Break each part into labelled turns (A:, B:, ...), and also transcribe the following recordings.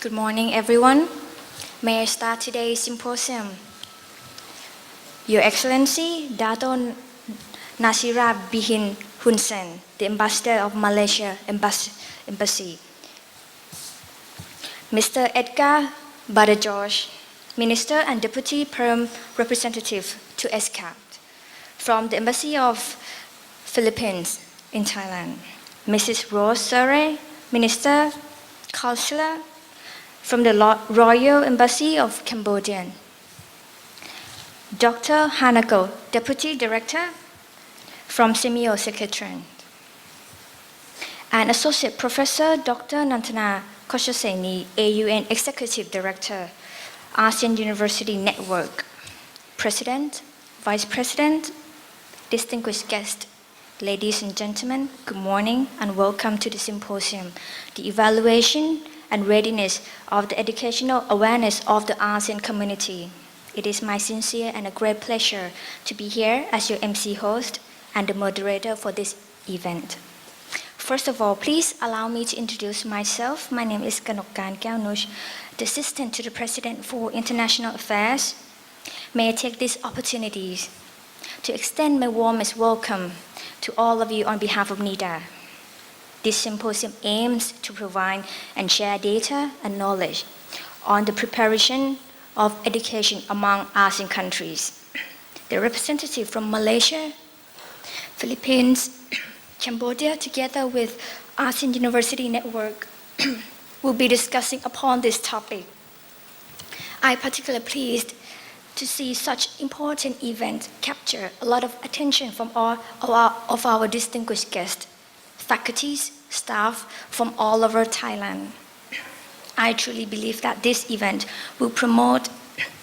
A: Good morning, everyone. May I start today's symposium? Your Excellency, Dato Nasira Bihin Hun Sen, the Ambassador of Malaysia Embassy. Mr. Edgar Badajosh, Minister and Deputy Perm Representative to ESCAP from the Embassy of Philippines in Thailand. Mrs. Rose Sere, Minister, Counselor from the Royal Embassy of Cambodia. Dr. Hanako, Deputy Director from Semio Secretariat. And Associate Professor Dr. Nantana Koshaseni, AUN Executive Director, ASEAN University Network. President, Vice President, distinguished guests, ladies and gentlemen, good morning and welcome to the symposium, the evaluation and readiness of the educational awareness of the ASEAN community. It is my sincere and a great pleasure to be here as your MC host and the moderator for this event. First of all, please allow me to introduce myself. My name is Kanokkan Kaonush, the Assistant to the President for International Affairs. May I take this opportunity to extend my warmest welcome to all of you on behalf of NIDA. This symposium aims to provide and share data and knowledge on the preparation of education among ASEAN countries. The representative from Malaysia, Philippines, Cambodia, together with ASEAN University Network, will be discussing upon this topic. I'm particularly pleased to see such important event capture a lot of attention from all of our distinguished guests, faculties, staff from all over Thailand. I truly believe that this event will promote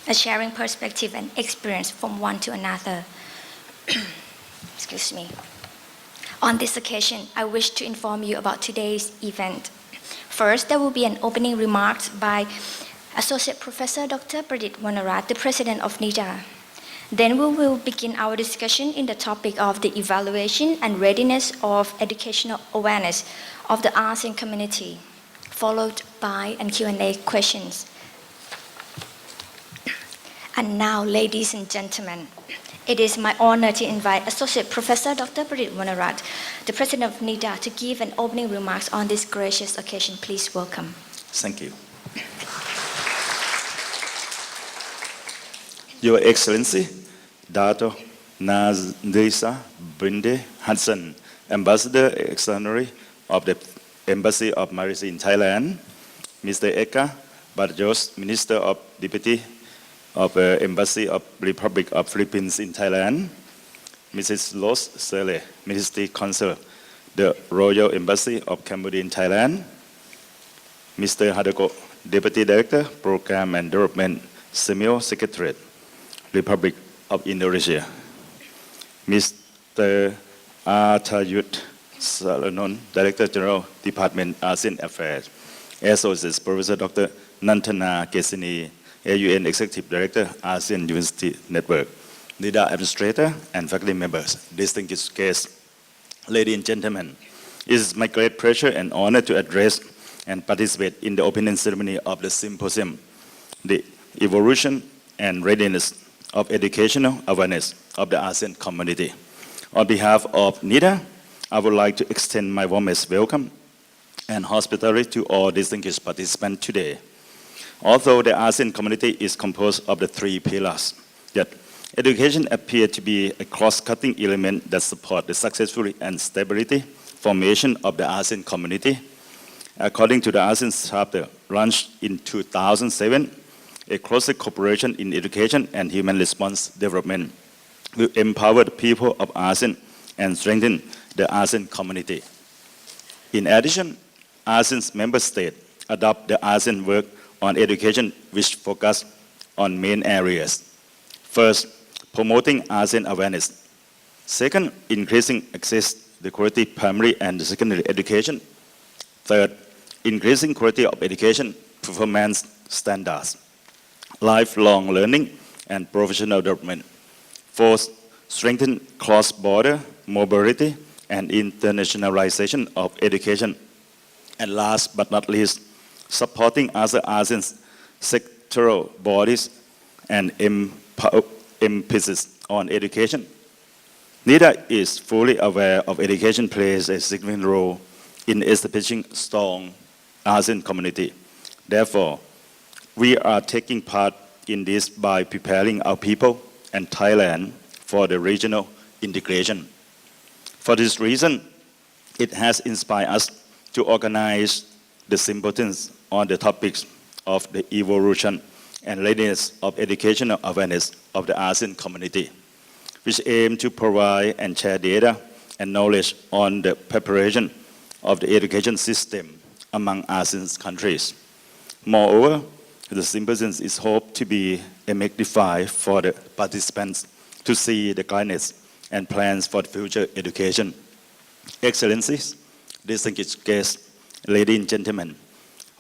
A: a sharing perspective and experience from one to another. Excuse me. On this occasion, I wish to inform you about today's event. First, there will be an opening remarks by Associate Professor Dr. Pradit Wanarat, the President of NIDA. Then we will begin our discussion in the topic of the evaluation and readiness of educational awareness of the ASEAN community, followed by a Q&A questions. And now, ladies and gentlemen, it is my honor to invite Associate Professor Dr. Pradit Wanarat, the President of NIDA, to give an opening remarks on this gracious occasion. Please welcome.
B: Thank you. Your Excellency, Dato Nasira Bihin Hun Sen, Ambassador Extraordinary of the Embassy of Malaysia in Thailand, Mr. Edgar Badajosh, Minister of Deputy of the Embassy of Republic of Philippines in Thailand, Mrs. Rose Sere, Ministry Consul, the Royal Embassy of Cambodia in Thailand, Mr. Hanako, Deputy Director, Program and Development, Semio Secretariat, Republic of Indonesia, Mr. Arthayut Salonon, Director General, Department ASEAN Affairs, Associate Professor Dr. Nantana Kesini, AUN Executive Director, ASEAN University Network, NIDA Administrator and faculty members, distinguished guests, ladies and gentlemen, it is my great pleasure and honor to address and participate in the opening ceremony of the symposium, the evolution and readiness of educational awareness of the ASEAN community. On behalf of NIDA, I would like to extend my warmest welcome and hospitality to all distinguished participants today. Although the ASEAN community is composed of the three pillars, yet education appears to be a cross-cutting element that supports the successful and stability formation of the ASEAN community. According to the ASEAN chapter launched in 2007, a closer cooperation in education and human response development will empower the people of ASEAN and strengthen the ASEAN community. In addition, ASEAN's member states adopt the ASEAN work on education which focus on main areas. First, promoting ASEAN awareness. Second, increasing access to quality primary and secondary education. Third, increasing quality of education performance standards, lifelong learning and professional development. Fourth, strengthen cross-border mobility and internationalization of education. And last but not least, supporting other ASEAN sectoral bodies, and emphasis on education. NIDA is fully aware of education plays a significant role in establishing strong ASEAN community. Therefore, we are taking part in this by preparing our people and Thailand for the regional integration. For this reason, it has inspired us to organize the symposiums on the topics of the evolution and readiness of educational awareness of the ASEAN community, which aim to provide and share data and knowledge on the preparation of the education system among ASEAN countries. Moreover, the symposium is hoped to be a magnifier for the participants to see the guidance and plans for future education. Excellencies, distinguished guests, ladies and gentlemen,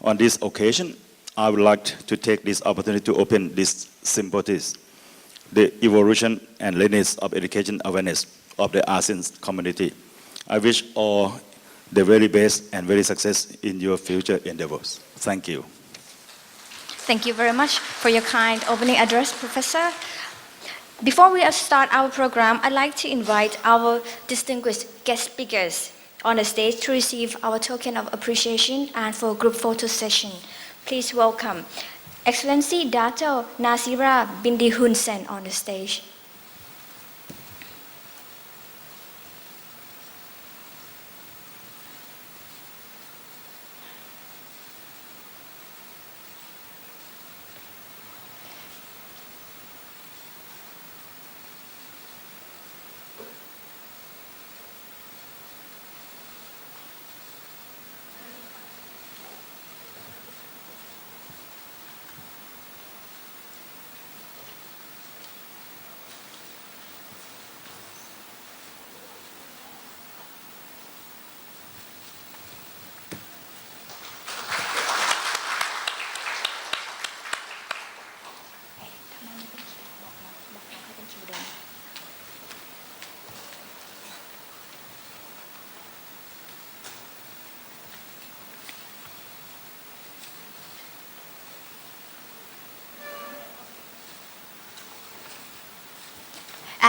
B: on this occasion, I would like to take this opportunity to open this symposium, the evolution and readiness of education awareness of the ASEAN community. I wish all the very best and very success in your future endeavors. Thank you.
A: Thank you very much for your kind opening address, Professor. Before we start our program, I'd like to invite our distinguished guest speakers on the stage to receive our token of appreciation and for a group photo session. Please welcome Excellency Dato Nasira Bindi Hun Sen on the stage.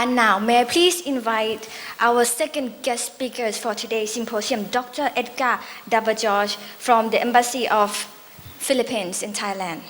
A: And now, may I please invite our second guest speakers for today's symposium, Dr. Edgar Dabajorge from the Embassy of Philippines in Thailand.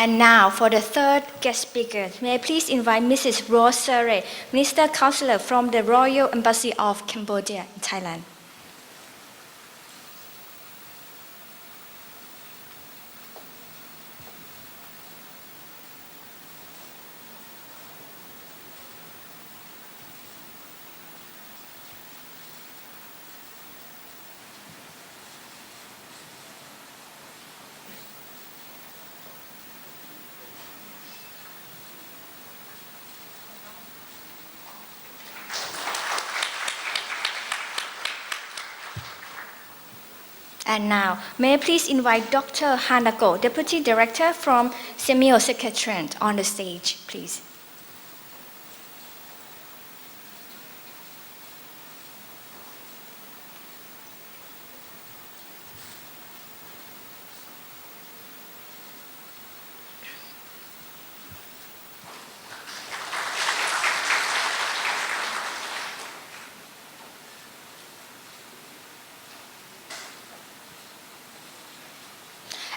A: And now, for the third guest speaker, may I please invite Mrs. Rose Sere, Minister Counselor from the Royal Embassy of Cambodia in Thailand. And now, may I please invite Dr. Hanako, Deputy Director from Semio Secretariat on the stage, please.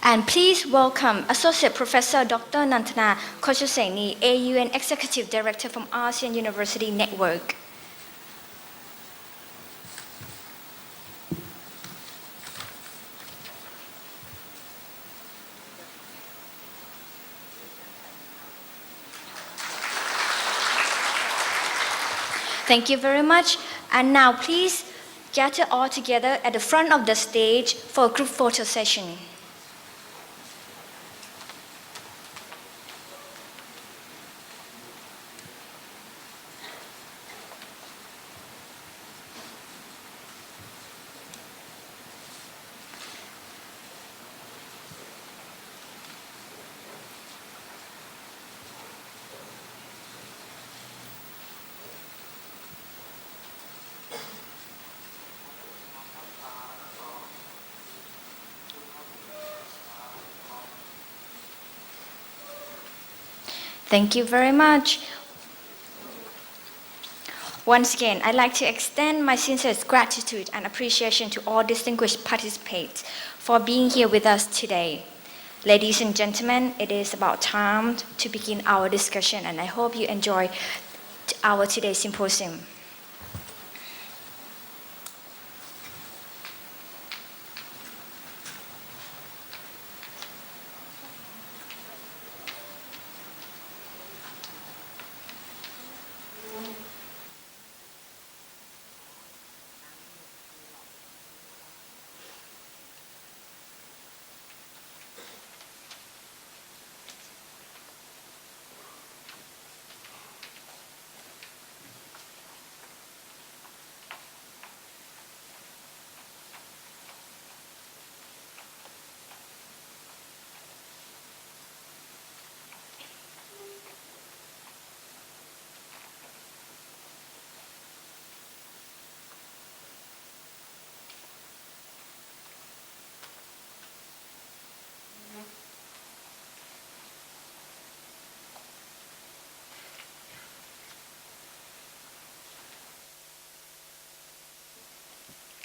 A: And please welcome Associate Professor Dr. Nantana Kochaseni, AUN Executive Director from ASEAN University Network. Thank you very much. And now please gather all together at the front of the stage for a group photo session. Thank you very much. Once again, I'd like to extend my sincerest gratitude and appreciation to all distinguished participants for being here with us today. Ladies and gentlemen, it is about time to begin our discussion, and I hope you enjoy our today's symposium.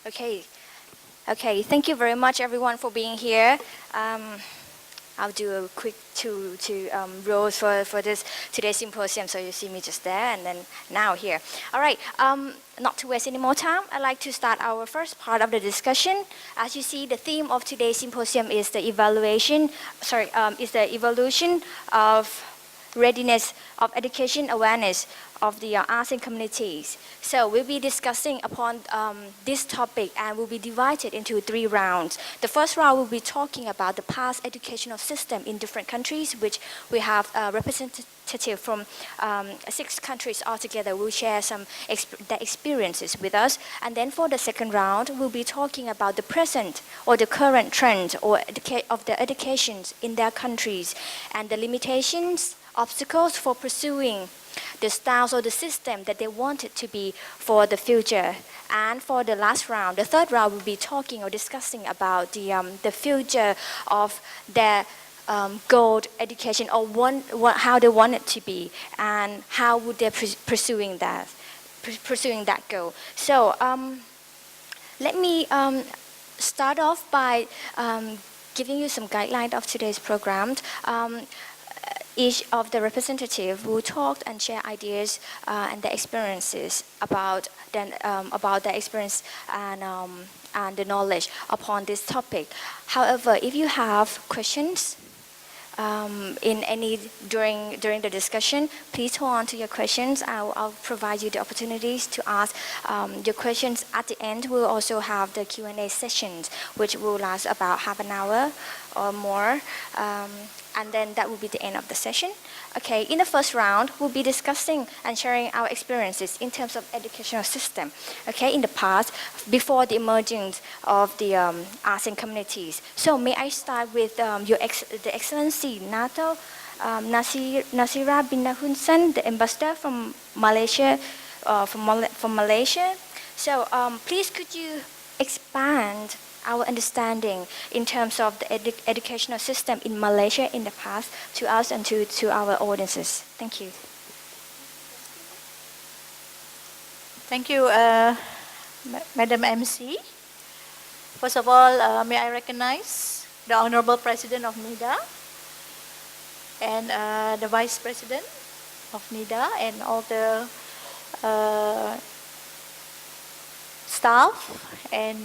A: Okay. Thank you very much, everyone, for being here. I'll do a quick two rows for this today's symposium, so you see me just there and then now here. All right. Not to waste any more time, I'd like to start our first part of the discussion. As you see, the theme of today's symposium is the evolution of readiness of education awareness of the ASEAN communities. So we'll be discussing upon this topic, and will be divided into 3 rounds. The first round will be talking about the past educational system in different countries, which we have representative from 6 countries altogether will share some their experiences with us. And then for the second round, we'll be talking about the present or the current trend of the educations in their countries, and the limitations, obstacles for pursuing the styles or the system that they want it to be for the future. And for the last round, the third round, we'll be talking or discussing about the future of their goal education, or how they want it to be, and how would they pursuing that goal. So let me start off by giving you some guidelines of today's program. Each of the representatives will talk and share ideas and their experiences about their experience and the knowledge upon this topic. However, if you have questions during the discussion, please hold on to your questions. I'll provide you the opportunities to ask your questions. At the end, we'll also have the Q&A sessions, which will last about half an hour or more. And then that will be the end of the session. Okay, in the first round, we'll be discussing and sharing our experiences in terms of educational system. Okay, in the past, before the emergence of the ASEAN communities. So may I start with the Excellency Nato Nasira Binahunsan, the ambassador from Malaysia, from Malaysia. So please could you expand our understanding in terms of the educational system in Malaysia in the past to us and to our audiences. Thank you.
C: Thank you, Madam MC. First of all, may I recognize the Honorable President of NIDA and the Vice President of NIDA and all the staff and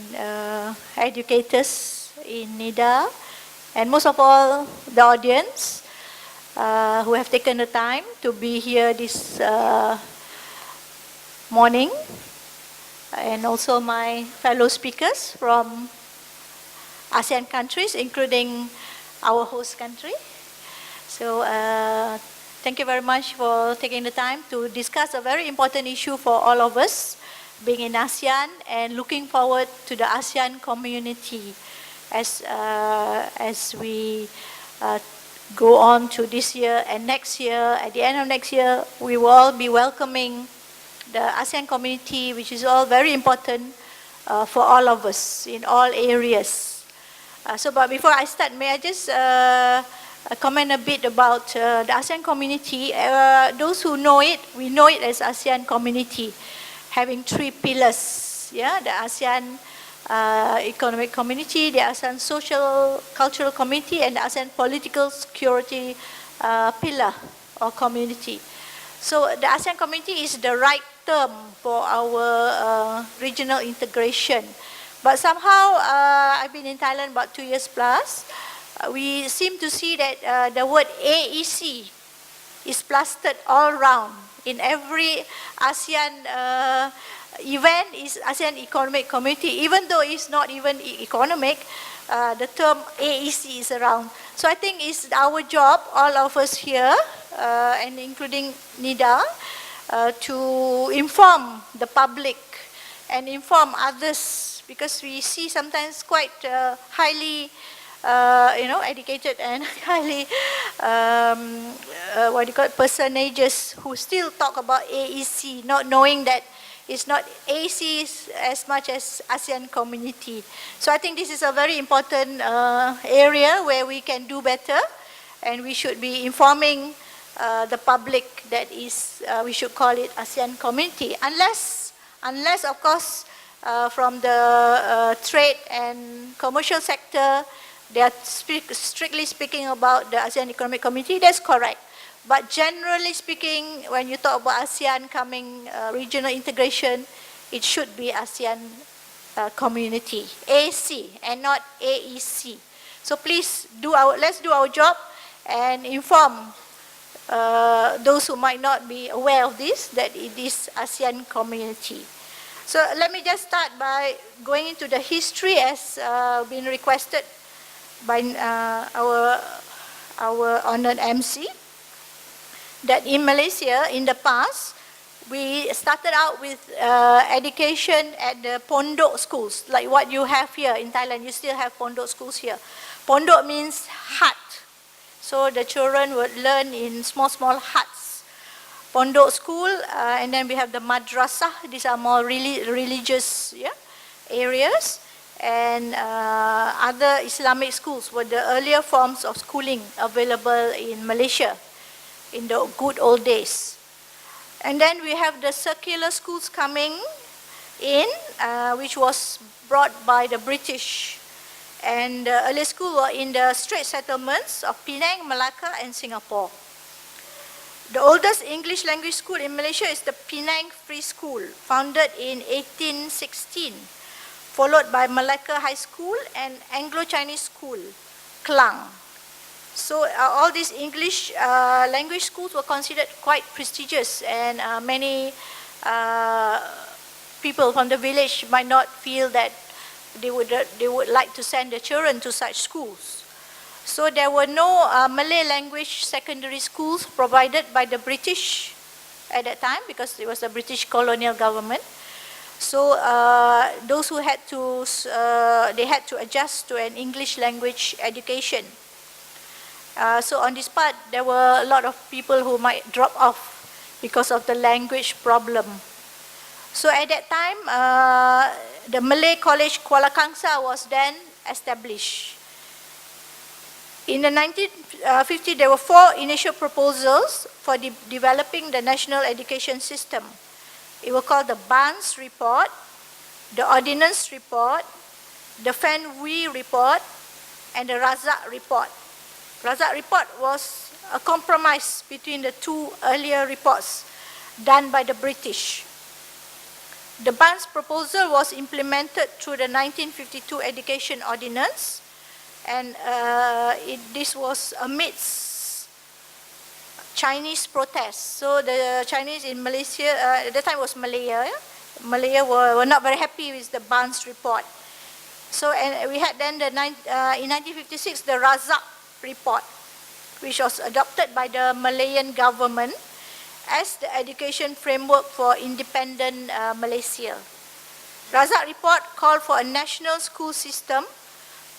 C: educators in NIDA, and most of all the audience who have taken the time to be here this morning, and also my fellow speakers from ASEAN countries, including our host country. So thank you very much for taking the time to discuss a very important issue for all of us, being in ASEAN and looking forward to the ASEAN community as we go on to this year and next year. At the end of next year, we will all be welcoming the ASEAN community, which is all very important for all of us in all areas. But before I start, may I just comment a bit about the ASEAN community. Those who know it, we know it as ASEAN community, having three pillars. Yeah, the ASEAN economic community, the ASEAN social cultural community, and the ASEAN political security pillar or community. So the ASEAN community is the right term for our regional integration. But somehow, I've been in Thailand about 2 years plus. We seem to see that the word AEC is plastered all around. In every ASEAN event is ASEAN Economic Community, even though it's not even economic, the term AEC is around. So I think it's our job, all of us here, and including NIDA, to inform the public and inform others, because we see sometimes quite highly educated and highly, personages who still talk about AEC, not knowing that it's not AEC as much as ASEAN community. So I think this is a very important area where we can do better, and we should be informing the public that we should call it ASEAN community. Unless of course, from the trade and commercial sector, they are strictly speaking about the ASEAN Economic Community. That's correct. But generally speaking, when you talk about ASEAN coming regional integration, it should be ASEAN community, AC, and not AEC. So please let's do our job and inform those who might not be aware of this, that it is ASEAN community. So let me just start by going into the history as been requested by our honored MC, that in Malaysia, in the past, we started out with education at the pondok schools, like what you have here in Thailand. You still have pondok schools here. Pondok means hut. So the children would learn in small huts. Pondok school, and then we have the madrasah. These are more religious areas. And other Islamic schools were the earlier forms of schooling available in Malaysia in the good old days. And then we have the secular schools coming in, which was brought by the British. And the early schools were in the Straits settlements of Penang, Malacca, and Singapore. The oldest English language school in Malaysia is the Penang Free School, founded in 1816, followed by Malacca High School and Anglo-Chinese School, Klang. So all these English language schools were considered quite prestigious, and many people from the village might not feel that they would like to send their children to such schools. So there were no Malay language secondary schools provided by the British at that time, because it was the British colonial government. So those who had to, they had to adjust to an English language education. So on this part, there were a lot of people who might drop off because of the language problem. So at that time, the Malay College Kuala Kangsar was then established. In the 1950s, there were 4 initial proposals for developing the national education system. It was called the Barnes Report, the Ordinance Report, the Fan Wee Report, and the Razak Report. Razak Report was a compromise between the 2 earlier reports done by the British. The Barnes proposal was implemented through the 1952 Education Ordinance, and this was amidst Chinese protests. So the Chinese in Malaysia, at that time was Malaya. Malaya were not very happy with the Barnes report. So and we had then in 1956 the Razak report, which was adopted by the Malayan government as the education framework for independent Malaysia. Razak report called for a national school system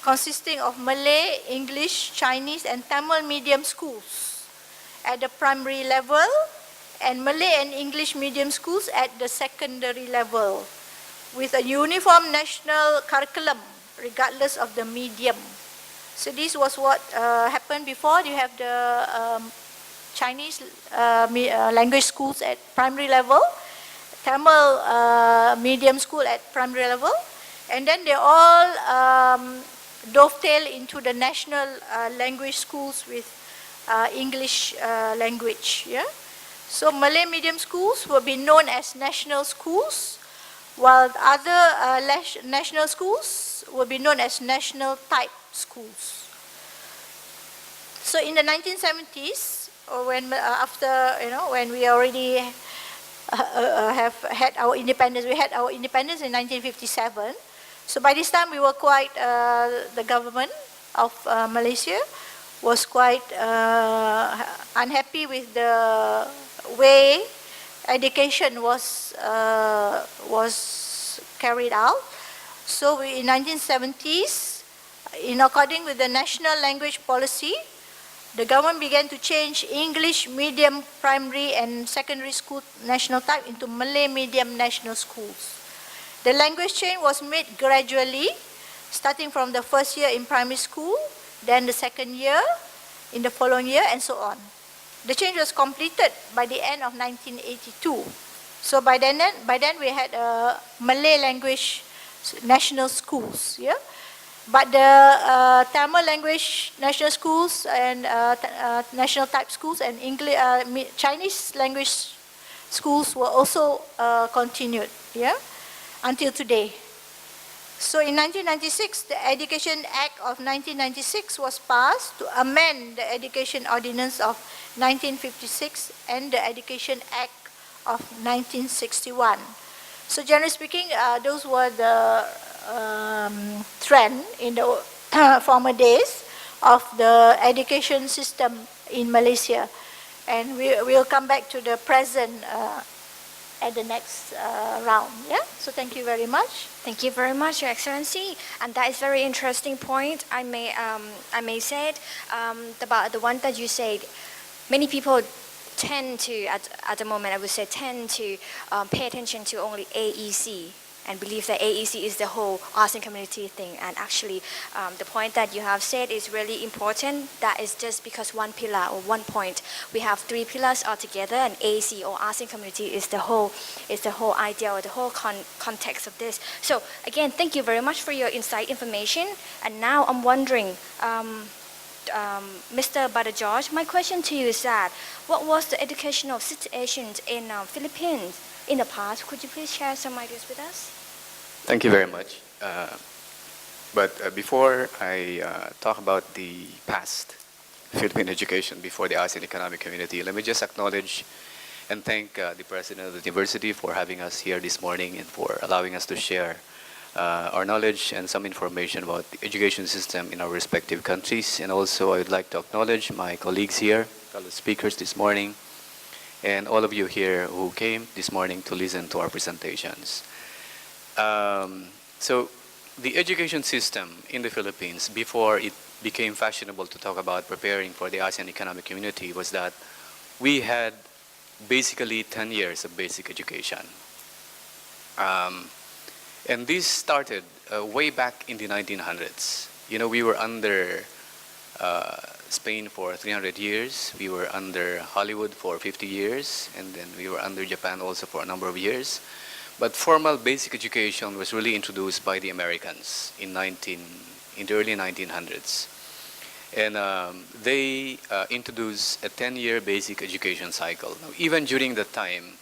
C: consisting of Malay, English, Chinese and Tamil medium schools at the primary level and Malay and English medium schools at the secondary level with a uniform national curriculum regardless of the medium. So this was what happened before. You have the Chinese language schools at primary level, Tamil medium school at primary level, and then they all dovetail into the national language schools with English language. Yeah? So Malay medium schools will be known as national schools, while other national schools will be known as national type schools. So in the 1970s, or when when we already have had our independence, we had our independence in 1957. So by this time we were quite, the government of Malaysia was quite unhappy with the way education was carried out. So in 1970s, in according with the national language policy, the government began to change English medium primary and secondary school national type into Malay medium national schools. The language change was made gradually, starting from the first year in primary school, then the second year, in the following year, and so on. The change was completed by the end of 1982. So by then we had Malay language national schools, yeah. But the Tamil language national schools and national type schools and English, Chinese language schools were also continued, yeah, until today. So in 1996, the Education Act of 1996 was passed to amend the Education Ordinance of 1956 and the Education Act of 1961. So generally speaking, those were the trend in the former days of the education system in Malaysia. And we will come back to the present at the next round. Yeah. So thank you very much.
A: Thank you very much, Your Excellency. And that is very interesting point. I may say it, about the one that you said. Many people tend to, at the moment, I would say, tend to pay attention to only AEC and believe that AEC is the whole ASEAN community thing. And actually, the point that you have said is really important. That is just because one pillar or one point. We have three pillars altogether, and AEC or ASEAN community is the whole idea or the whole context of this. So again, thank you very much for your insight information. And now I'm wondering, Mr. Bada George, my question to you is that, what was the educational situation in Philippines in the past? Could you please share some ideas with us?
D: Thank you very much. But before I talk about the past Philippine education before the ASEAN Economic Community, let me just acknowledge and thank the President of the University for having us here this morning and for allowing us to share our knowledge and some information about the education system in our respective countries. And also I would like to acknowledge my colleagues here, fellow speakers this morning, and all of you here who came this morning to listen to our presentations. So the education system in the Philippines, before it became fashionable to talk about preparing for the ASEAN Economic Community, was that we had basically 10 years of basic education. And this started way back in the 1900s. You know, we were under Spain for 300 years. We were under Hollywood for 50 years. And then we were under Japan also for a number of years. But formal basic education was really introduced by the Americans in the early 1900s. And they introduced a 10-year basic education cycle. Now, even during that time,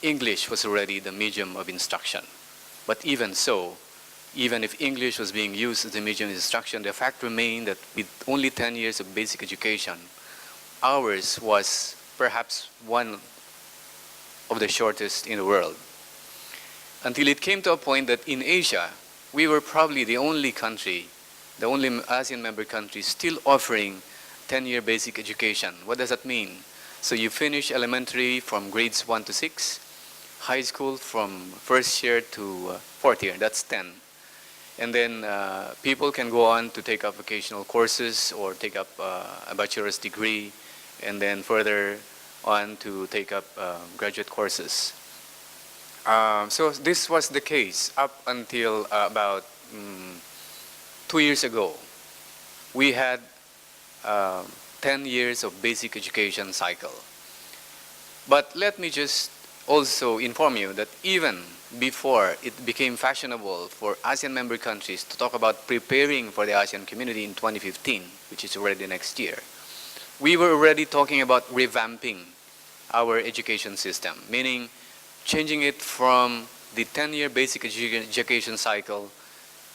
D: English was already the medium of instruction. But even so, even if English was being used as the medium of instruction, the fact remained that with only 10 years of basic education, ours was perhaps one of the shortest in the world. Until it came to a point that in Asia, we were probably the only country, the only ASEAN member country still offering 10-year basic education. What does that mean? So you finish elementary from grades 1 to 6, high school from first year to fourth year, that's 10. And then people can go on to take up vocational courses or take up a bachelor's degree, and then further on to take up graduate courses. So this was the case up until about 2 years ago. We had 10 years of basic education cycle. But let me just also inform you that even before it became fashionable for ASEAN member countries to talk about preparing for the ASEAN community in 2015, which is already next year, we were already talking about revamping our education system, meaning changing it from the 10-year basic education cycle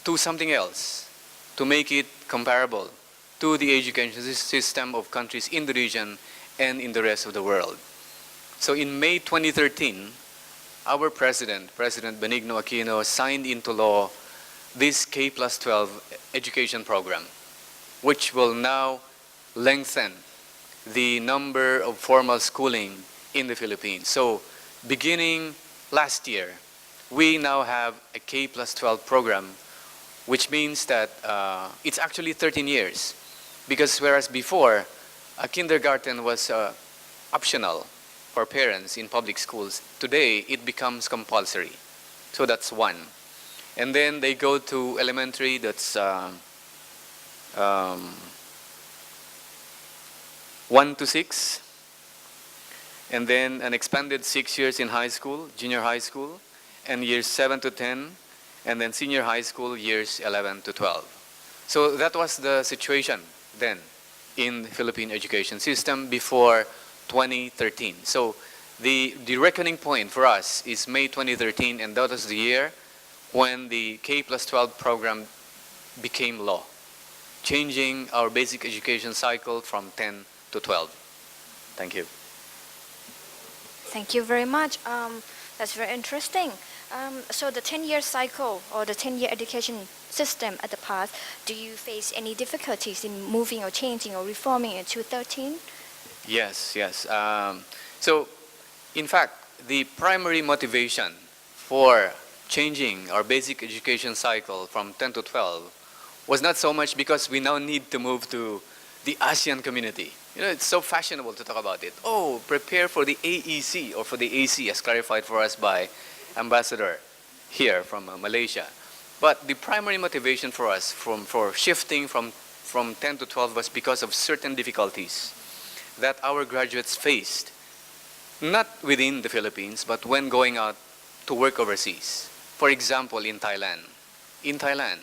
D: to something else, to make it comparable to the education system of countries in the region and in the rest of the world. So in May 2013, our President Benigno Aquino, signed into law this K+12 education program, which will now lengthen the number of formal schooling in the Philippines. So beginning last year, we now have a K+12 program, which means that it's actually 13 years. Because whereas before, a kindergarten was optional for parents in public schools, today it becomes compulsory. So that's one. And then they go to elementary, that's 1 to 6. And then an expanded 6 years in high school, junior high school, and years 7 to 10, and then senior high school, years 11 to 12. So that was the situation then in the Philippine education system before 2013. So the reckoning point for us is May 2013, and that was the year when the K+12 program became law, changing our basic education cycle from 10 to 12. Thank you.
A: Thank you very much. That's very interesting. So the 10-year cycle or the 10-year education system at the past, do you face any difficulties in moving or changing or reforming it to 13?
D: Yes. So, in fact, the primary motivation for changing our basic education cycle from 10 to 12 was not so much because we now need to move to the ASEAN community. You know, it's so fashionable to talk about it. Oh, prepare for the AEC or for the AC, as clarified for us by Ambassador here from Malaysia. But the primary motivation for us for shifting from 10 to 12 was because of certain difficulties that our graduates faced, not within the Philippines, but when going out to work overseas. For example, in Thailand. In Thailand,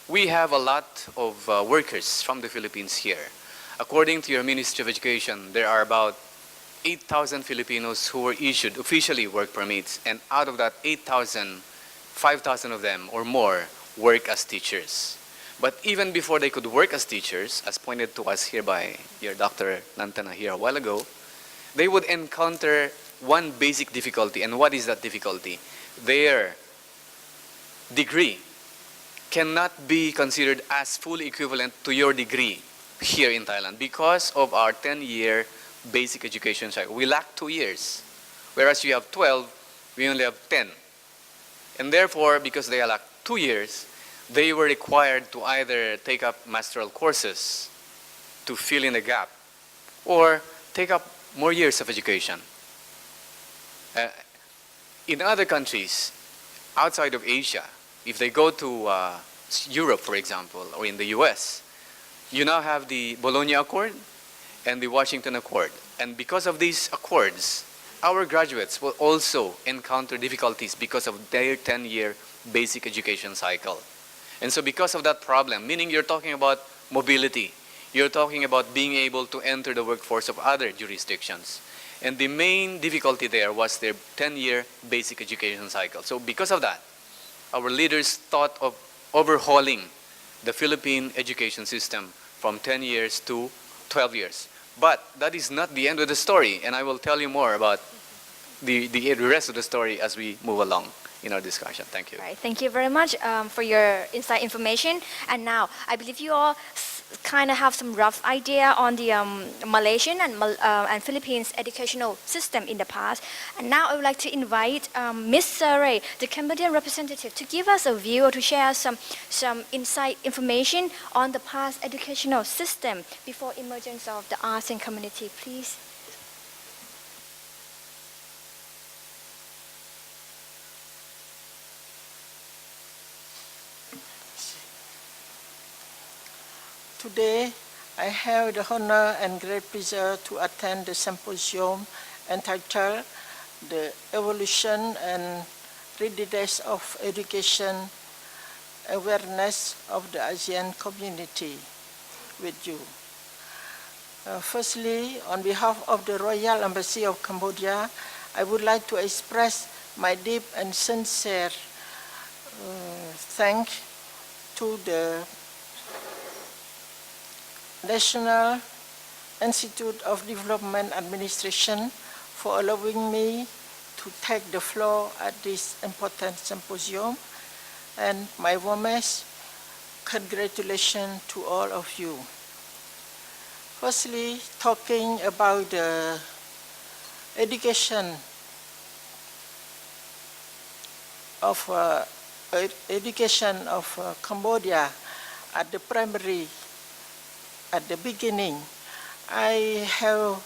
D: we have a lot of workers from the Philippines here. According to your Ministry of Education, there are about 8,000 Filipinos who were issued officially work permits, and out of that 8,000, 5,000 of them or more work as teachers. But even before they could work as teachers, as pointed to us here by your Dr. Nantana here a while ago, they would encounter one basic difficulty. And what is that difficulty? Their degree cannot be considered as fully equivalent to your degree here in Thailand because of our 10-year basic education cycle. We lack 2 years, whereas you have 12, we only have 10. And therefore, because they lack 2 years, they were required to either take up masteral courses to fill in the gap or take up more years of education. In other countries outside of Asia, if they go to Europe, for example, or in the US, you now have the Bologna Accord and the Washington Accord. And because of these accords, our graduates will also encounter difficulties because of their 10-year basic education cycle. And so because of that problem, meaning you're talking about mobility, you're talking about being able to enter the workforce of other jurisdictions. And the main difficulty there was their 10-year basic education cycle. So because of that, our leaders thought of overhauling the Philippine education system from 10 years to 12 years. But that is not the end of the story, and I will tell you more about the rest of the story as we move along in our discussion. Thank you.
A: Right. Thank you very much for your insight information. And now, I believe you all kind of have some rough idea on the Malaysian and Philippines educational system in the past. And now I would like to invite Ms. Saray, the Cambodian representative, to give us a view or to share some insight information on the past educational system before emergence of the ASEAN community, please.
E: Today, I have the honor and great pleasure to attend the symposium entitled The Evolution and Readiness of Education Awareness of the ASEAN Community with you. Firstly, on behalf of the Royal Embassy of Cambodia, I would like to express my deep and sincere thanks to the National Institute of Development Administration for allowing me to take the floor at this important symposium, and my warmest congratulations to all of you. Firstly, talking about the education of Cambodia at the primary. At the beginning, I have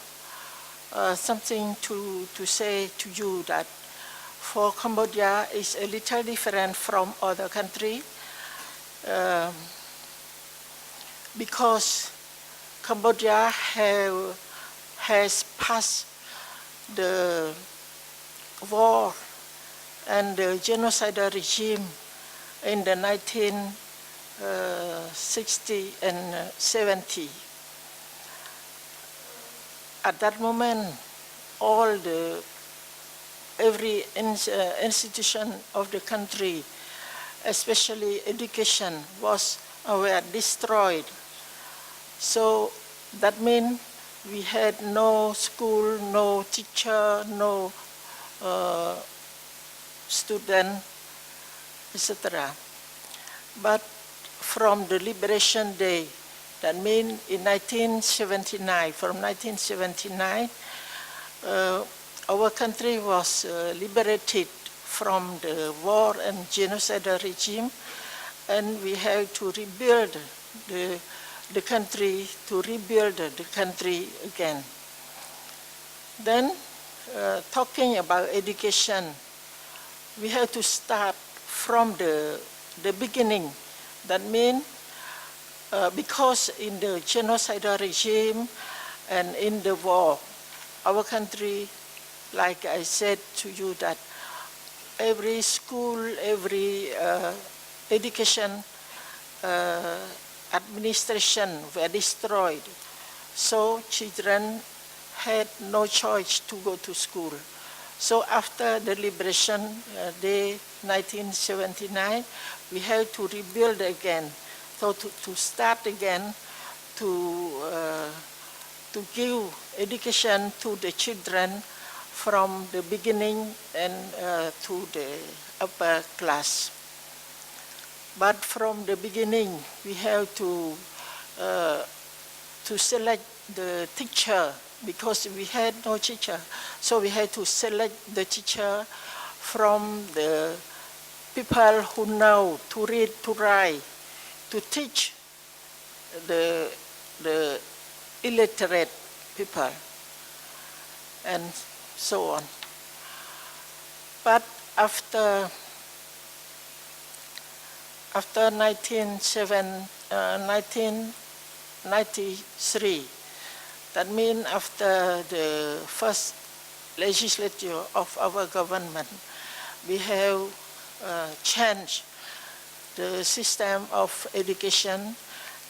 E: something to say to you that for Cambodia is a little different from other countries because Cambodia has passed the war and the genocidal regime in the 1960 and 70. At that moment, every institution of the country, especially education, were destroyed. So that means we had no school, no teacher, no student, etc. But from the Liberation Day, that means in 1979, from 1979, our country was liberated from the war and genocidal regime, and we had to rebuild the country, again. Then, talking about education, we have to start from the beginning. That means because in the genocidal regime and in the war, our country, like I said to you, that every school, every education administration were destroyed. So children had no choice to go to school. So after the Liberation Day, 1979, we had to rebuild again. So to start again, to give education to the children from the beginning and to the upper class. But from the beginning, we have to select the teacher because we had no teacher. So we had to select the teacher from the people who know to read, to write, to teach the illiterate people, and so on. But after 1993, that means after the first legislature of our government, we have changed the system of education.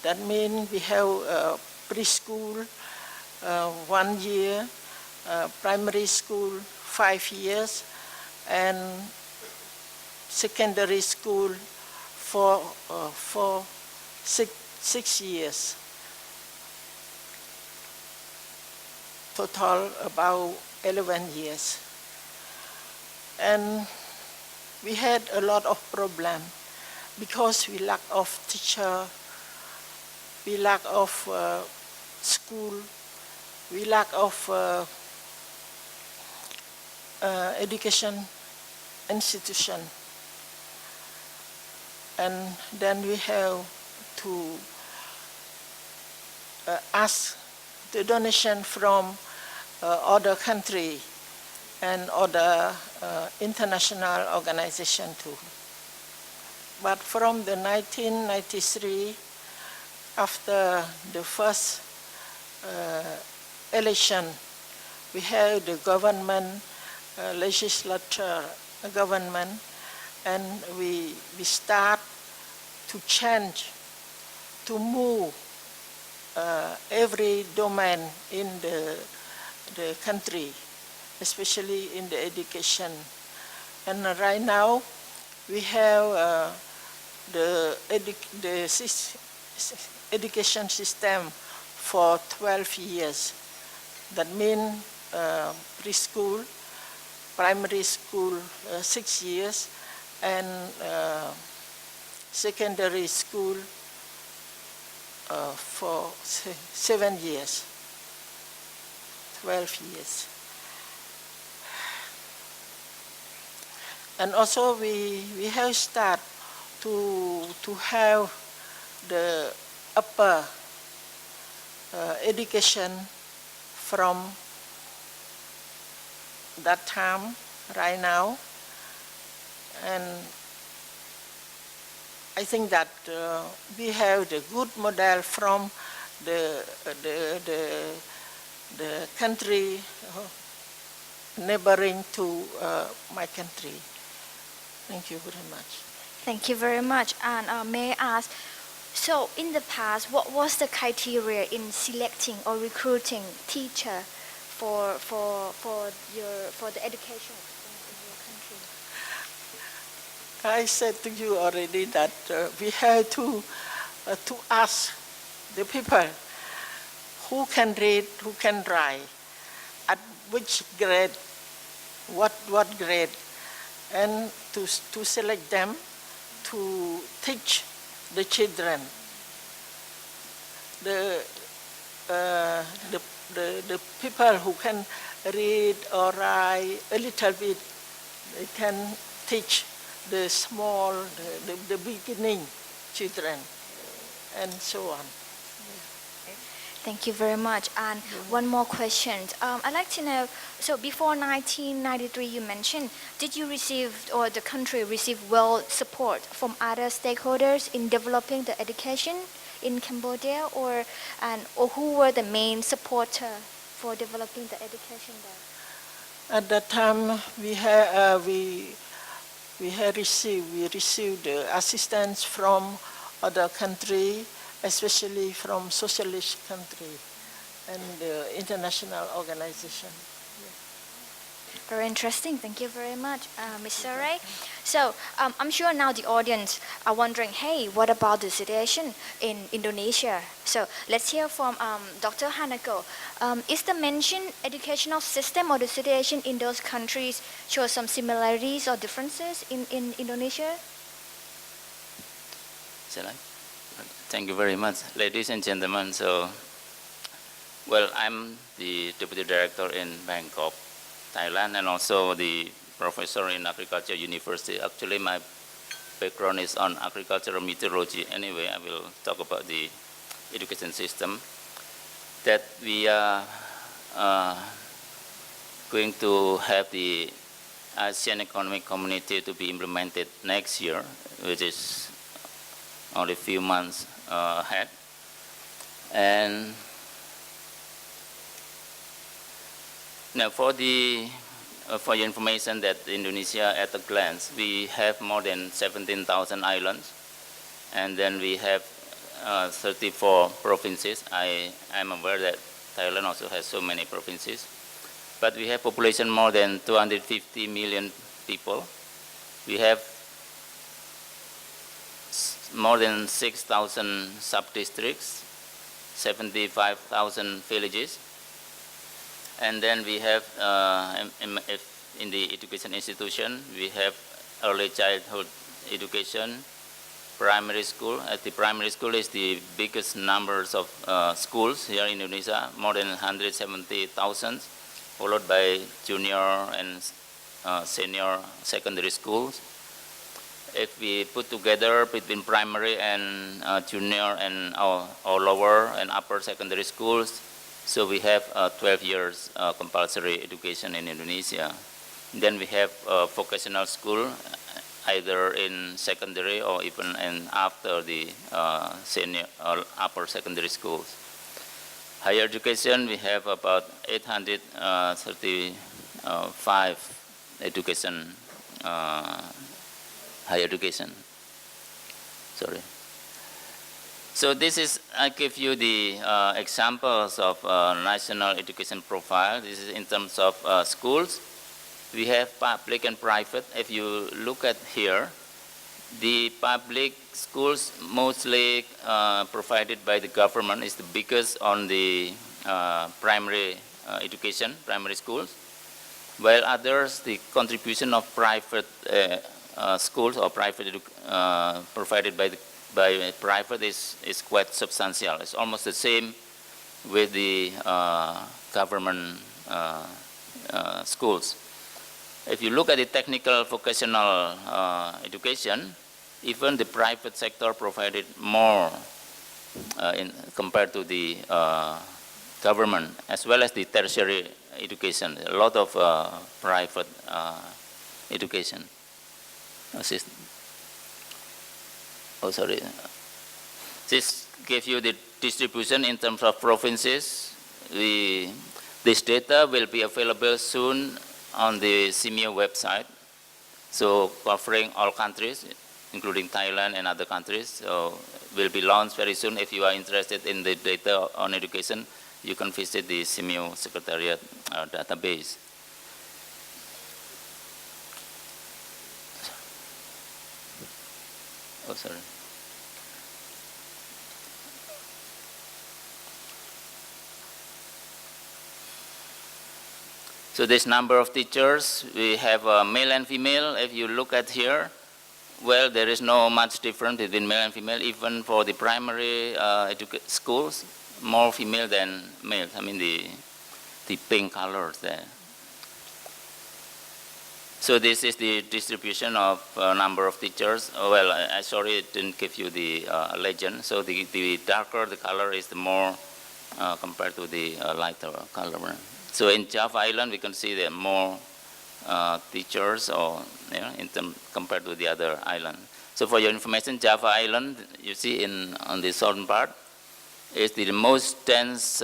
E: That means we have preschool 1 year, primary school 5 years, and secondary school for 6 years. total about 11 years. And we had a lot of problem because we lack of teacher, we lack of school, we lack of education institution. And then we have to ask the donation from other country and other international organization too. But from the 1993, after the first election, we have the government, legislature government, and we start to change, to move every domain in the country, especially in the education. And right now, we have the education system for 12 years. That means preschool, primary school 6 years, and secondary school for 7 years, 12 years. And also we have started to have the upper education from that time right now. And I think that we have the good model from the country neighboring to my country. Thank you very much.
A: Thank you very much. And may I ask, so in the past, what was the criteria in selecting or recruiting teacher for the education in your country?
E: I said to you already that we have to ask the people who can read, who can write, at which grade, what grade, and to select them to teach the children. The people who can read or write a little bit, they can teach the small, the beginning children, and so on.
A: Thank you very much. And one more question. I'd like to know, so before 1993 you mentioned, did you receive, or the country receive well support from other stakeholders in developing the education in Cambodia, or who were the main supporter for developing the education there?
E: At that time, we received the assistance from other country, especially from socialist country and international organization.
A: Very interesting. Thank you very much, Mr. Ray. So I'm sure now the audience are wondering, hey, what about the situation in Indonesia? So let's hear from Dr. Hanako. Is the mentioned educational system or the situation in those countries show some similarities or differences in Indonesia?
F: Shall I? Thank you very much, ladies and gentlemen. So, well, I'm the Deputy Director in Bangkok, Thailand, and also the professor in Agriculture University. Actually, my background is on agricultural meteorology. Anyway, I will talk about the education system that we are going to have the ASEAN Economic Community to be implemented next year, which is only a few months ahead. And now for your information that Indonesia at a glance, we have more than 17,000 islands, and then we have 34 provinces. I am aware that Thailand also has so many provinces, but we have population more than 250 million people. We have more than 6,000 sub-districts, 75,000 villages, And then we have, in the education institution, we have early childhood education, primary school. At the primary school is the biggest numbers of schools here in Indonesia, more than 170,000, followed by junior and senior secondary schools. If we put together between primary and junior and or lower and upper secondary schools, so we have 12 years compulsory education in Indonesia. Then we have vocational school, either in secondary or even after the senior or upper secondary schools. Higher education, we have about 835 education, higher education. Sorry. So this is, I give you the examples of national education profile. This is in terms of schools. We have public and private. If you look at here, the public schools mostly provided by the government is the biggest on the primary education, primary schools, while others, the contribution of private schools or private provided by private is quite substantial. It's almost the same with the government schools. If you look at the technical vocational education, even the private sector provided more compared to the government, as well as the tertiary education. A lot of private education. Oh, sorry. This gives you the distribution in terms of provinces. This data will be available soon on the SIMEO website, so covering all countries, including Thailand and other countries. So will be launched very soon. If you are interested in the data on education, you can visit the SIMEO Secretariat database. Oh, sorry. So this number of teachers, we have male and female. If you look at here, well, there is no much difference between male and female. Even for the primary schools, more female than male. I mean the pink colors there. So this is the distribution of number of teachers. Well, I sorry, it didn't give you the legend. So the darker the color is, the more compared to the lighter color. So in Java Island, we can see there are more teachers, or compared to the other island. So for your information, Java Island, you see on the southern part, is the most dense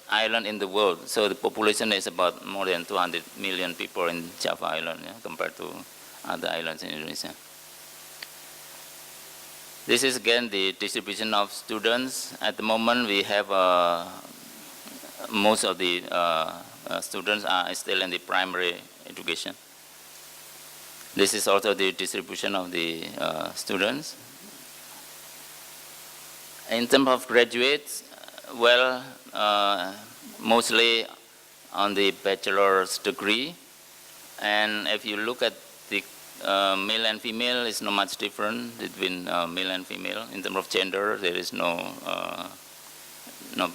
F: island in the world. So the population is about more than 200 million people in Java Island, compared to other islands in Indonesia. This is again the distribution of students. At the moment, we have most of the students are still in the primary education. This is also the distribution of the students. In terms of graduates, well, mostly on the bachelor's degree. And if you look at the male and female, it's not much different between male and female. In terms of gender, there is no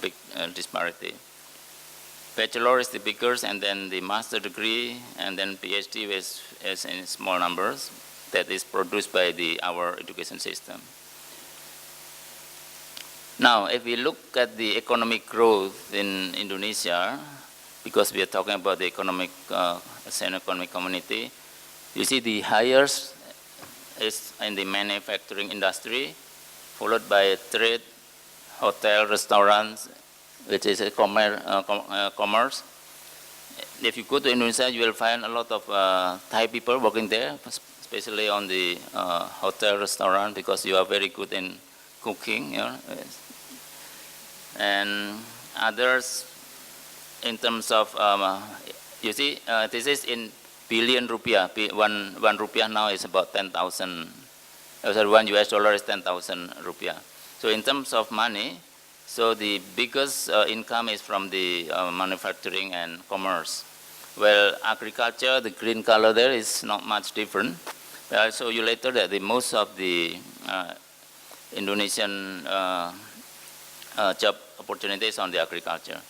F: big disparity. Bachelor is the biggest, and then the master degree, and then PhD is in small numbers. That is produced by our education system. Now, if we look at the economic growth in Indonesia, because we are talking about the ASEAN economic community, you see the highest is in the manufacturing industry, followed by trade, hotel, restaurants, which is commerce. If you go to Indonesia, you will find a lot of Thai people working there, especially on the hotel, restaurant, because you are very good in cooking. And others, in terms of, you see, this is in billion rupiah. One rupiah now is about 10,000. Sorry, $1 is 10,000 rupiah. So in terms of money, So the biggest income is from the manufacturing and commerce. Well, agriculture, the green color there is not much different. But I'll show you later that most of the Indonesian job opportunities on the agriculture.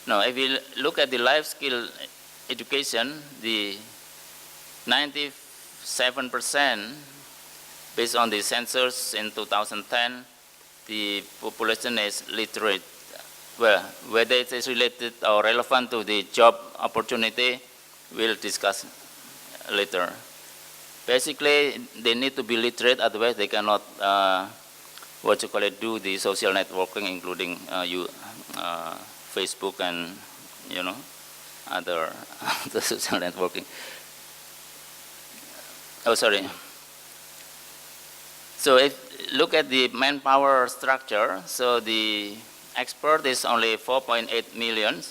F: Now, if we look at the life skill education, the 97%, based on the census in 2010, the population is literate. Well, whether it is related or relevant to the job opportunity, we'll discuss later. Basically, they need to be literate, otherwise they cannot, do the social networking, including Facebook and, other the social networking. Oh, sorry. So if look at the manpower structure, so the expert is only 4.8 million,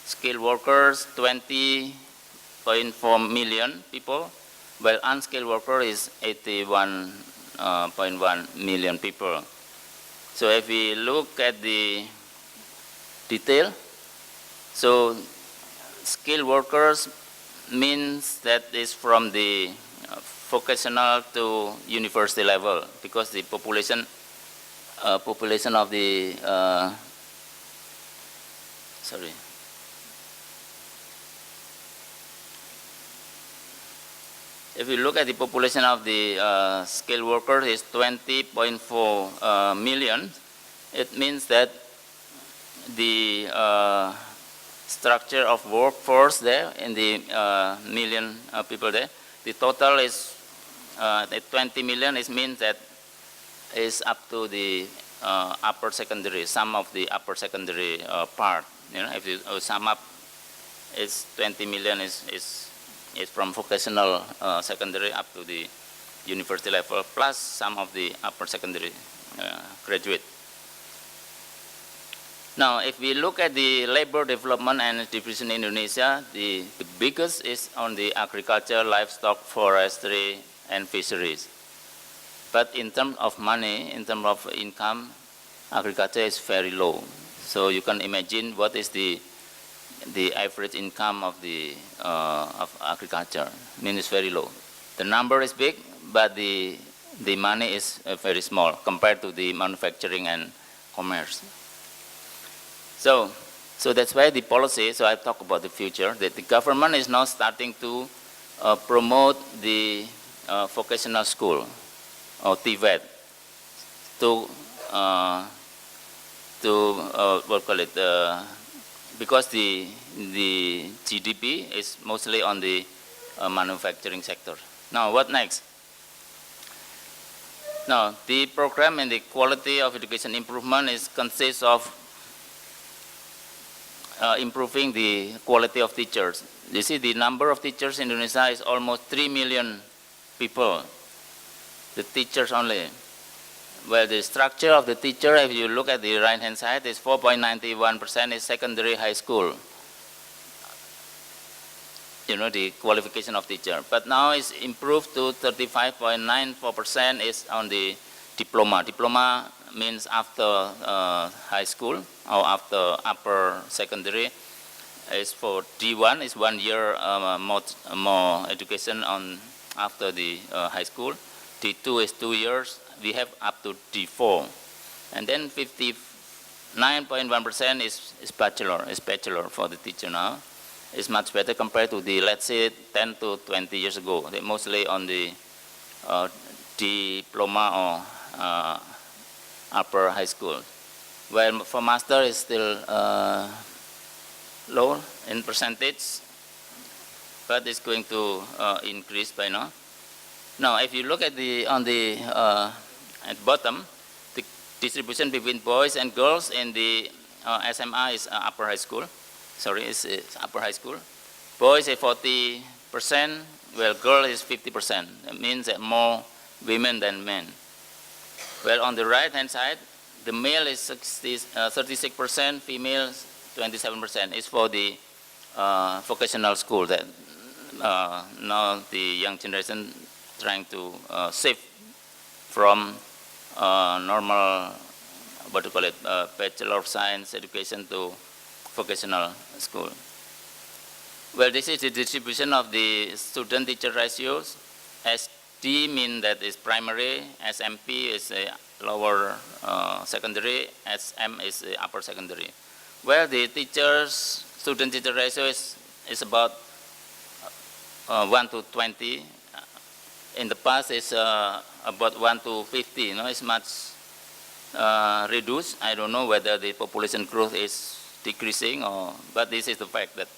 F: skilled workers 20.4 million people, while unskilled worker is 81.1 million people. So if we look at the detail, so skilled workers means that is from the vocational to university level, because the population of the if you look at the population of the skilled workers is 20.4 million, it means that the structure of workforce there in the million people there, the total is 20 million. It means that is up to the upper secondary, some of the upper secondary part. If you sum up, it's 20 million is from vocational secondary up to the university level, plus some of the upper secondary graduate. Now, if we look at the labor development and distribution in Indonesia, the biggest is on the agriculture, livestock, forestry, and fisheries. But in terms of money, in terms of income, agriculture is very low. So you can imagine what is the average income of the of agriculture. I mean, it's very low. The number is big, but the money is very small compared to the manufacturing and commerce. So that's why the policy, so I talk about the future, that the government is now starting to promote the vocational school, or TVET, because the GDP is mostly on the manufacturing sector. Now, what next? Now, the program and the quality of education improvement consists of improving the quality of teachers. You see, the number of teachers in Indonesia is almost 3 million people, the teachers only. Well, the structure of the teacher, if you look at the right-hand side, is 4.91% is secondary high school. The qualification of teacher. But now it's improved to 35.94% is on the diploma. Diploma means after high school or after upper secondary. Is for D1 is 1 year more education on after the high school. D2 is 2 years. We have up to D4, and then 59.1% is bachelor for the teacher now. It's much better compared to the, let's say, 10 to 20 years ago. They're mostly on the diploma or upper high school. Well, for master is still low in percentage, but it's going to increase by now. Now, if you look at at the bottom, the distribution between boys and girls in the SMA is upper high school. Sorry, it's upper high school. Boys is 40%, well, girl is 50%. That means that more women than men. Well, on the right-hand side, the male is 36%, female 27%. It's for the vocational school that now the young generation trying to shift from normal Bachelor of Science education to vocational school. Well, this is the distribution of the student-teacher ratios. SD means that is primary, SMP is a lower secondary, SM is a upper secondary. Where the student-teacher ratio is about 1 to 20. In the past, it's about 1 to 50. It's much reduced. I don't know whether the population growth is decreasing, but this is the fact that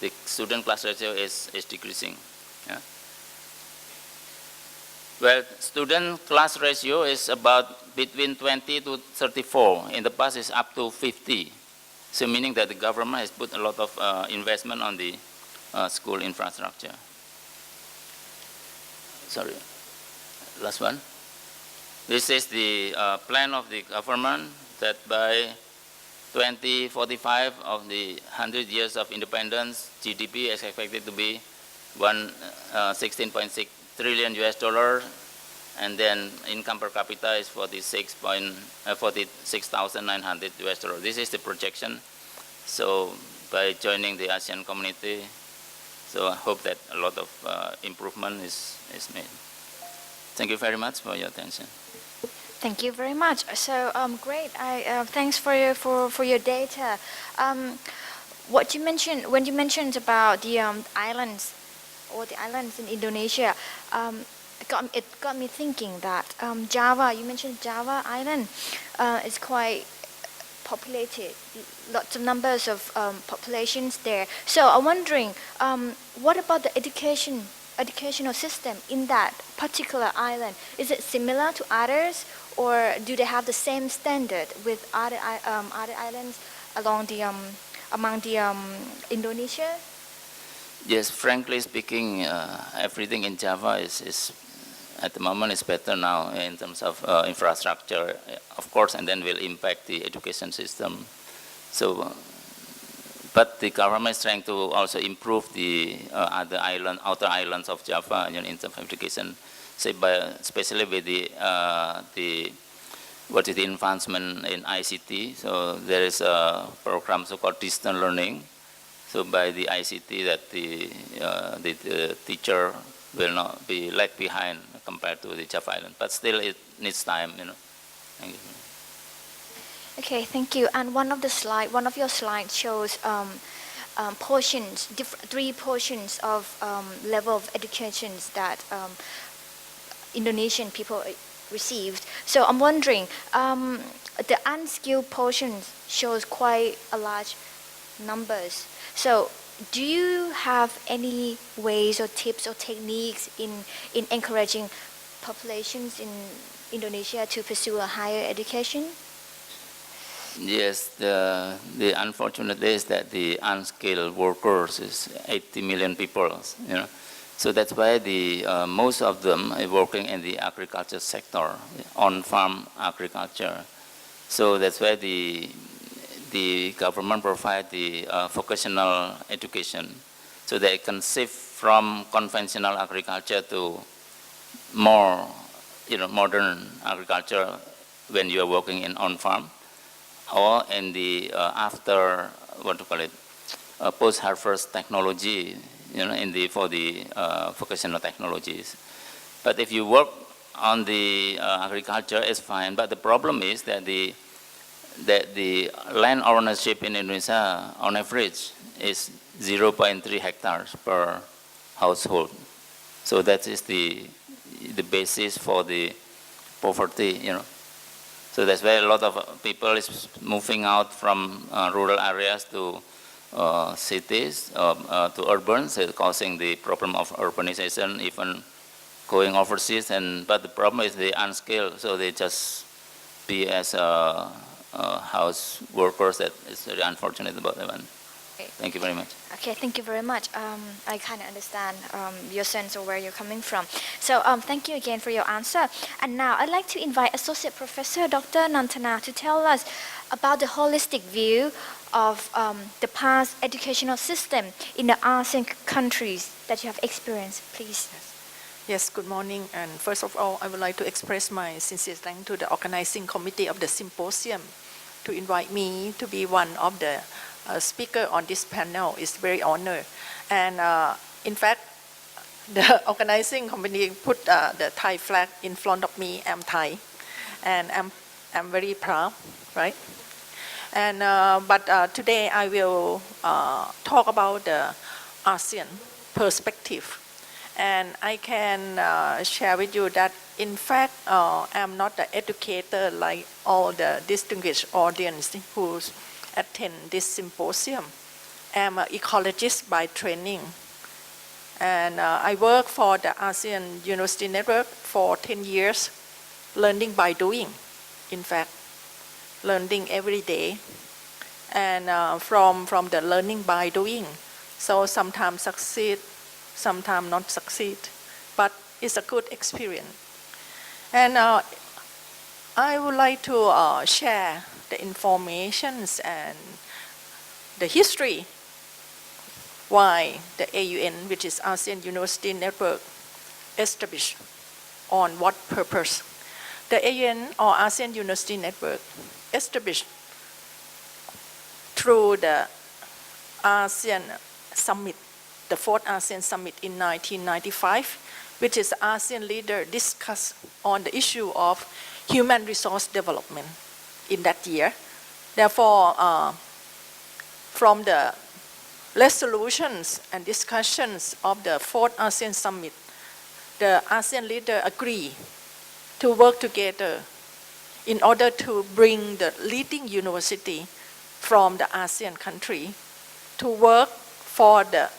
F: the student class ratio is decreasing. Yeah. Well, student class ratio is about between 20 to 34. In the past, it's up to 50. So meaning that the government has put a lot of investment on the school infrastructure. Sorry, last one. This is the plan of the government that by 2045 of the 100 years of independence, GDP is expected to be 16.6 trillion US dollar, and then income per capita is 46,900 US dollar. This is the projection. So by joining the ASEAN community, so I hope that a lot of improvement is made. Thank you very much for your attention.
A: Thank you very much. So great. Thanks for your data. What you mentioned when you mentioned about the islands or the islands in Indonesia, it got me thinking that Java. You mentioned Java Island is quite populated, lots of numbers of populations there. So I'm wondering, what about the educational system in that particular island? Is it similar to others, or do they have the same standard with other islands along among the Indonesia?
F: Yes, frankly speaking, everything in Java is at the moment is better now in terms of infrastructure, of course, and then will impact the education system. So, but the government is trying to also improve the outer islands of Java in terms of education, say especially with the advancement in ICT. So there is a program so-called distance learning. So by the ICT, that the teacher will not be lag behind compared to the Java Island, but still it needs time, Thank you.
A: Okay, thank you. And one of your slides shows portions, three portions of level of educations that Indonesian people received. So I'm wondering, the unskilled portions shows quite a large numbers. So do you have any ways or tips or techniques in encouraging populations in Indonesia to pursue a higher education?
F: Yes, the unfortunate is that the unskilled workers is 80 million people, So that's why the most of them are working in the agriculture sector, on-farm agriculture. So that's why the government provide the vocational education, so they can shift from conventional agriculture to more, modern agriculture when you are working in on-farm, or in the after post-harvest technology, for the vocational technologies. But if you work on the agriculture, it's fine. But the problem is that the land ownership in Indonesia, on average, is 0.3 hectares per household. So that is the basis for the poverty, So that's why a lot of people is moving out from rural areas to cities, to urban, so causing the problem of urbanization, even going overseas. But the problem is the unskilled, so they just be as house workers. That is very unfortunate about that one. Thank you very much.
A: Okay, thank you very much. I kind of understand your sense of where you're coming from. So thank you again for your answer. And now I'd like to invite Associate Professor Dr. Nantana to tell us about the holistic view of the past educational system in the ASEAN countries that you have experienced, please.
E: Yes, good morning. And first of all, I would like to express my sincere thanks to the organizing committee of the symposium to invite me to be one of the speaker on this panel. It's very honored. And in fact, the organizing committee put the Thai flag in front of me. I'm Thai, and I'm very proud, right? And but today I will talk about the ASEAN perspective. And I can share with you that, in fact, I'm not an educator like all the distinguished audience who attend this symposium. I'm an ecologist by training. And I work for the ASEAN University Network for 10 years, learning by doing, in fact, learning every day. And from the learning by doing, so sometimes succeed, sometimes not succeed, but it's a good experience. And I would like to share the informations and the history why the AUN, which is ASEAN University Network, established on what purpose. The AUN or ASEAN University Network established through the ASEAN Summit, the fourth ASEAN Summit in 1995, which is ASEAN leader discussed on the issue of human resource development in that year. Therefore, from the resolutions and discussions of the fourth ASEAN Summit, the ASEAN leader agree to work together in order to bring the leading university from the ASEAN country to work for the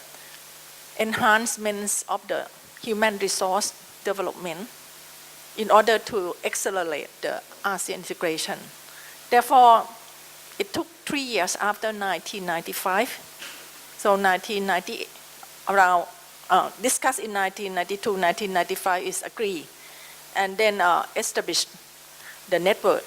E: enhancements of the human resource development in order to accelerate the ASEAN integration. Therefore, it took 3 years after 1995. So 1990, around, discussed in 1992, 1995 is agreed, and then established the network.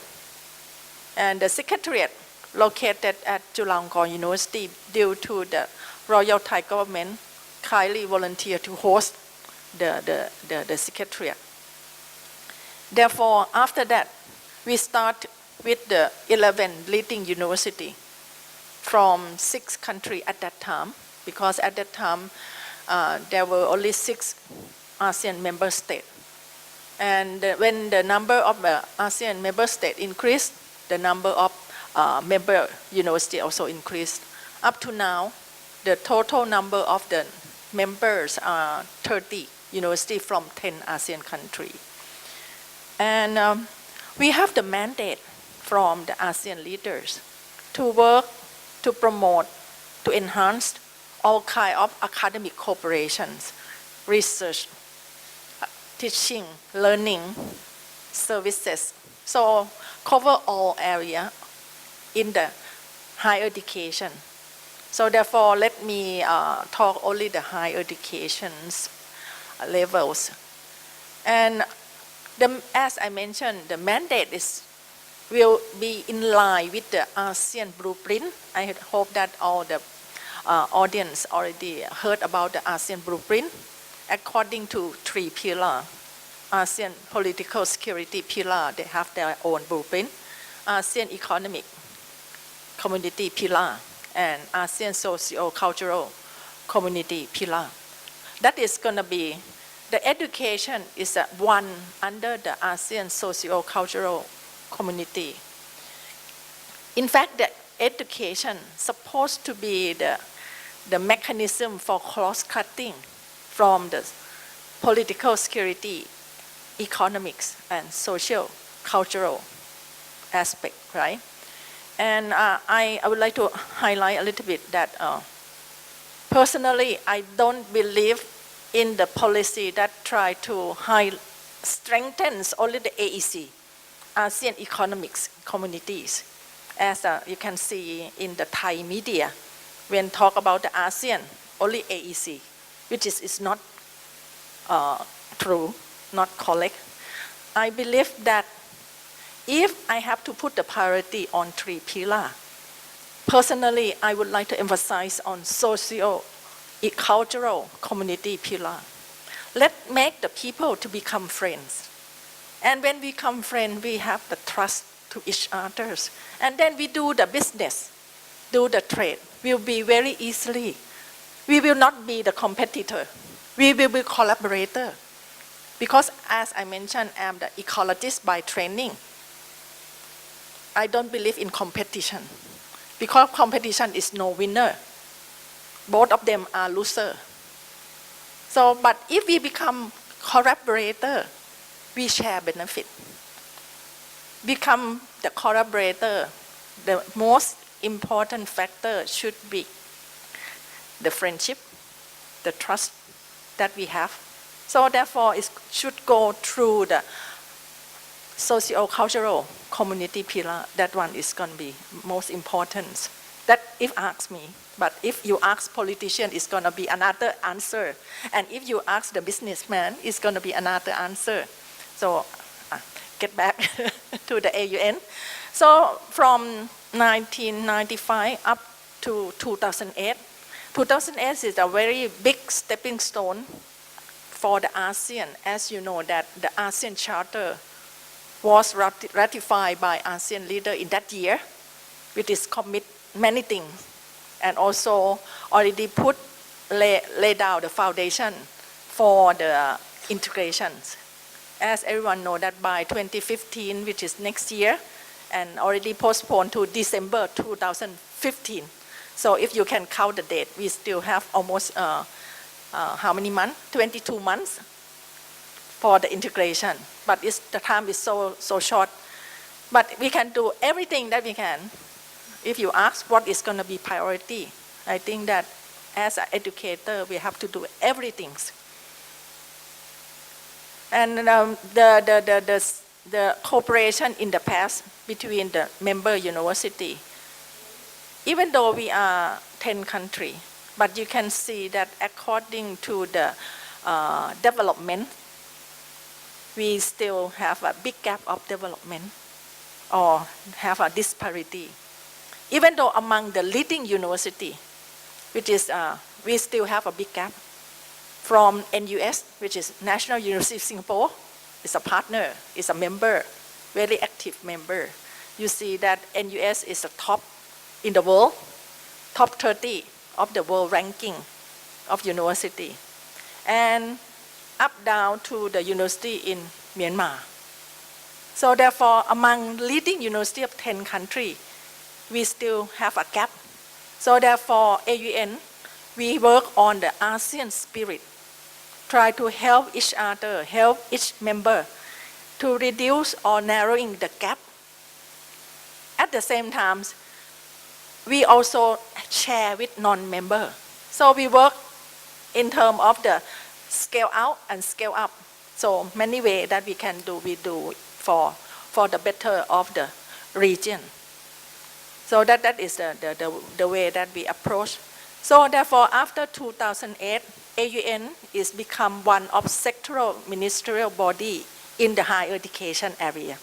E: And the secretariat located at Chulalongkorn University, due to the Royal Thai government kindly volunteered to host the secretariat. Therefore, after that, we start with the 11 leading university from 6 countries at that time, because at that time there were only 6 ASEAN member states. And when the number of the ASEAN member states increased, the number of member university also increased. Up to now, the total number of the members are 30 universities from 10 ASEAN countries. And we have the mandate from the ASEAN leaders to work, to promote, to enhance all kinds of academic cooperations, research, teaching, learning, services. So cover all areas in the higher education. So therefore, let me talk only the higher education's levels. And as I mentioned, the mandate will be in line with the ASEAN blueprint. I hope that all the audience already heard about the ASEAN blueprint. According to 3 pillars, ASEAN political security pillar, they have their own blueprint. ASEAN economic community pillar, and ASEAN socio-cultural community pillar. That is going to be, the education is one under the ASEAN socio-cultural community. In fact, the education supposed to be the mechanism for cross-cutting from the political security, economics, and social, cultural aspect, right? And I would like to highlight a little bit that personally, I don't believe in the policy that try to strengthen only the AEC, ASEAN Economics Communities. As you can see in the Thai media, when talk about the ASEAN, only AEC, which is not true, not correct. I believe that if I have to put the priority on 3 pillars, personally, I would like to emphasize on socio-cultural community pillar. Let's make the people to become friends. And when we become friends, we have the trust to each other. And then we do the business, do the trade. Will be very easily. We will not be the competitor. We will be collaborator. Because as I mentioned, I'm the ecologist by training. I don't believe in competition. Because competition is no winner. Both of them are loser. So, but if we become collaborator, we share benefit. Become the collaborator, the most important factor should be the friendship, the trust that we have. So therefore, it should go through the socio-cultural community pillar. That one is going to be most important. That if ask me, but if you ask politician, it's going to be another answer. And if you ask the businessman, it's going to be another answer. So get back to the AUN. So from 1995 up to 2008, 2008 is a very big stepping stone for the ASEAN. As you know that the ASEAN Charter was ratified by ASEAN leader in that year, which is commit many things, and also already lay down the foundation for the integrations. As everyone know that by 2015, which is next year, and already postponed to December 2015. So if you can count the date, we still have almost how many months? 22 months for the integration. But the time is so short. But we can do everything that we can. If you ask what is going to be priority, I think that as an educator, we have to do everything. And the cooperation in the past between the member university, even though we are 10 countries, but you can see that according to the development, we still have a big gap of development or have a disparity. Even though among the leading university, which is, we still have a big gap. From NUS, which is National University of Singapore, is a partner, is a member, very active member. You see that NUS is the top in the world, top 30 of the world ranking of university. And up down to the university in Myanmar. So therefore, among leading university of 10 countries, we still have a gap. So therefore, AUN, we work on the ASEAN spirit, try to help each other, help each member to reduce or narrowing the gap. At the same time, we also share with non-member. So we work in terms of the scale out and scale up. So many ways that we can do, we do for the better of the region. So that is the way that we approach. So therefore, after 2008, AUN is become one of sectoral ministerial body in the higher education area.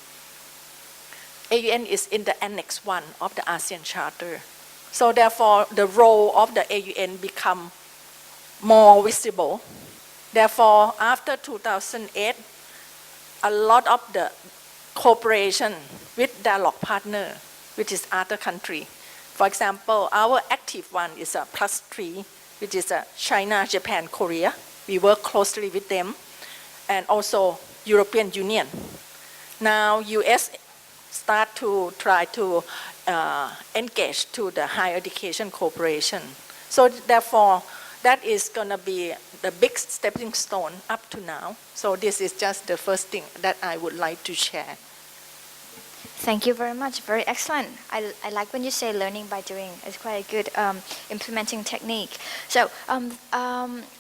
E: AUN is in the Annex 1 of the ASEAN Charter. So therefore, the role of the AUN become more visible. Therefore, after 2008, a lot of the cooperation with dialogue partner, which is other country. For example, our active one is a +3, which is China, Japan, Korea. We work closely with them, and also European Union. Now, US start to try to engage to the higher education cooperation. So therefore, that is going to be the big stepping stone up to now. So this is just the first thing that I would like to share.
A: Thank you very much. Very excellent. I like when you say learning by doing. It's quite a good implementing technique. So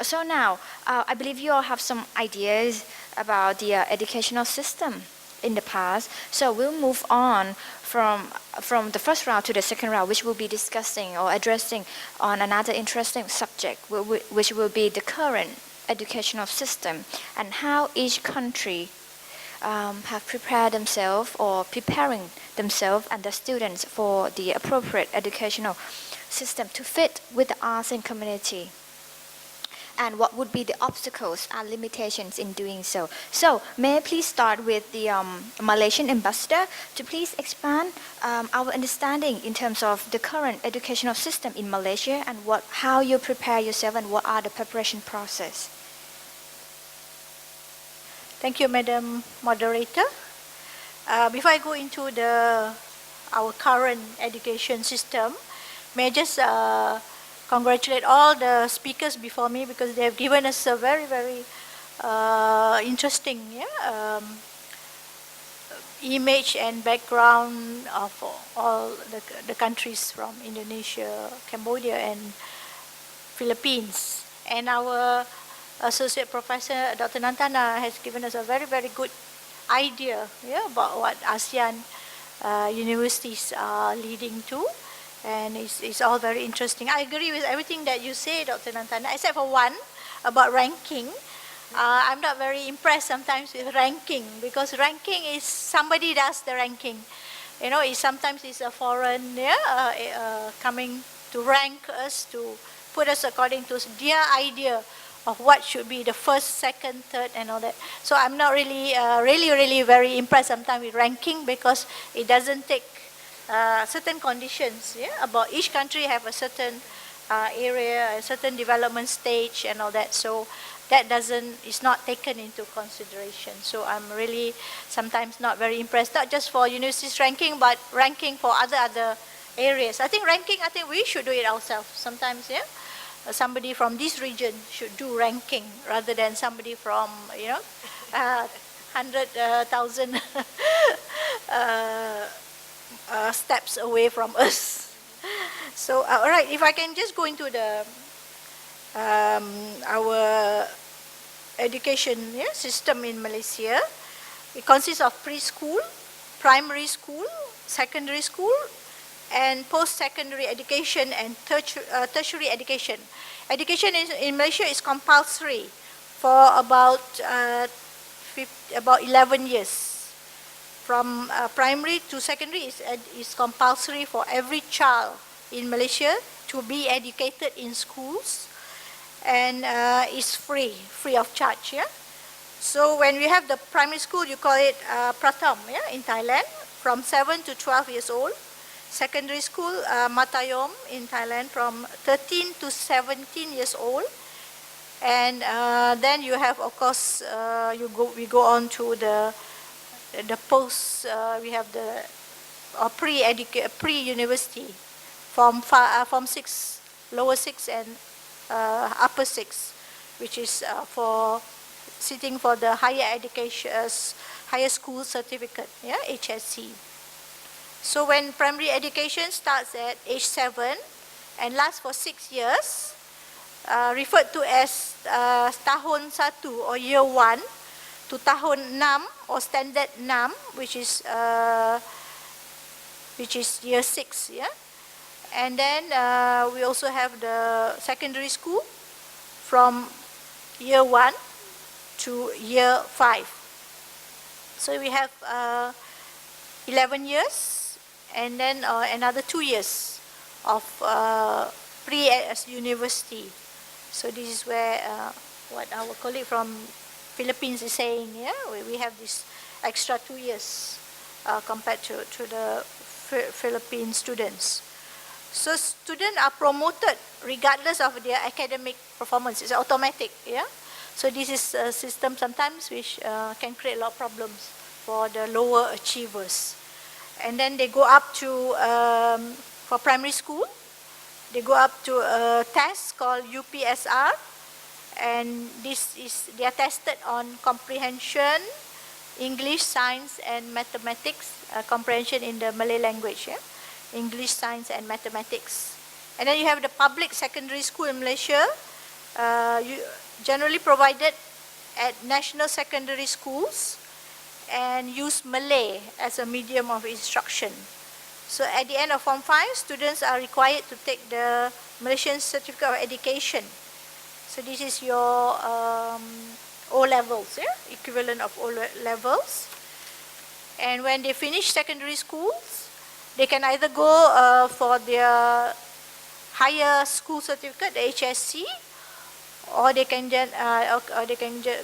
A: so now, I believe you all have some ideas about the educational system in the past. So we'll move on from the first round to the second round, which we'll be discussing or addressing on another interesting subject, which will be the current educational system and how each country have prepared themselves or preparing themselves and the students for the appropriate educational system to fit with the ASEAN community. and what would be the obstacles and limitations in doing so. So, may I please start with the Malaysian ambassador to please expand our understanding in terms of the current educational system in Malaysia and how you prepare yourself and what are the preparation process.
C: Thank you, Madam Moderator. Before I go into our current education system, may I just congratulate all the speakers before me because they have given us a very, very interesting image and background of all the countries from Indonesia, Cambodia, and Philippines. And our Associate Professor Dr. Nantana has given us a very, very good idea about what ASEAN universities are leading to. And it's all very interesting. I agree with everything that you say, Dr. Nantana, except for one, about ranking. I'm not very impressed sometimes with ranking, because ranking is somebody does the ranking. You know, sometimes it's a foreign coming to rank us, to put us according to their idea of what should be the first, second, third, and all that. So I'm not really, really very impressed sometimes with ranking, because it doesn't take certain conditions about each country have a certain area, a certain development stage, and all that. So that is not taken into consideration. So I'm really sometimes not very impressed, not just for universities ranking, but ranking for other areas. I think we should do it ourselves sometimes. Somebody from this region should do ranking rather than somebody from 100,000 steps away from us. So all right, if I can just go into our education system in Malaysia. It consists of preschool, primary school, secondary school, and post-secondary education and tertiary education. Education in Malaysia is compulsory for about 11 years. From primary to secondary is compulsory for every child in Malaysia to be educated in schools, and is free of charge. So when we have the primary school, you call it Pratham in Thailand, from 7 to 12 years old. Secondary school, Matayom in Thailand, from 13 to 17 years old. And then you have, of course, we go on to the post, we have the pre-university, from 6, lower 6 and upper 6, which is for sitting for the higher education, higher school certificate, HSC. So when primary education starts at age 7 and lasts for 6 years, referred to as tahun 1 or year 1 to tahun 6 or standard 6, which is year 6. And then we also have the secondary school from year 1 to year 5. So we have 11 years and then another 2 years of pre-university. So this is where what our colleague from Philippines is saying. We have this extra 2 years compared to the Philippine students. So students are promoted regardless of their academic performance. It's automatic. So this is a system sometimes which can create a lot of problems for the lower achievers. And then they go up to, for primary school, they go up to a test called UPSR, and they are tested on comprehension, English, science, and mathematics, comprehension in the Malay language, English, science, and mathematics. And then you have the public secondary school in Malaysia, generally provided at national secondary schools, and use Malay as a medium of instruction. So at the end of Form 5, students are required to take the Malaysian Certificate of Education. So this is your O-levels, equivalent of O-levels. And when they finish secondary schools, they can either go for their higher school certificate, the HSC, or they can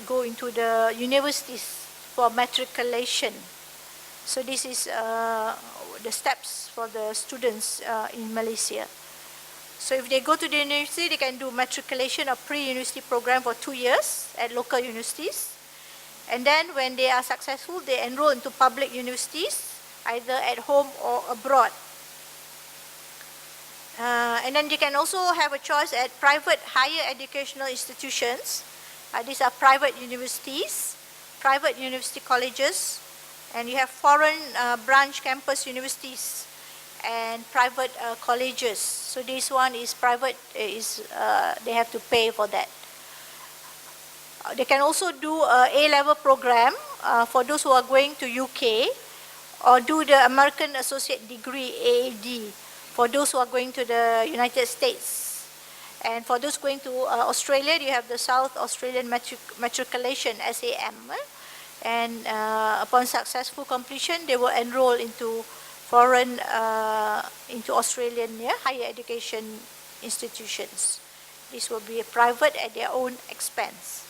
C: go into the universities for matriculation. So this is the steps for the students in Malaysia. So if they go to the university, they can do matriculation or pre-university program for 2 years at local universities. And then when they are successful, they enroll into public universities, either at home or abroad. And then they can also have a choice at private higher educational institutions. These are private universities, private university colleges, and you have foreign branch campus universities and private colleges. So this one is private, they have to pay for that. They can also do a A-level program for those who are going to UK, or do the American Associate Degree, AAD, for those who are going to the United States. And for those going to Australia, you have the South Australian Matriculation, SAM. And upon successful completion, they will enroll into foreign, into Australian higher education institutions. This will be private at their own expense.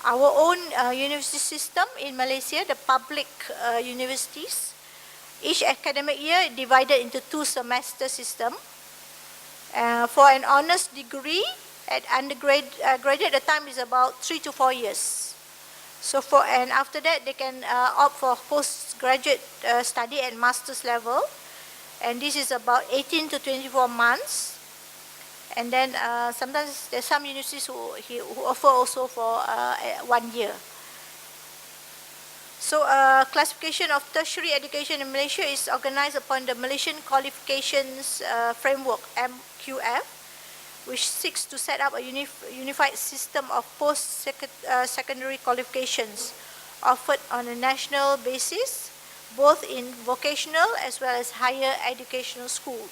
C: Our own university system in Malaysia, the public universities, each academic year divided into 2 semester system. For an honors degree at undergraduate, the time is about 3 to 4 years. So and after that, they can opt for postgraduate study at master's level, and this is about 18 to 24 months. And then sometimes there's some universities who offer also for 1 year. So classification of tertiary education in Malaysia is organized upon the Malaysian Qualifications Framework, MQF, which seeks to set up a unified system of post-secondary qualifications offered on a national basis, both in vocational as well as higher educational schools.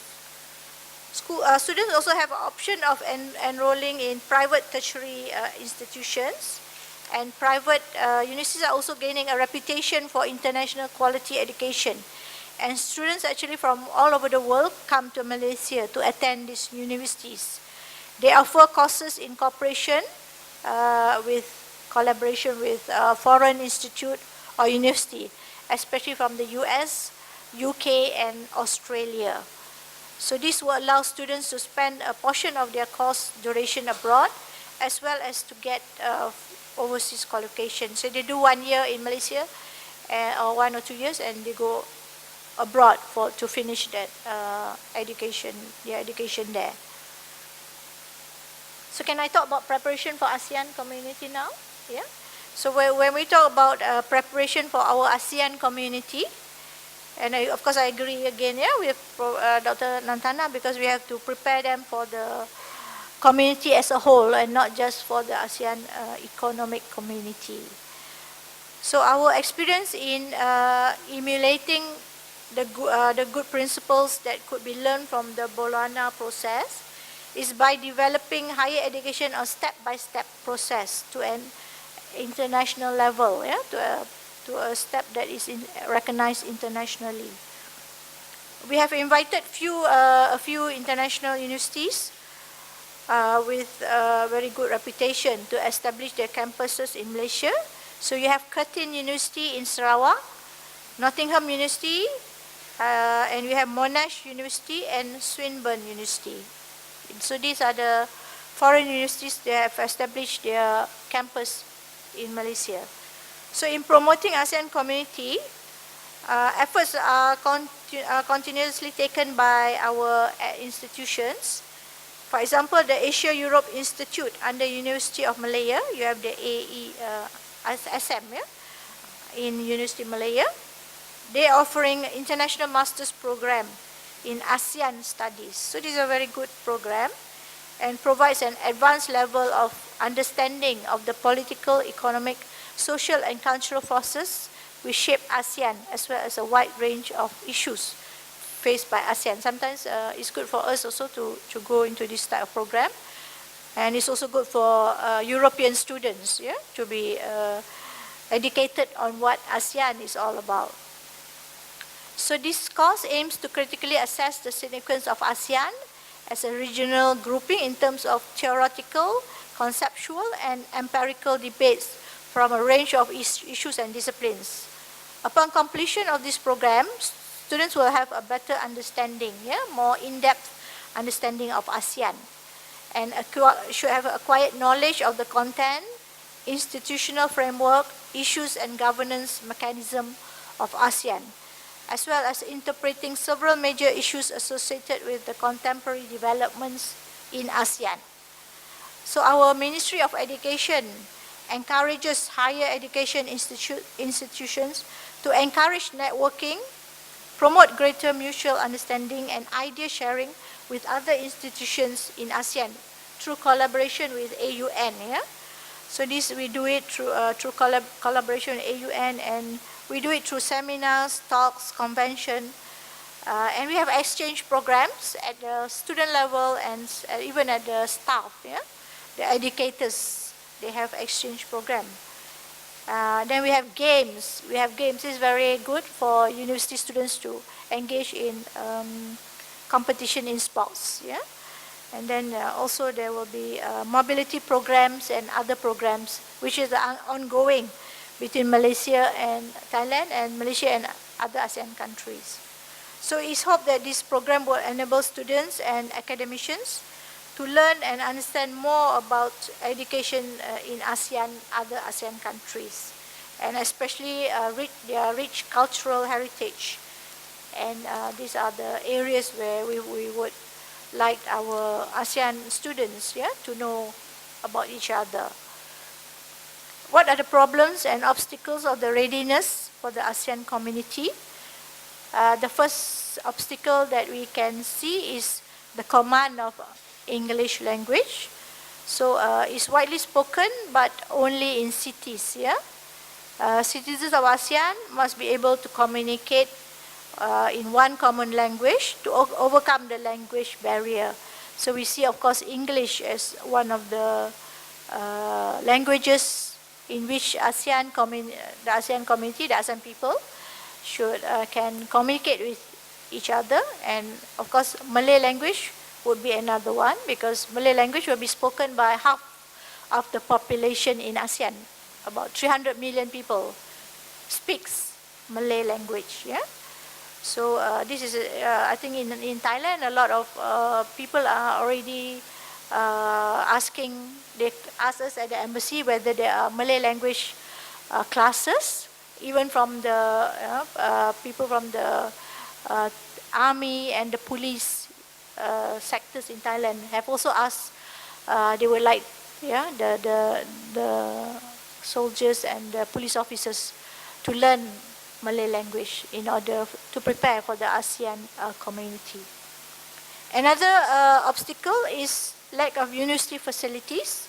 C: Students also have an option of enrolling in private tertiary institutions, and private universities are also gaining a reputation for international quality education. And students actually from all over the world come to Malaysia to attend these universities. They offer courses in collaboration with foreign institute or university, especially from the US, UK, and Australia. So this will allow students to spend a portion of their course duration abroad, as well as to get overseas qualification. So they do 1 year in Malaysia, or 1 or 2 years, and they go abroad to finish that education there. So can I talk about preparation for ASEAN community now? Yeah. So when we talk about preparation for our ASEAN community, and of course I agree again with Dr. Nantana, because we have to prepare them for the community as a whole and not just for the ASEAN economic community. So our experience in emulating the good principles that could be learned from the Bologna process is by developing higher education on step-by-step process to an international level, to a step that is recognized internationally. We have invited a few international universities with very good reputation to establish their campuses in Malaysia. So you have Curtin University in Sarawak, Nottingham University, and we have Monash University and Swinburne University. So these are the foreign universities that have established their campus in Malaysia. So in promoting ASEAN community, efforts are continuously taken by our institutions. For example, the Asia-Europe Institute under University of Malaya, you have the ASEM in University of Malaya. They are offering international master's program in ASEAN studies. So this is a very good program and provides an advanced level of understanding of the political, economic, social and cultural forces which shape ASEAN, as well as a wide range of issues faced by ASEAN. Sometimes it's good for us also to go into this type of program, and it's also good for European students to be educated on what ASEAN is all about. So this course aims to critically assess the significance of ASEAN as a regional grouping in terms of theoretical, conceptual and empirical debates from a range of issues and disciplines. Upon completion of this program, students will have a better understanding, more in-depth understanding of ASEAN, and should have acquired knowledge of the content, institutional framework, issues and governance mechanism of ASEAN, as well as interpreting several major issues associated with the contemporary developments in ASEAN. So our Ministry of Education encourages higher education institutions to encourage networking, promote greater mutual understanding and idea sharing with other institutions in ASEAN through collaboration with AUN. So this we do it through collaboration with AUN, and we do it through seminars, talks, convention, and we have exchange programs at the student level and even at the staff. The educators, they have exchange program. Then we have games. This is very good for university students to engage in competition in sports. And then also there will be mobility programs and other programs, which is ongoing between Malaysia and Thailand and Malaysia and other ASEAN countries. So it's hoped that this program will enable students and academicians to learn and understand more about education in ASEAN, other ASEAN countries, and especially their rich cultural heritage. And these are the areas where we would like our ASEAN students to know about each other. What are the problems and obstacles of the readiness for the ASEAN community? The first obstacle that we can see is the command of English language. So it's widely spoken, but only in cities. Citizens of ASEAN must be able to communicate in one common language to overcome the language barrier. So we see, of course, English as one of the languages in which the ASEAN community, the ASEAN people, can communicate with each other. And of course, Malay language would be another one, because Malay language will be spoken by half of the population in ASEAN. About 300 million people speaks Malay language. So this is, I think in Thailand, a lot of people are already asking, they ask us at the embassy whether there are Malay language classes, even from the people from the army and the police sectors in Thailand have also asked, they would like the soldiers and the police officers to learn Malay language in order to prepare for the ASEAN community. Another obstacle is lack of university facilities,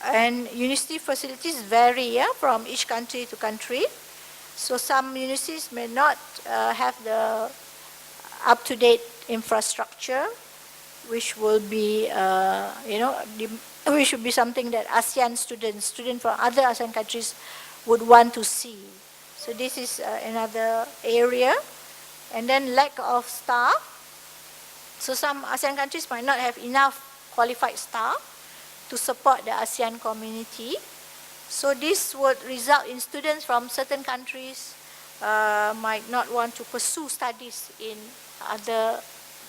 C: and university facilities vary from each country to country. So some universities may not have the up-to-date infrastructure, which will be, which should be something that ASEAN students from other ASEAN countries would want to see. So this is another area. And then lack of staff. So some ASEAN countries might not have enough qualified staff to support the ASEAN community. So this would result in students from certain countries might not want to pursue studies in other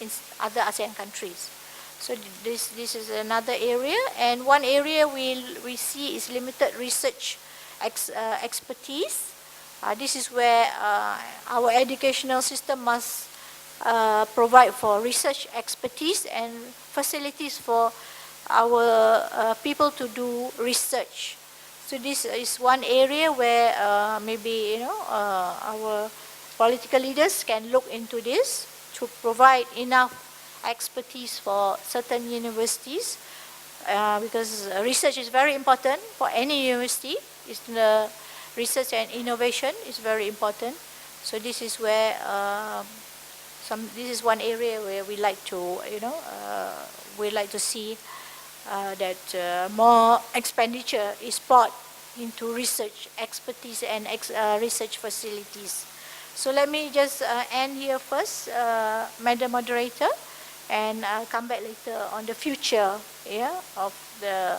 C: ASEAN countries. So this is another area. And one area we see is limited research expertise. This is where our educational system must provide for research expertise and facilities for our people to do research. So this is one area where maybe our political leaders can look into this to provide enough expertise for certain universities, because research is very important for any university. Research and innovation is very important. So this is where this is one area where we like to see that more expenditure is poured into research expertise and research facilities. So let me just end here first, Madam Moderator, and I'll come back later on the future, yeah, of the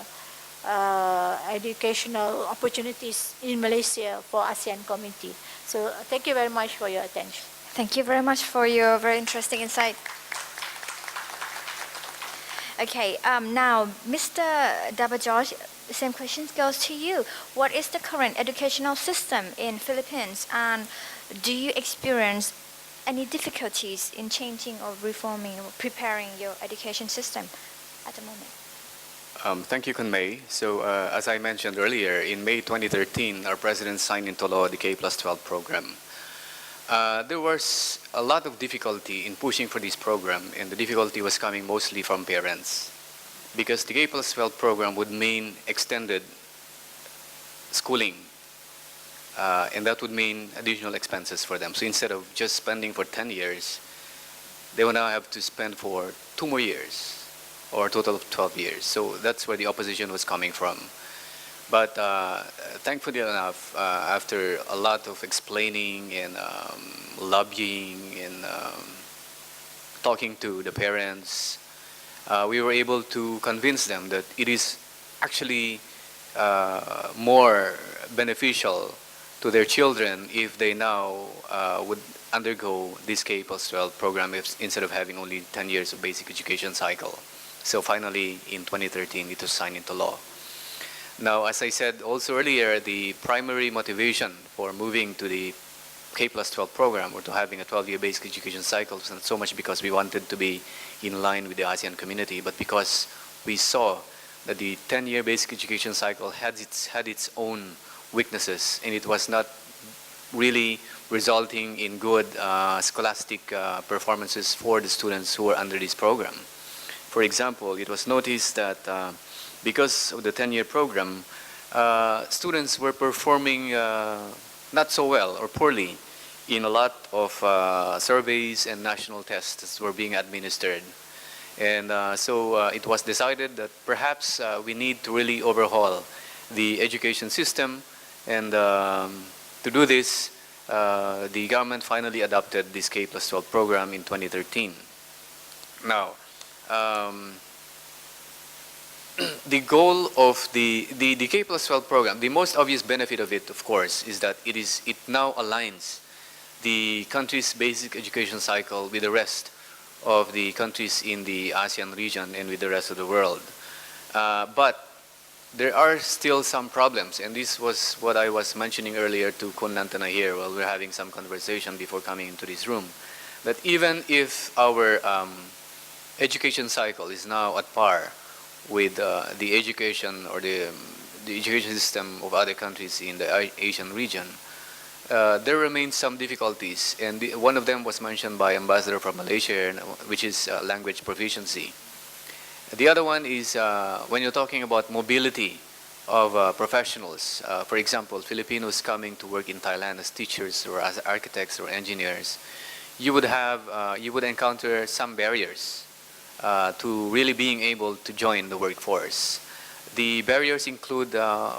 C: educational opportunities in Malaysia for ASEAN community. So thank you very much for your attention.
A: Thank you very much for your very interesting insight. Okay, now, Mr. Dabajoj, the same question goes to you. What is the current educational system in Philippines, and do you experience any difficulties in changing or reforming or preparing your education system at the moment?
D: Thank you, Kunmei. So, as I mentioned earlier, in May 2013, our president signed into law the K+12 program. There was a lot of difficulty in pushing for this program, and the difficulty was coming mostly from parents, because the K+12 program would mean extended schooling, and that would mean additional expenses for them. So instead of just spending for 10 years, they will now have to spend for 2 more years, or a total of 12 years. So that's where the opposition was coming from. But thankfully enough, after a lot of explaining and lobbying and talking to the parents, we were able to convince them that it is actually more beneficial to their children if they now would undergo this K+12 program instead of having only 10 years of basic education cycle. So finally, in 2013, it was signed into law. Now, as I said also earlier, the primary motivation for moving to the K+12 program, or to having a 12-year basic education cycle, was not so much because we wanted to be in line with the ASEAN community, but because we saw that the 10-year basic education cycle had its own weaknesses, and it was not really resulting in good scholastic performances for the students who were under this program. For example, it was noticed that because of the 10-year program, students were performing not so well or poorly in a lot of surveys and national tests that were being administered. And so it was decided that perhaps we need to really overhaul the education system, and to do this, the government finally adopted this K+12 program in 2013. Now, the goal of the K+12 program, the most obvious benefit of it, of course, is that it now aligns the country's basic education cycle with the rest of the countries in the ASEAN region and with the rest of the world. But there are still some problems, and this was what I was mentioning earlier to Kun Nantana here while we were having some conversation before coming into this room, that even if our education cycle is now at par with the education or the education system of other countries in the Asian region, there remain some difficulties, and one of them was mentioned by Ambassador from Malaysia, which is language proficiency. The other one is when you're talking about mobility of professionals. For example, Filipinos coming to work in Thailand as teachers or as architects or engineers, you would encounter some barriers to really being able to join the workforce. The barriers include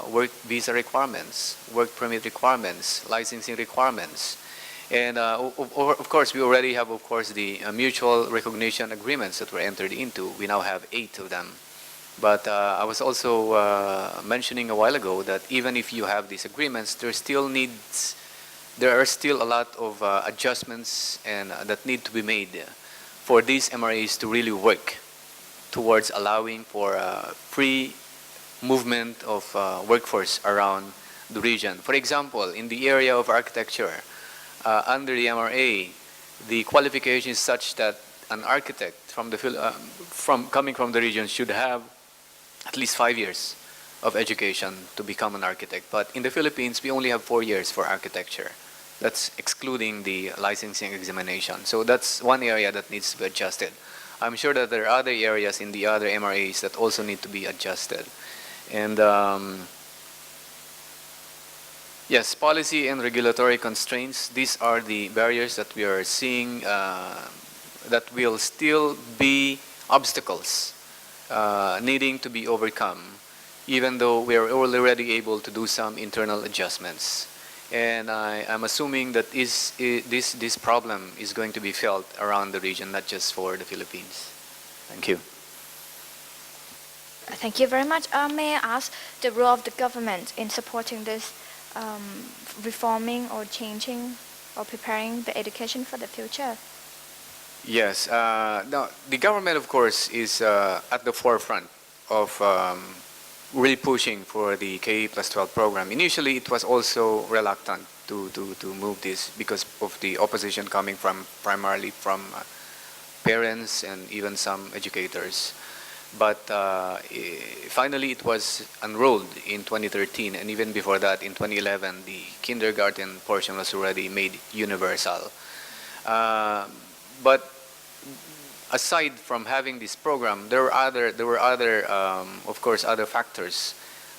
D: work visa requirements, work permit requirements, licensing requirements, and of course we already have, of course, the mutual recognition agreements that were entered into. We now have 8 of them. But I was also mentioning a while ago that even if you have these agreements, there are still a lot of adjustments and that need to be made for these MRAs to really work towards allowing for free movement of workforce around the region. For example, in the area of architecture, under the MRA, the qualification is such that an architect coming from the region should have at least 5 years of education to become an architect. But in the Philippines, we only have 4 years for architecture. That's excluding the licensing examination. So that's one area that needs to be adjusted. I'm sure that there are other areas in the other MRAs that also need to be adjusted. And yes, policy and regulatory constraints, these are the barriers that we are seeing that will still be obstacles needing to be overcome, even though we are already able to do some internal adjustments. And I'm assuming that this problem is going to be felt around the region, not just for the Philippines. Thank you.
A: Thank you very much. May I ask the role of the government in supporting this reforming or changing or preparing the education for the future?
D: Yes. Now, the government, of course, is at the forefront of really pushing for the K+12 program. Initially, it was also reluctant to move this because of the opposition coming from primarily from parents and even some educators. But finally, it was enrolled in 2013, and even before that, in 2011, the kindergarten portion was already made universal. But aside from having this program, there were other, of course, other factors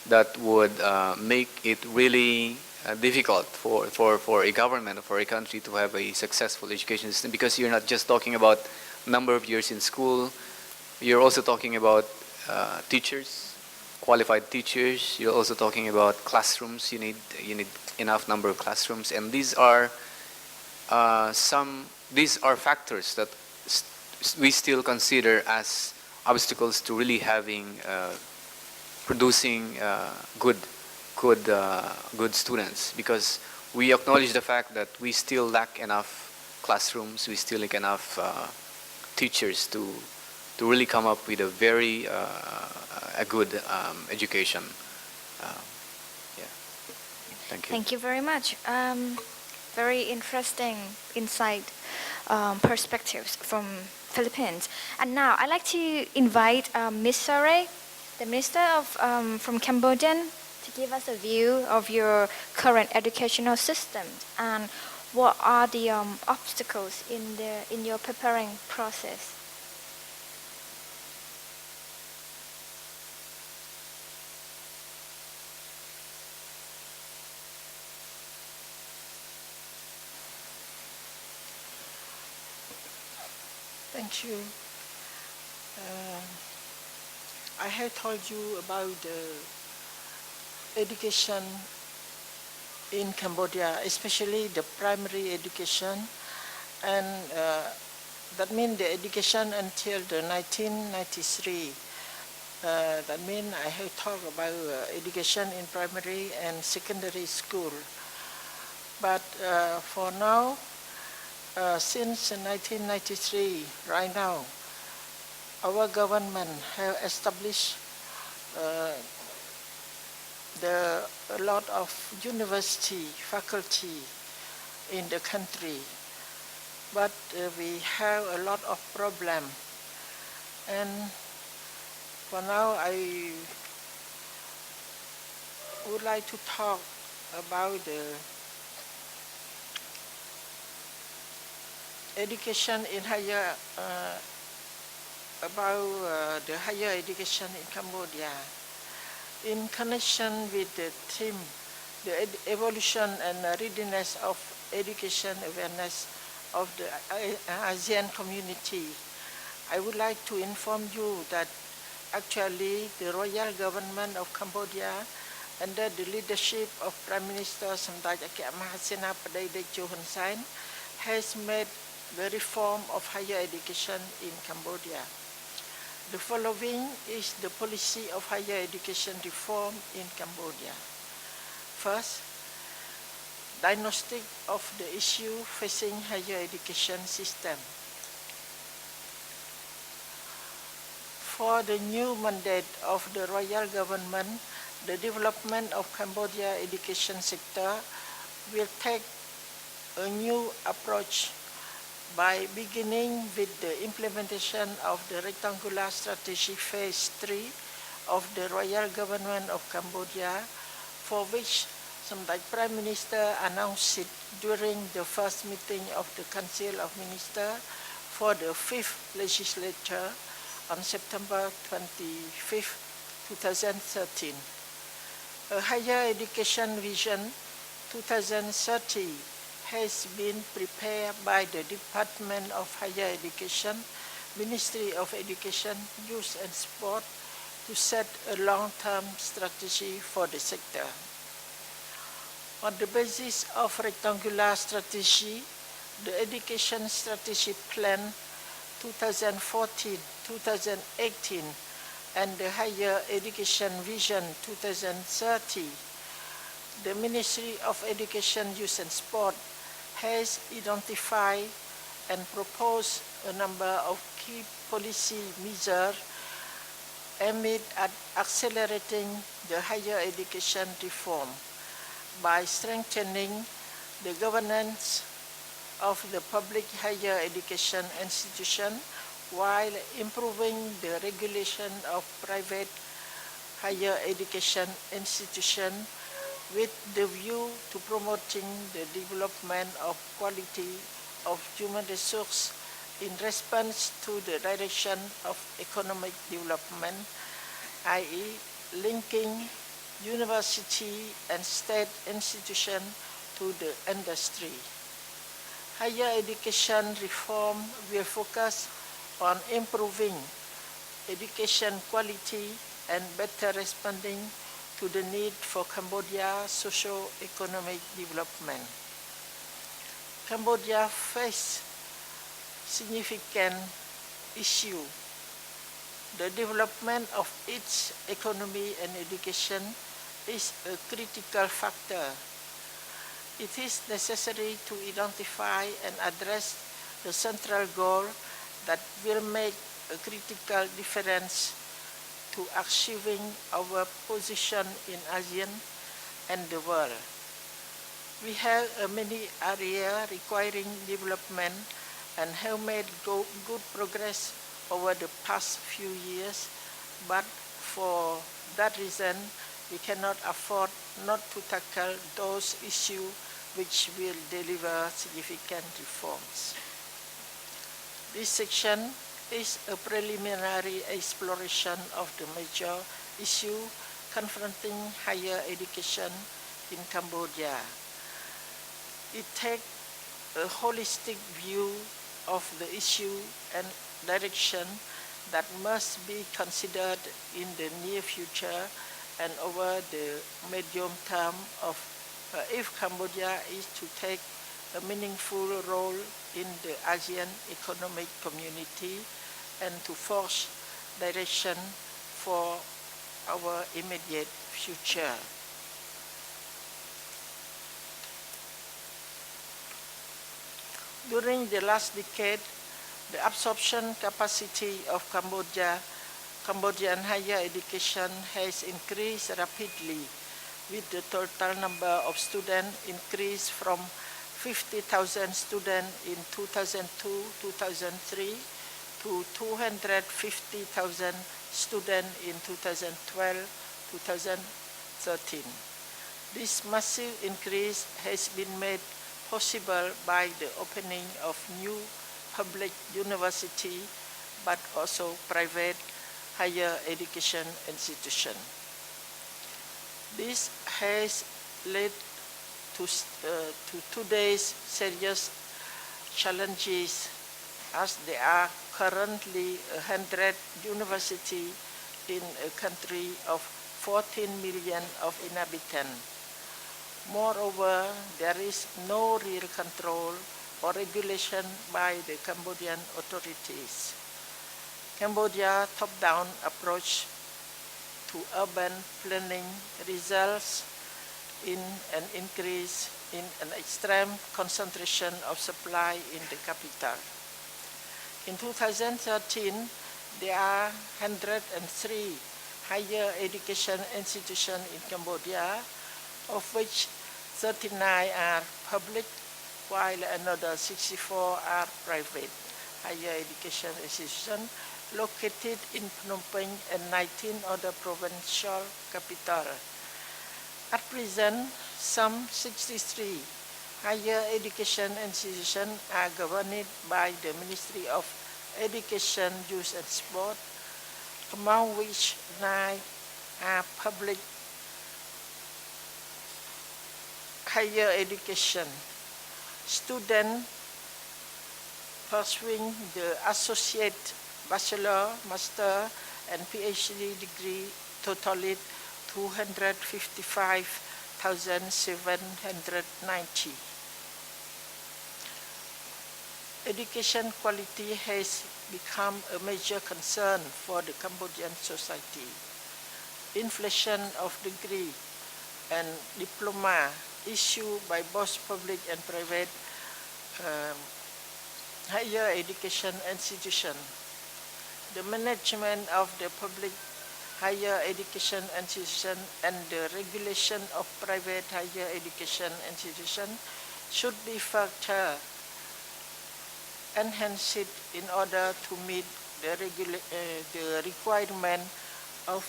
D: that would make it really difficult for a government or for a country to have a successful education system, because you're not just talking about number of years in school, you're also talking about teachers, qualified teachers. You're also talking about classrooms. You need enough number of classrooms, and these are factors that we still consider as obstacles to really having producing good students, because we acknowledge the fact that we still lack enough classrooms, we still lack enough teachers to really come up with a very a good education. Yeah. Thank you.
A: Thank you very much. Very interesting insight, perspectives from Philippines. And now I'd like to invite Ms. Sare, the Minister of from Cambodian, to give us a view of your current educational system and what are the obstacles in your preparing process.
E: Thank you. I have told you about the education in Cambodia, especially the primary education, and that means the education until the 1993. That means I have talked about education in primary and secondary school. But for now, since 1993, right now, our government have established a lot of university faculty in the country, but we have a lot of problem. And for now, I would like to talk about the education in higher, about the higher education in Cambodia. In connection with the theme, the evolution and readiness of education awareness of the ASEAN community, I would like to inform you that actually the royal government of Cambodia, under the leadership of Prime Minister Samdech Mahasena Padaydejo Hun Sen, has made the reform of higher education in Cambodia. The following is the policy of higher education reform in Cambodia. First, diagnostic of the issue facing higher education system. For the new mandate of the royal government, the development of Cambodia education sector will take a new approach by beginning with the implementation of the rectangular strategy phase 3 of the royal government of Cambodia, for which Samdech Prime Minister announced it during the first meeting of the Council of Ministers for the 5th legislature on September 25, 2013. A higher education vision 2030 has been prepared by the Department of Higher Education, Ministry of Education, Youth and Sport to set a long-term strategy for the sector. On the basis of rectangular strategy, the Education Strategy Plan 2014 2018 and the Higher Education Vision 2030, the Ministry of Education, Youth and Sport has identified and proposed a number of key policy measures aimed at accelerating the higher education reform by strengthening the governance of the public higher education institution while improving the regulation of private higher education institution with the view to promoting the development of quality of human resource in response to the direction of economic development, i.e. linking university and state institution to the industry. Higher education reform will focus on improving education quality and better responding to the need for Cambodia's socio-economic development. Cambodia faces significant issue. The development of its economy and education is a critical factor. It is necessary to identify and address the central goal that will make a critical difference to achieving our position in ASEAN and the world. We have many areas requiring development and have made good progress over the past few years, but for that reason, we cannot afford not to tackle those issues which will deliver significant reforms. This section is a preliminary exploration of the major issue confronting higher education in Cambodia. It takes a holistic view of the issue and direction that must be considered in the near future and over the medium term of if Cambodia is to take a meaningful role in the ASEAN economic community and to force direction for our immediate future. During the last decade, the absorption capacity of Cambodian higher education has increased rapidly, with the total number of students increased from 50,000 students in 2002-2003 to 250,000 students in 2012-2013. This massive increase has been made possible by the opening of new public university, but also private higher education institutions. This has led to today's serious challenges, as there are currently 100 universities in a country of 14 million of inhabitants. Moreover, there is no real control or regulation by the Cambodian authorities. Cambodia's top-down approach to urban planning results in an increase in an extreme concentration of supply in the capital. In 2013, there are 103 higher education institutions in Cambodia, of which 39 are public, while another 64 are private higher education institutions located in Phnom Penh and 19 other provincial capitals. At present, some 63 higher education institutions are governed by the Ministry of Education, Youth and Sport, among which 9 are public higher education. Students pursuing the associate, bachelor, master, and PhD degree totaled 255,790. education quality has become a major concern for the Cambodian society. Inflation of degree and diploma issued by both public and private higher education institutions. The management of the public higher education institution and the regulation of private higher education institution should be further enhanced in order to meet the requirement of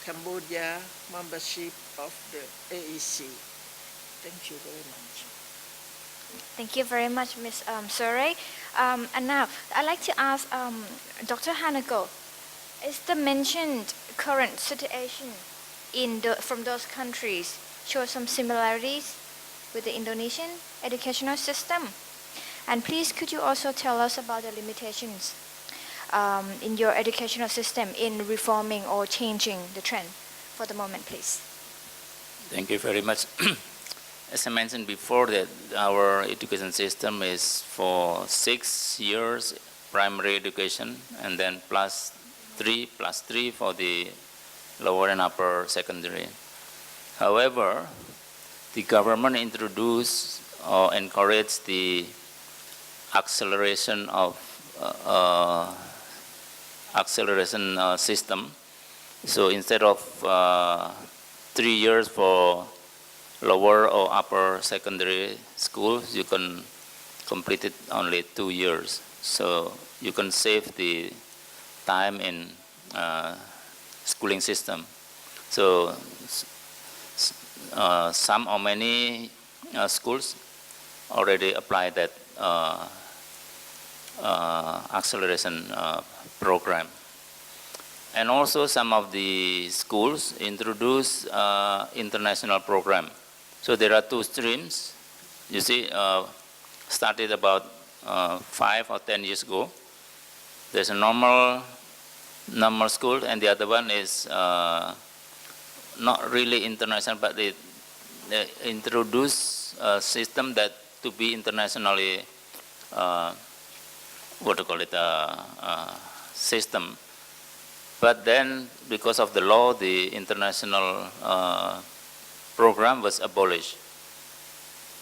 E: Cambodia membership of the AEC. Thank you very much.
A: Thank you very much, Ms. Sore. And now, I'd like to ask Dr. Hanako, is the mentioned current situation from those countries show some similarities with the Indonesian educational system? And please, could you also tell us about the limitations in your educational system in reforming or changing the trend for the moment, please?
F: Thank you very much. As I mentioned before, that our education system is for 6 years primary education and then plus 3 for the lower and upper secondary. However, the government introduced or encouraged the acceleration system. So instead of 3 years for lower or upper secondary schools, you can complete it only 2 years. So you can save the time in schooling system. So some or many schools already apply that acceleration program. And also some of the schools introduce international program. So there are 2 streams. You see, started about 5 or 10 years ago. There's a normal school, and the other one is not really international, but they introduce a system that to be internationally, system. But then, because of the law, the international program was abolished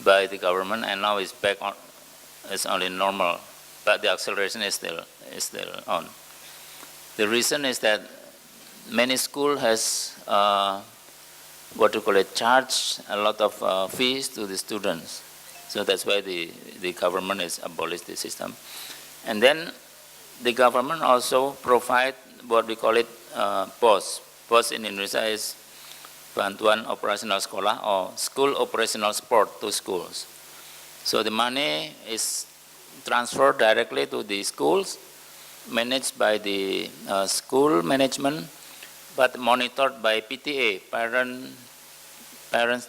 F: by the government, and now it's back on. It's only normal, but the acceleration is still on. The reason is that many schools has charge a lot of fees to the students. So that's why the government has abolished the system. And then the government also provide what we call it POS. POS in Indonesia is Bantuan Operasional Sekolah or School Operational Support to schools. So the money is transferred directly to the schools, managed by the school management, but monitored by PTA, Parents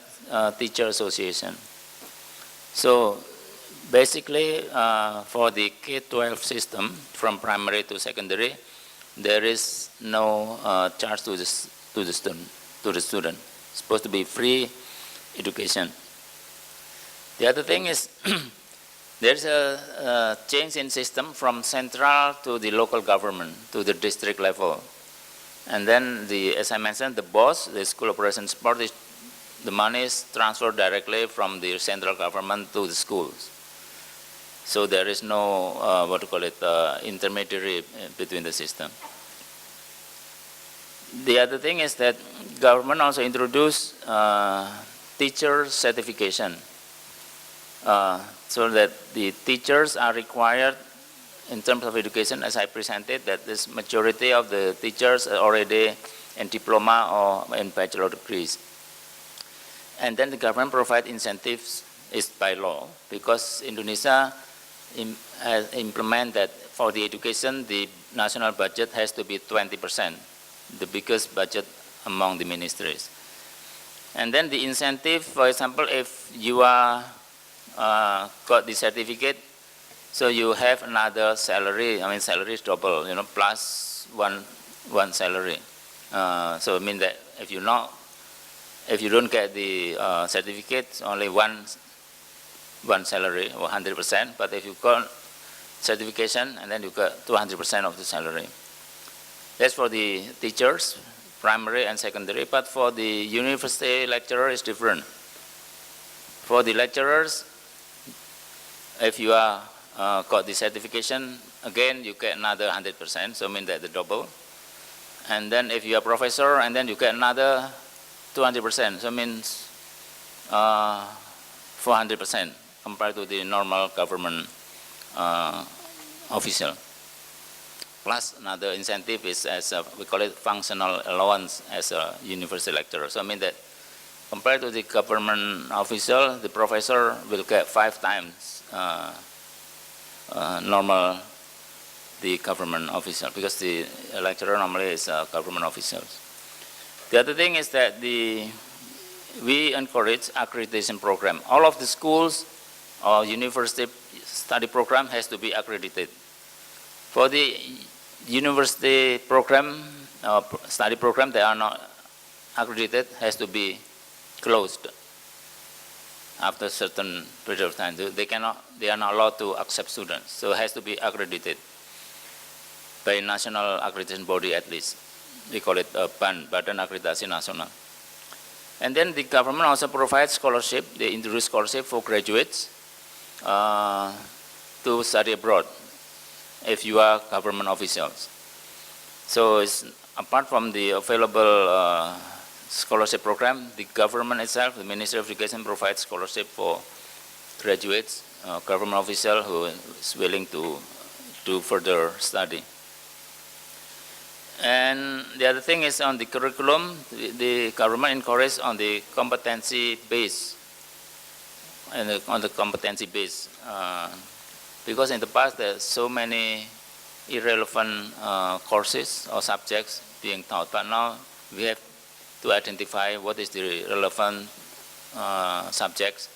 F: Teacher Association. So basically, for the K-12 system, from primary to secondary, there is no charge to the student. It's supposed to be free education. The other thing is there's a change in system from central to the local government, to the district level. And then, as I mentioned, the BOS, the School Operations Support, the money is transferred directly from the central government to the schools. So there is no, intermediary between the system. The other thing is that government also introduced teacher certification. So that the teachers are required in terms of education, as I presented, that this majority of the teachers are already in diploma or in bachelor degrees. And then the government provides incentives is by law, because Indonesia implement that for the education, the national budget has to be 20%, the biggest budget among the ministries. And then the incentive, for example, if you are got the certificate, so you have another salary. I mean, salary is double, plus one salary. So it means that if you don't get the certificate, only one salary or 100%. But if you certification, and then you get 200% of the salary. That's for the teachers, primary and secondary, but for the university lecturer, it's different. For the lecturers, if you are got the certification, again you get another 100%, so I mean that the double. And then if you are professor, and then you get another 200%, so it means 400% compared to the normal government official. Plus another incentive is as we call it functional allowance as a university lecturer. So I mean that compared to the government official, the professor will get 5 times normal the government official, because the lecturer normally is government officials. The other thing is that we encourage accreditation program. All of the schools or university study program has to be accredited. For the university program, study program, they are not accredited, has to be closed after a certain period of time. They are not allowed to accept students, so it has to be accredited by national accreditation body at least. We call it BAN, Badan Akreditasi Nasional. And then the government also provides scholarship. They introduce scholarship for graduates to study abroad if you are government officials. So it's, apart from the available scholarship program, the government itself, the Ministry of Education, provides scholarship for graduates, government official who is willing to do further study. And the other thing is on the curriculum, the government encourages on the competency base, and on the competency base, because in the past there are so many irrelevant courses or subjects being taught, but now we have to identify what is the relevant subjects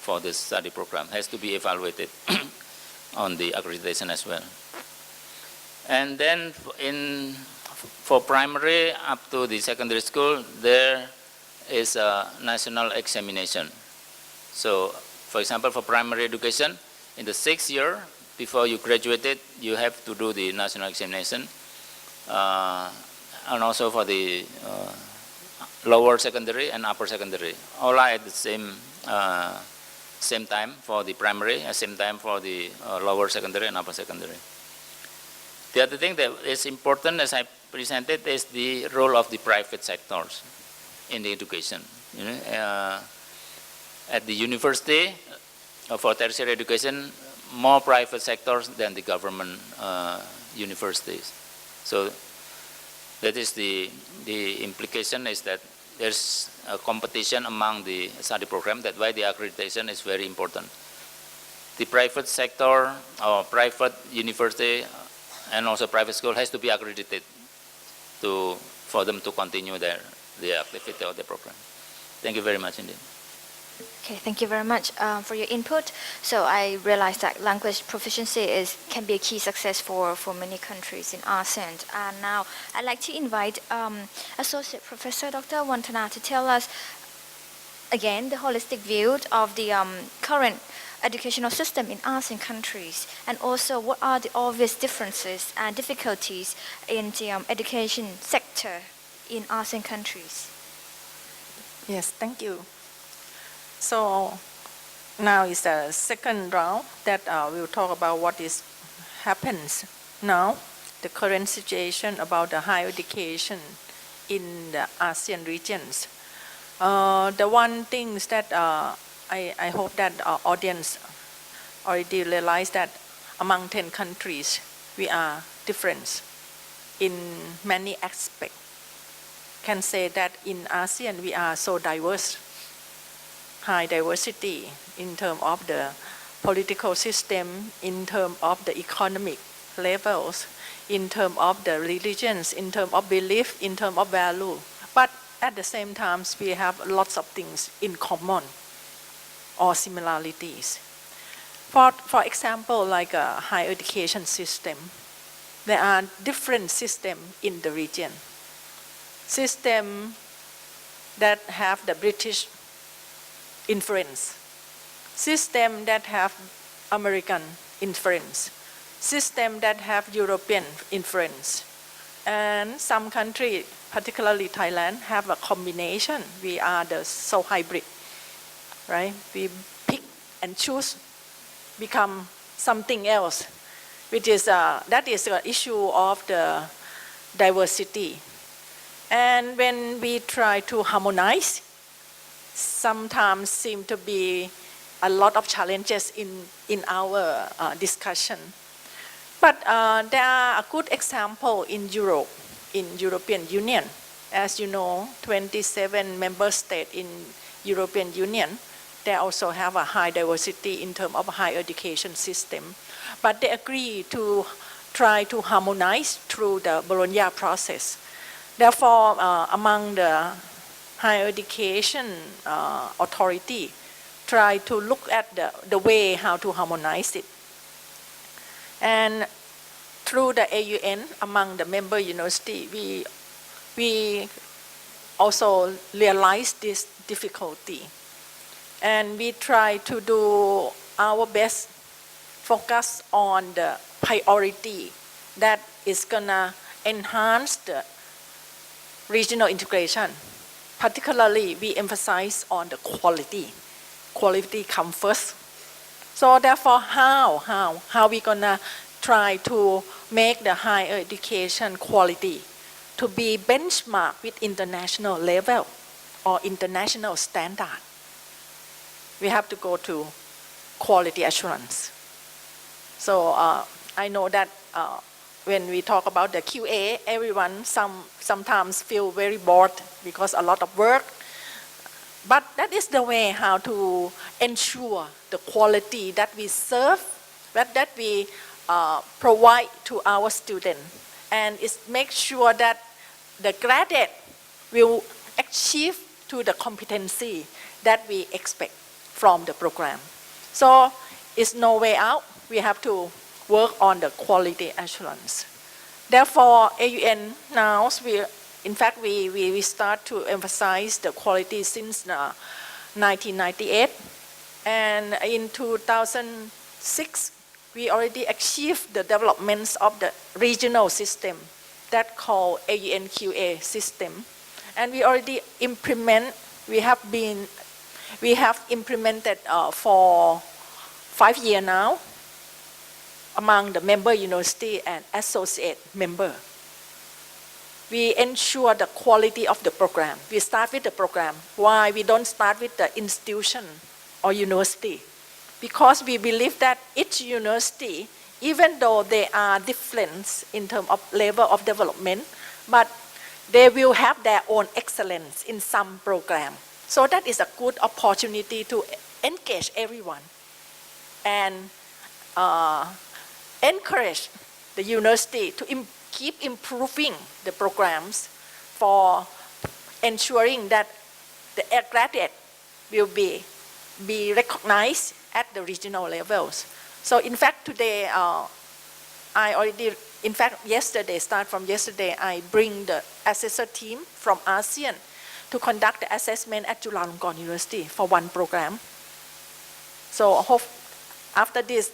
F: for this study program. It has to be evaluated on the accreditation as well. And then for primary up to the secondary school, there is a national examination. So, for example, for primary education, in the 6th year, before you graduated, you have to do the national examination. And also for the lower secondary and upper secondary, all are at the same time for the primary, at the same time for the lower secondary and upper secondary. The other thing that is important, as I presented, is the role of the private sectors in the education. You know, at the university, for tertiary education, more private sectors than the government universities. So that is the implication is that there's a competition among the study program. That's why the accreditation is very important. The private sector or private university and also private school has to be accredited for them to continue the activity of the program. Thank you very much indeed.
A: Okay, thank you very much for your input. So I realized that language proficiency can be a key success for many countries in ASEAN. And now I'd like to invite Associate Professor Dr. Wantana to tell us again the holistic view of the current educational system in ASEAN countries, and also what are the obvious differences and difficulties in the education sector in ASEAN countries.
E: Yes, thank you. So now is the second round that we'll talk about what happens now, the current situation about the higher education in the ASEAN regions. The one thing is that I hope that our audience already realize that among 10 countries, we are different in many aspects. Can say that in ASEAN, we are so diverse, high diversity in terms of the political system, in terms of the economic levels, in terms of the religions, in terms of belief, in terms of value. But at the same time, we have lots of things in common or similarities. For example, like a higher education system, there are different systems in the region. System that have the British influence, system that have American influence, systems that have European influence. And some countries, particularly Thailand, have a combination. We are the so hybrid, right? We pick and choose, become something else, which is that is an issue of the diversity. And when we try to harmonize, sometimes seem to be a lot of challenges in our discussion. But there are a good example in Europe, in European Union. As you know, 27 member states in European Union, they also have a high diversity in terms of higher education system. But they agree to try to harmonize through the Bologna process. Therefore, among the higher education authority, try to look at the way how to harmonize it. And through the AUN, among the member university, we also realize this difficulty. And we try to do our best, focus on the priority that is gonna enhance the regional integration. Particularly, we emphasize on the quality. Quality comes first. So therefore, how we gonna try to make the higher education quality to be benchmarked with international level or international standard? We have to go to quality assurance. So I know that when we talk about the QA, everyone sometimes feel very bored because a lot of work. But that is the way how to ensure the quality that we serve, that we provide to our students. And it's make sure that the graduate will achieve to the competency that we expect from the program. So it's no way out. We have to work on the quality assurance. Therefore, AUN now, in fact, we start to emphasize the quality since 1998. And in 2006, we already achieved the developments of the regional system that called AUN QA system. And we already we have implemented for 5 years now among the member university and associate member. We ensure the quality of the program. We start with the program. Why we don't start with the institution or university? Because we believe that each university, even though they are different in terms of level of development, but they will have their own excellence in some program. So that is a good opportunity to engage everyone and encourage the university to keep improving the programs for ensuring that the graduate will be recognized at the regional levels. So in fact today, start from yesterday, I bring the assessor team from ASEAN to conduct the assessment at Chulalongkorn University for one program. So after this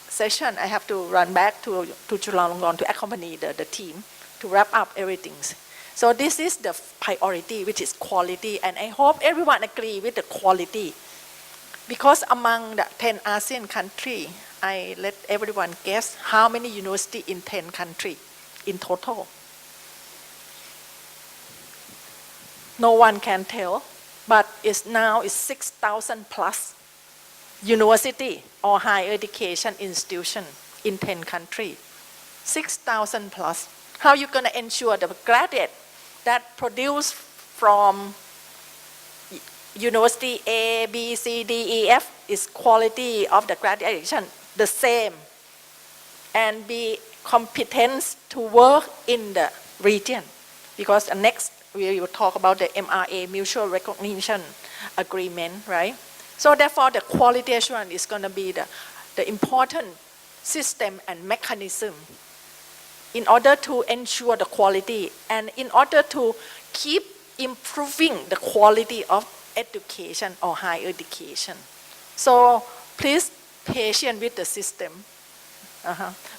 E: session, I have to run back to Chulalongkorn to accompany the team to wrap up everything. So this is the priority, which is quality, and I hope everyone agree with the quality. Because among the 10 ASEAN countries, I let everyone guess how many universities in 10 countries in total. No one can tell, but now it's 6,000 plus university or higher education institution in 10 countries. 6,000 plus. How are you going to ensure the graduate that produce from university A, B, C, D, E, F is quality of the graduation the same and be competent to work in the region? Because next we will talk about the MRA, Mutual Recognition Agreement, right? So therefore the quality assurance is going to be the important system and mechanism in order to ensure the quality and in order to keep improving the quality of education or higher education. So please patient with the system.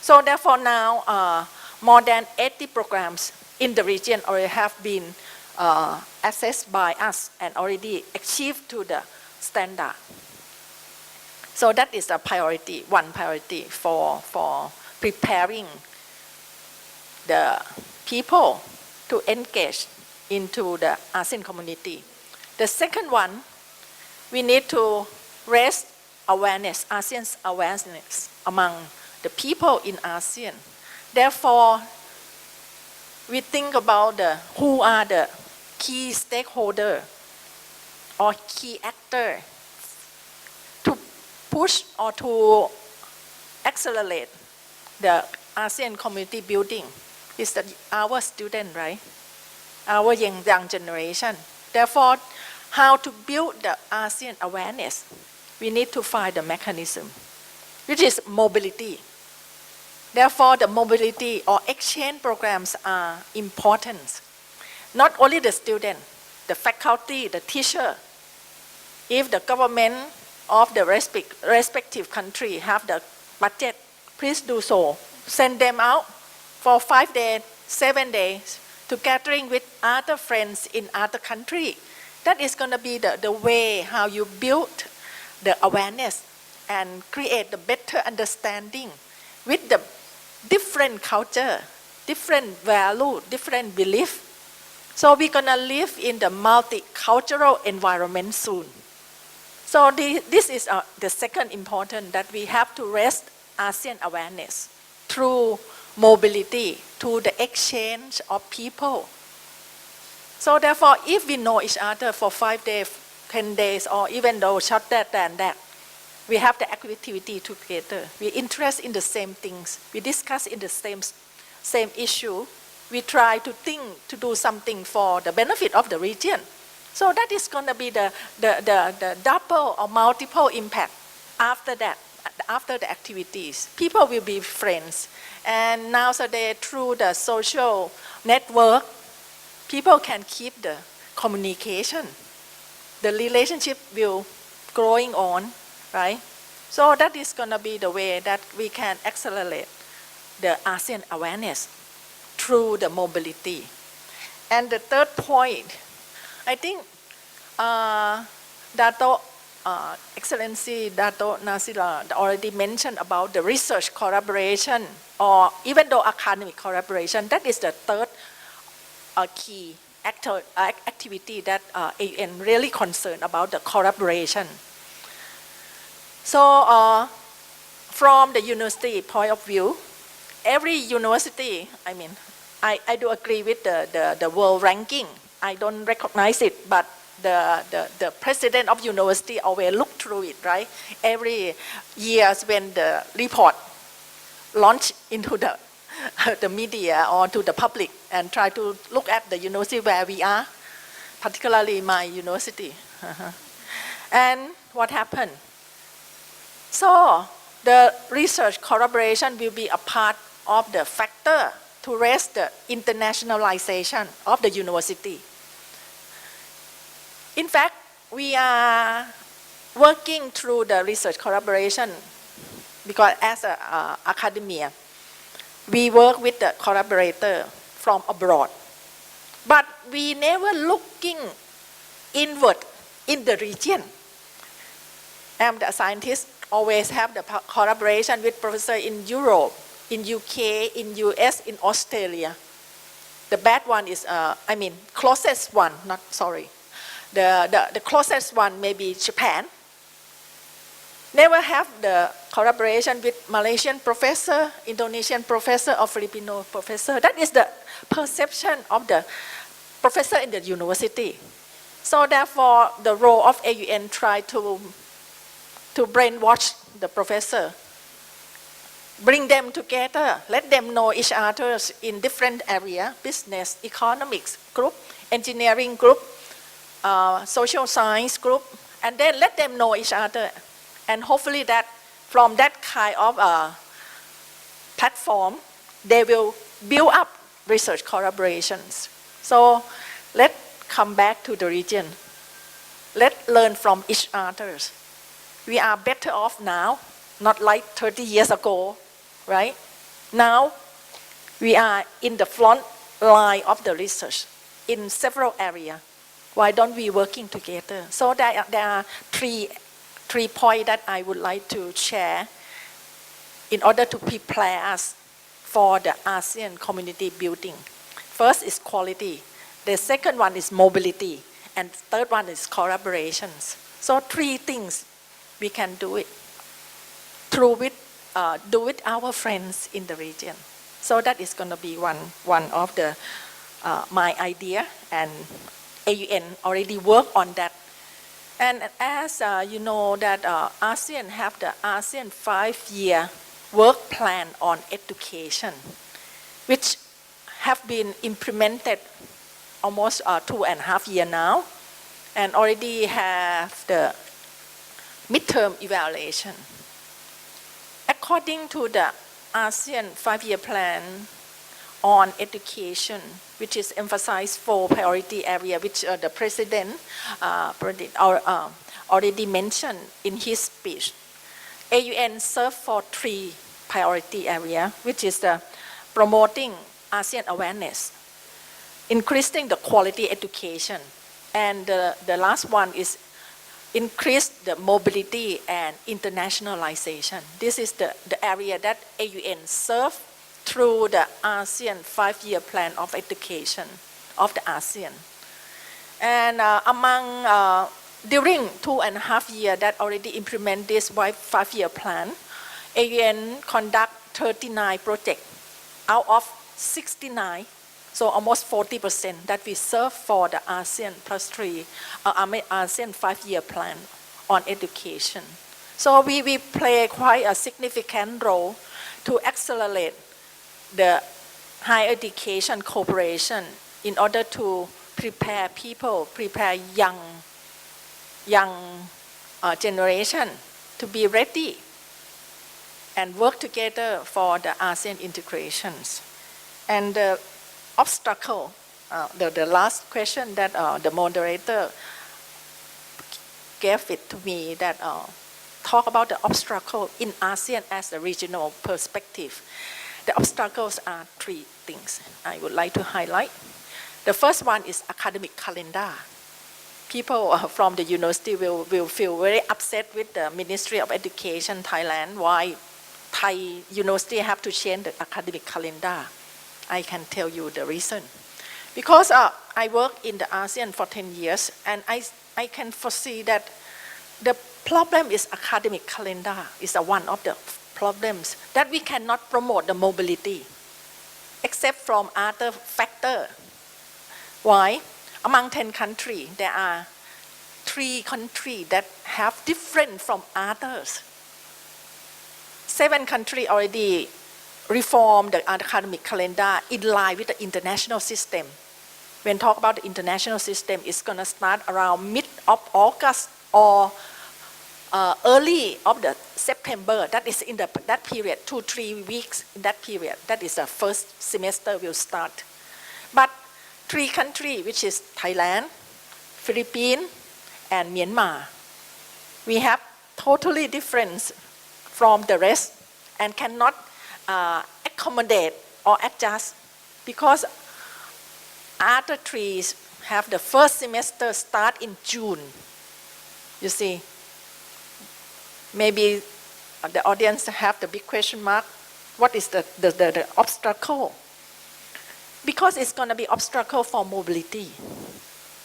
E: So therefore now more than 80 programs in the region already have been assessed by us and already achieved to the standard. So that is a priority, one priority for preparing the people to engage into the ASEAN community. The second one, we need to raise awareness, ASEAN's awareness among the people in ASEAN. Therefore, we think about who are the key stakeholders or key actors to push or to accelerate the ASEAN community building. Is that our student, right? Our young generation. Therefore, how to build the ASEAN awareness? We need to find the mechanism, which is mobility. Therefore, the mobility or exchange programs are important. Not only the student, the faculty, the teacher. If the government of the respective country have the budget, please do so. Send them out for 5 days, 7 days to gathering with other friends in other country. That is going to be the way how you build the awareness and create the better understanding with the different culture, different value, different belief. So we're going to live in the multicultural environment soon. So this is the second important, that we have to raise ASEAN awareness through mobility, through the exchange of people. So therefore, if we know each other for 5 days, 10 days, or even though shorter than that, we have the activity together. We interest in the same things. We discuss in the same issue. We try to think to do something for the benefit of the region. So that is going to be the double or multiple impact after that, after the activities. People will be friends. And nowadays, through the social network, people can keep the communication. The relationship will growing on, right? So that is going to be the way that we can accelerate the ASEAN awareness through the mobility. And the third point, I think Dato Excellency Dato Nasira already mentioned about the research collaboration, or even though academic collaboration. That is the third key activity that AUN really concerned about, the collaboration. So from the university point of view, every university, I do agree with the world ranking. I don't recognize it, but the president of university always look through it, right? Every year when the report launch into the media or to the public, and try to look at the university where we are, particularly my university. And what happened? So the research collaboration will be a part of the factor to raise the internationalization of the university. In fact, we are working through the research collaboration because as an academia, we work with the collaborator from abroad. But we never looking inward in the region. I'm the scientist, always have the collaboration with professor in Europe, in UK, in US, in Australia. The bad one is, closest one, the closest one may be Japan. Never have the collaboration with Malaysian professor, Indonesian professor, or Filipino professor. That is the perception of the professor in the university. So therefore, the role of AUN try to brainwash the professor, bring them together, let them know each other in different areas, business, economics group, engineering group, social science group, and then let them know each other. And hopefully that from that kind of platform, they will build up research collaborations. So let's come back to the region. Let's learn from each other. We are better off now, not like 30 years ago. right? Now, we are in the front line of the research in several areas. Why don't we working together? So there are three points that I would like to share in order to prepare us for the ASEAN community building. First is quality. The second one is mobility. And third one is collaborations. So three things we can do it through do with our friends in the region. So that is going to be one of the my idea, and AUN already worked on that. And as you know that ASEAN have the ASEAN 5-year work plan on education, which have been implemented almost 2.5 years now, and already have the midterm evaluation. According to the ASEAN 5-year plan on education, which is emphasized 4 priority areas, which the President already mentioned in his speech. AUN served for 3 priority areas, which is the promoting ASEAN awareness, increasing the quality education, and the last one is increase the mobility and internationalization. This is the area that AUN served through the ASEAN 5-year plan of education of the ASEAN. And during 2.5 years that already implement this 5-year plan, AUN conduct 39 projects out of 69, so almost 40% that we serve for the ASEAN ASEAN 5-year plan on education. So we play quite a significant role to accelerate the higher education cooperation in order to prepare people, prepare young generation to be ready and work together for the ASEAN integrations. And the obstacle, the last question that the moderator gave it to me, that talk about the obstacle in ASEAN as a regional perspective. The obstacles are 3 things I would like to highlight. The first one is academic calendar. People from the university will feel very upset with the Ministry of Education Thailand why Thai university have to change the academic calendar. I can tell you the reason. Because I work in the ASEAN for 10 years, and I can foresee that the problem is academic calendar is one of the problems, that we cannot promote the mobility except from other factor. Why? Among 10 countries, there are 3 countries that have different from others. 7 countries already reform the academic calendar in line with the international system. When talk about the international system, it's going to start around mid of August or early of the September. That is in that period, 2-3 weeks in that period. That is the first semester will start. But 3 countries, which is Thailand, Philippines, and Myanmar, we have totally different from the rest and cannot accommodate or adjust, because other 3 have the first semester start in June. You see, maybe the audience have the big question mark. What is the obstacle? Because it's going to be obstacle for mobility.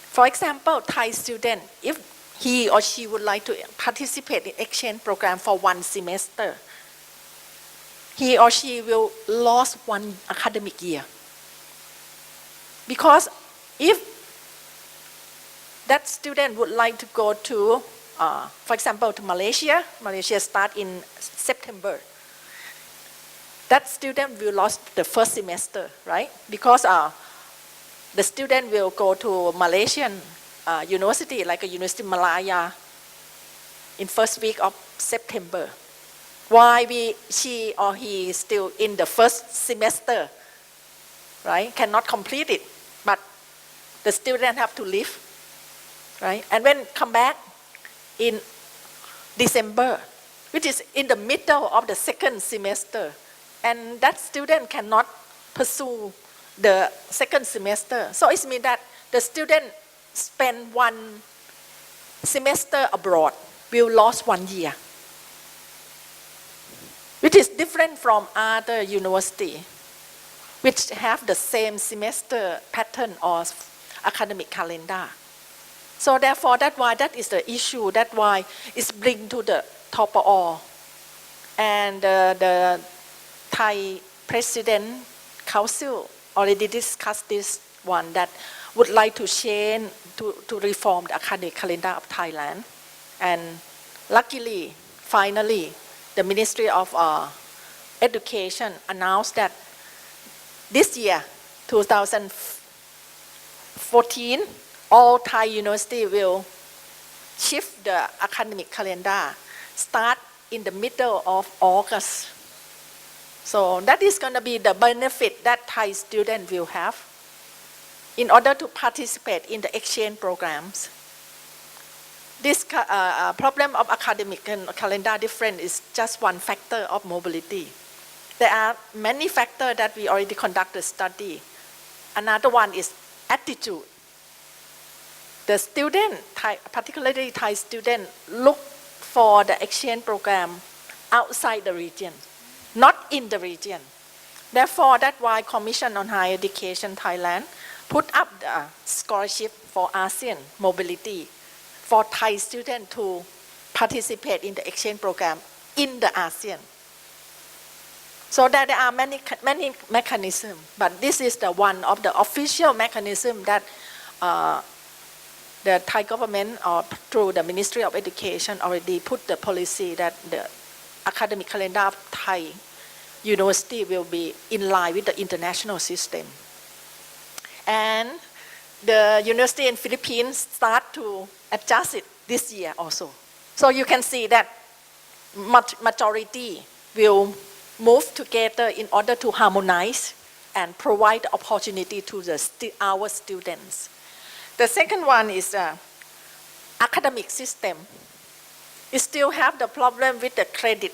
E: For example, Thai student, if he or she would like to participate in exchange program for 1 semester, he or she will lose 1 academic year. Because if that student would like to go to, for example, to Malaysia start in September, that student will lose the first semester, right? Because the student will go to Malaysian university, like a University of Malaya, in first week of September. Why she or he is still in the first semester, right? Cannot complete it, but the student have to leave, right? And when come back in December, which is in the middle of the second semester, and that student cannot pursue the second semester. So it means that the student spend 1 semester abroad will lose 1 year, which is different from other university which have the same semester pattern or academic calendar. So therefore, that's why that is the issue. That's why it's bring to the top of all. And the Thai President Council already discussed this one, that would like to change, to reform the academic calendar of Thailand. And luckily, finally, the Ministry of Education announced that this year, 2014, all Thai universities will shift the academic calendar, start in the middle of August. So that is going to be the benefit that Thai students will have in order to participate in the exchange programs. This problem of academic calendar difference is just one factor of mobility. There are many factors that we already conducted study. Another one is attitude. The student, particularly Thai students, look for the exchange program outside the region, not in the region. Therefore, that's why Commission on Higher Education Thailand put up the scholarship for ASEAN mobility for Thai students to participate in the exchange program in the ASEAN. So there are many mechanisms, but this is the one of the official mechanism that the Thai government, or through the Ministry of Education, already put the policy that the academic calendar of Thai university will be in line with the international system. And the university in Philippines start to adjust it this year also. So you can see that majority will move together in order to harmonize and provide the opportunity to our students. The second one is academic system. We still have the problem with the credit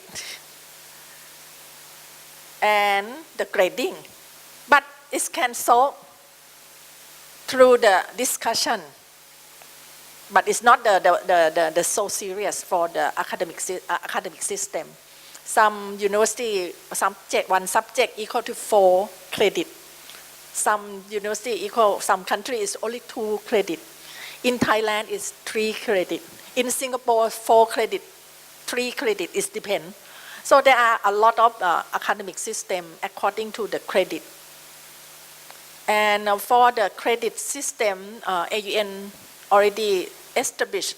E: and the grading, but it can solve through the discussion. But it's not the so serious for the academic system. Some university, one subject equal to 4 credit. Some university some country is only 2 credit. In Thailand, it's 3 credit. In Singapore, 4 credit, 3 credit, it depends. So there are a lot of academic system according to the credit. And for the credit system, AUN already established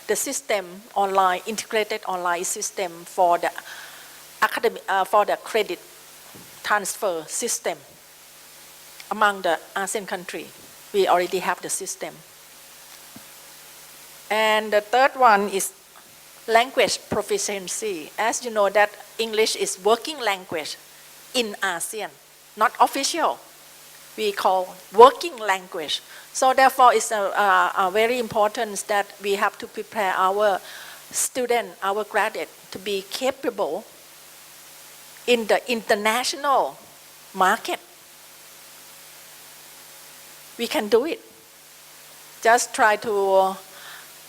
E: the system online, integrated online system for the academic, for the credit transfer system among the ASEAN country. We already have the system. And the third one is language proficiency. As you know that English is working language in ASEAN, not official. We call working language. So therefore it's very important that we have to prepare our student, our graduate to be capable in the international market. We can do it. Just try to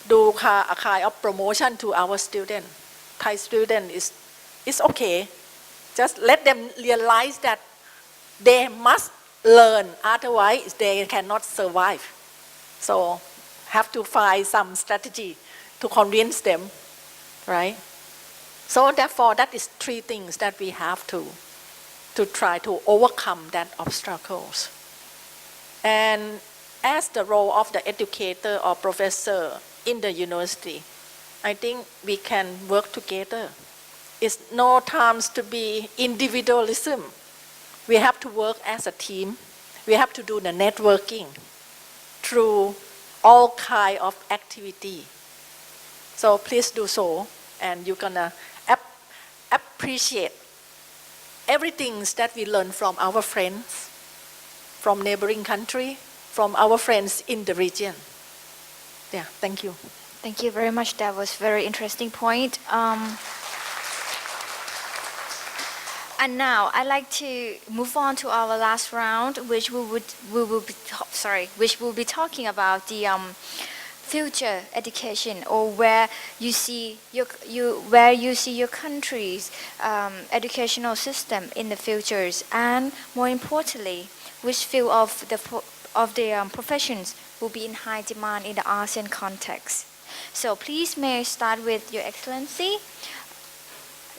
E: do a kind of promotion to our student. Thai student is okay. Just let them realize that they must learn, otherwise they cannot survive. So have to find some strategy to convince them, right? So therefore that is 3 things that we have to try to overcome that obstacles. And as the role of the educator or professor in the university, I think we can work together. It's no times to be individualism. We have to work as a team. We have to do the networking through all kind of activity. So please do so, and you're gonna appreciate everything that we learn from our friends, from neighboring country, from our friends in the region. Yeah, thank you.
A: Thank you very much. That was very interesting point. And now I'd like to move on to our last round, which which will be talking about the future education, or where you see your country's educational system in the futures, and more importantly, which field of the professions will be in high demand in the ASEAN context. So please may I start with Your Excellency,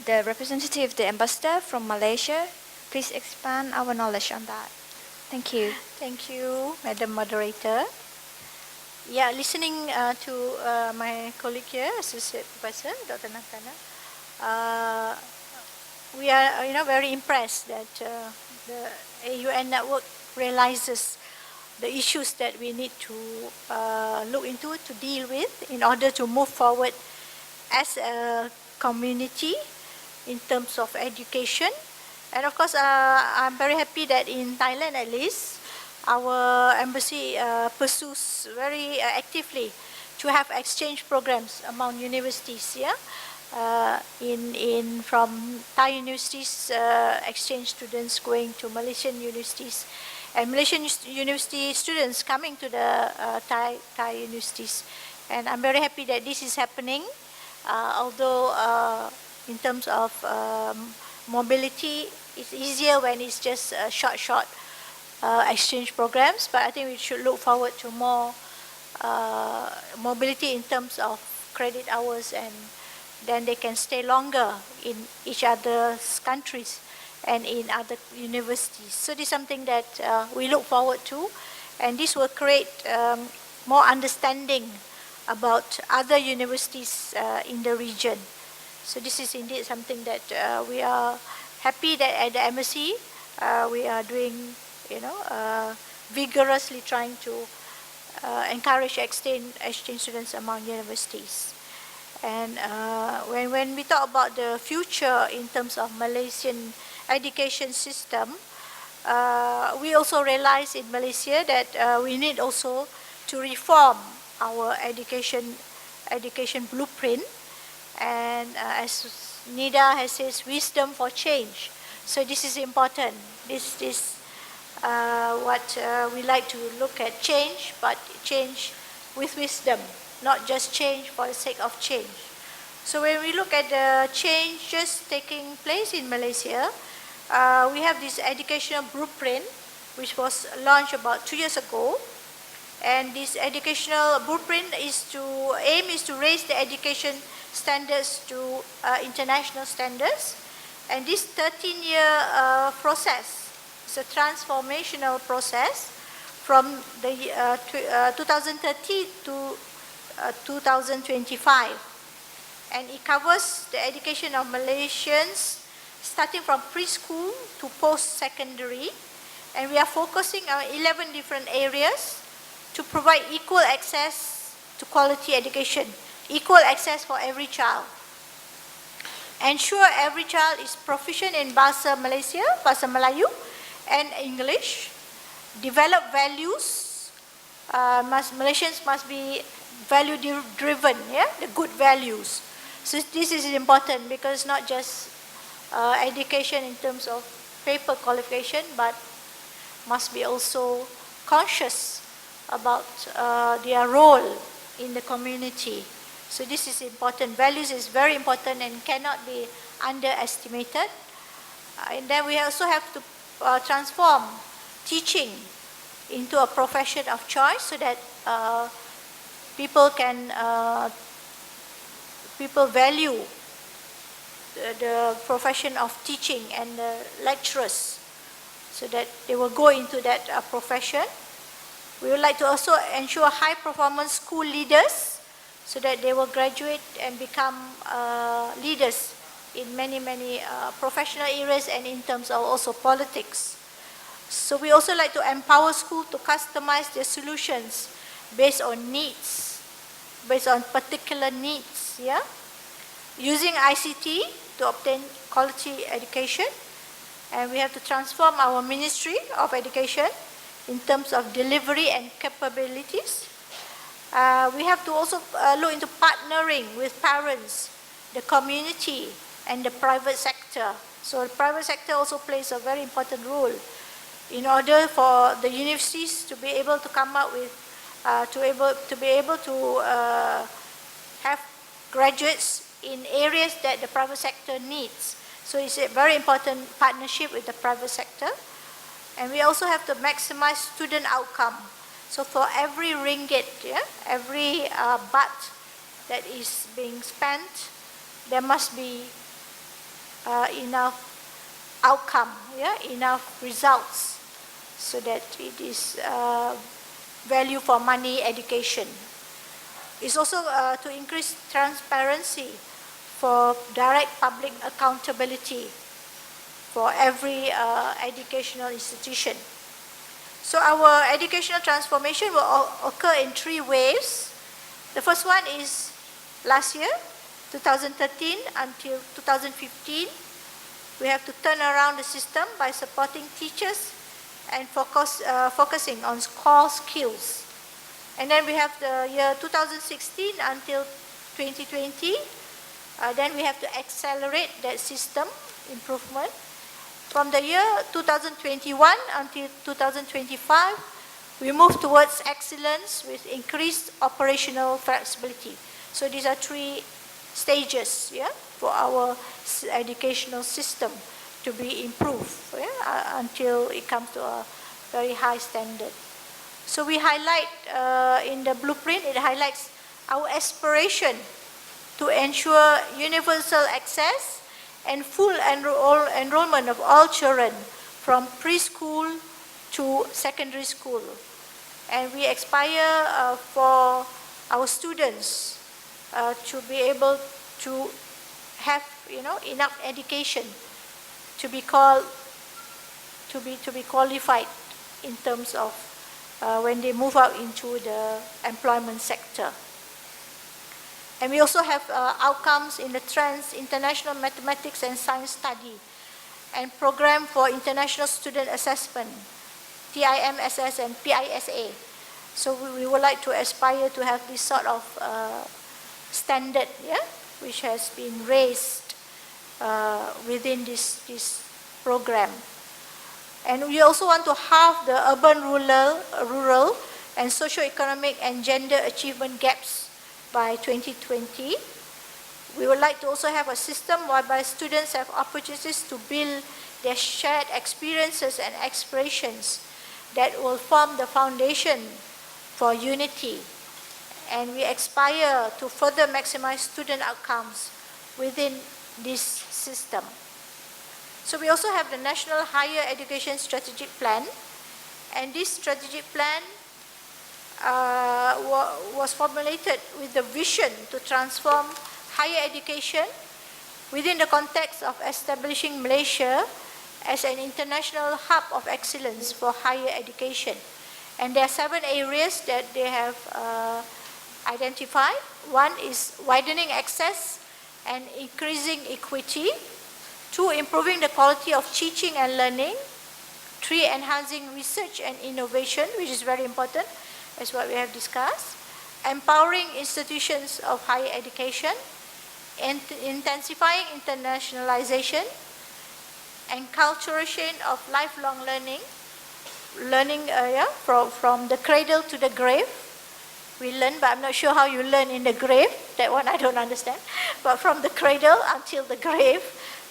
A: the representative, the ambassador from Malaysia. Please expand our knowledge on that. Thank you.
C: Thank you, Madam Moderator. Yeah, listening to my colleague here, Associate Professor Dr. Nantana, we are very impressed that the AUN network realizes the issues that we need to look into, to deal with, in order to move forward as a community in terms of education. And of course, I'm very happy that in Thailand at least, our embassy pursues very actively to have exchange programs among universities, from Thai universities, exchange students going to Malaysian universities, and Malaysian university students coming to the Thai universities. And I'm very happy that this is happening, although in terms of mobility, it's easier when it's just short exchange programs, but I think we should look forward to more mobility in terms of credit hours, and then they can stay longer in each other's countries and in other universities. So this is something that we look forward to, and this will create more understanding about other universities in the region. So this is indeed something that we are happy that at the embassy we are doing, vigorously trying to encourage exchange students among universities. And when we talk about the future in terms of Malaysian education system, we also realize in Malaysia that we need also to reform our education blueprint, and as NIDA has said, wisdom for change. So this is important. This is what we like to look at, change, but change with wisdom, not just change for the sake of change. So when we look at the changes taking place in Malaysia, we have this educational blueprint, which was launched about 2 years ago. And this educational blueprint is to raise the education standards to international standards. And this 13-year process is a transformational process from the 2013 to 2025. And it covers the education of Malaysians starting from preschool to post-secondary. And we are focusing on 11 different areas to provide equal access to quality education, equal access for every child. Ensure every child is proficient in Bahasa Malaysia, Bahasa Melayu, and English. Develop values. Malaysians must be value-driven, the good values. So this is important because not just education in terms of paper qualification, but must be also conscious about their role in the community. So this is important. Values is very important and cannot be underestimated. And then we also have to transform teaching into a profession of choice so that people value the profession of teaching and the lecturers, so that they will go into that profession. We would like to also ensure high performance school leaders so that they will graduate and become leaders in many professional areas and in terms of also politics. So we also like to empower schools to customize their solutions based on needs, based on particular needs, using ICT to obtain quality education. And we have to transform our Ministry of Education in terms of delivery and capabilities. We have to also look into partnering with parents, the community, and the private sector So the private sector also plays a very important role in order for the universities to be able to come up with, to be able to have graduates in areas that the private sector needs. So it's a very important partnership with the private sector. And we also have to maximize student outcome. So for every ringgit, every baht that is being spent, there must be enough outcome, enough results, so that it is value for money education. It's also to increase transparency for direct public accountability for every educational institution. So our educational transformation will occur in 3 waves. The first one is last year, 2013 until 2015. We have to turn around the system by supporting teachers and focusing on core skills. And then we have the year 2016 until 2020. Then we have to accelerate that system improvement. From the year 2021 until 2025, we move towards excellence with increased operational flexibility. So these are 3 stages, for our educational system to be improved, until it comes to a very high standard. So we highlight in the blueprint, it highlights our aspiration to ensure universal access and full enrollment of all children from preschool to secondary school. And we aspire for our students to be able to have enough education to be qualified in terms of when they move out into the employment sector. And we also have outcomes in the trends, international mathematics and science study, and program for international student assessment, TIMSS and PISA. So we would like to aspire to have this sort of standard, which has been raised within this program. And we also want to halve the urban-rural and socio-economic and gender achievement gaps by 2020. We would like to also have a system whereby students have opportunities to build their shared experiences and aspirations that will form the foundation for unity. And we aspire to further maximize student outcomes within this system. So we also have the National Higher Education Strategic Plan, and this strategic plan was formulated with the vision to transform higher education within the context of establishing Malaysia as an international hub of excellence for higher education. And there are 7 areas that they have identified. 1 is widening access and increasing equity. 2, improving the quality of teaching and learning. 3, enhancing research and innovation, which is very important, as what we have discussed. Empowering institutions of higher education, and intensifying internationalization, enculturation of lifelong learning, from the cradle to the grave. We learn, but I'm not sure how you learn in the grave. That one I don't understand. But from the cradle until the grave,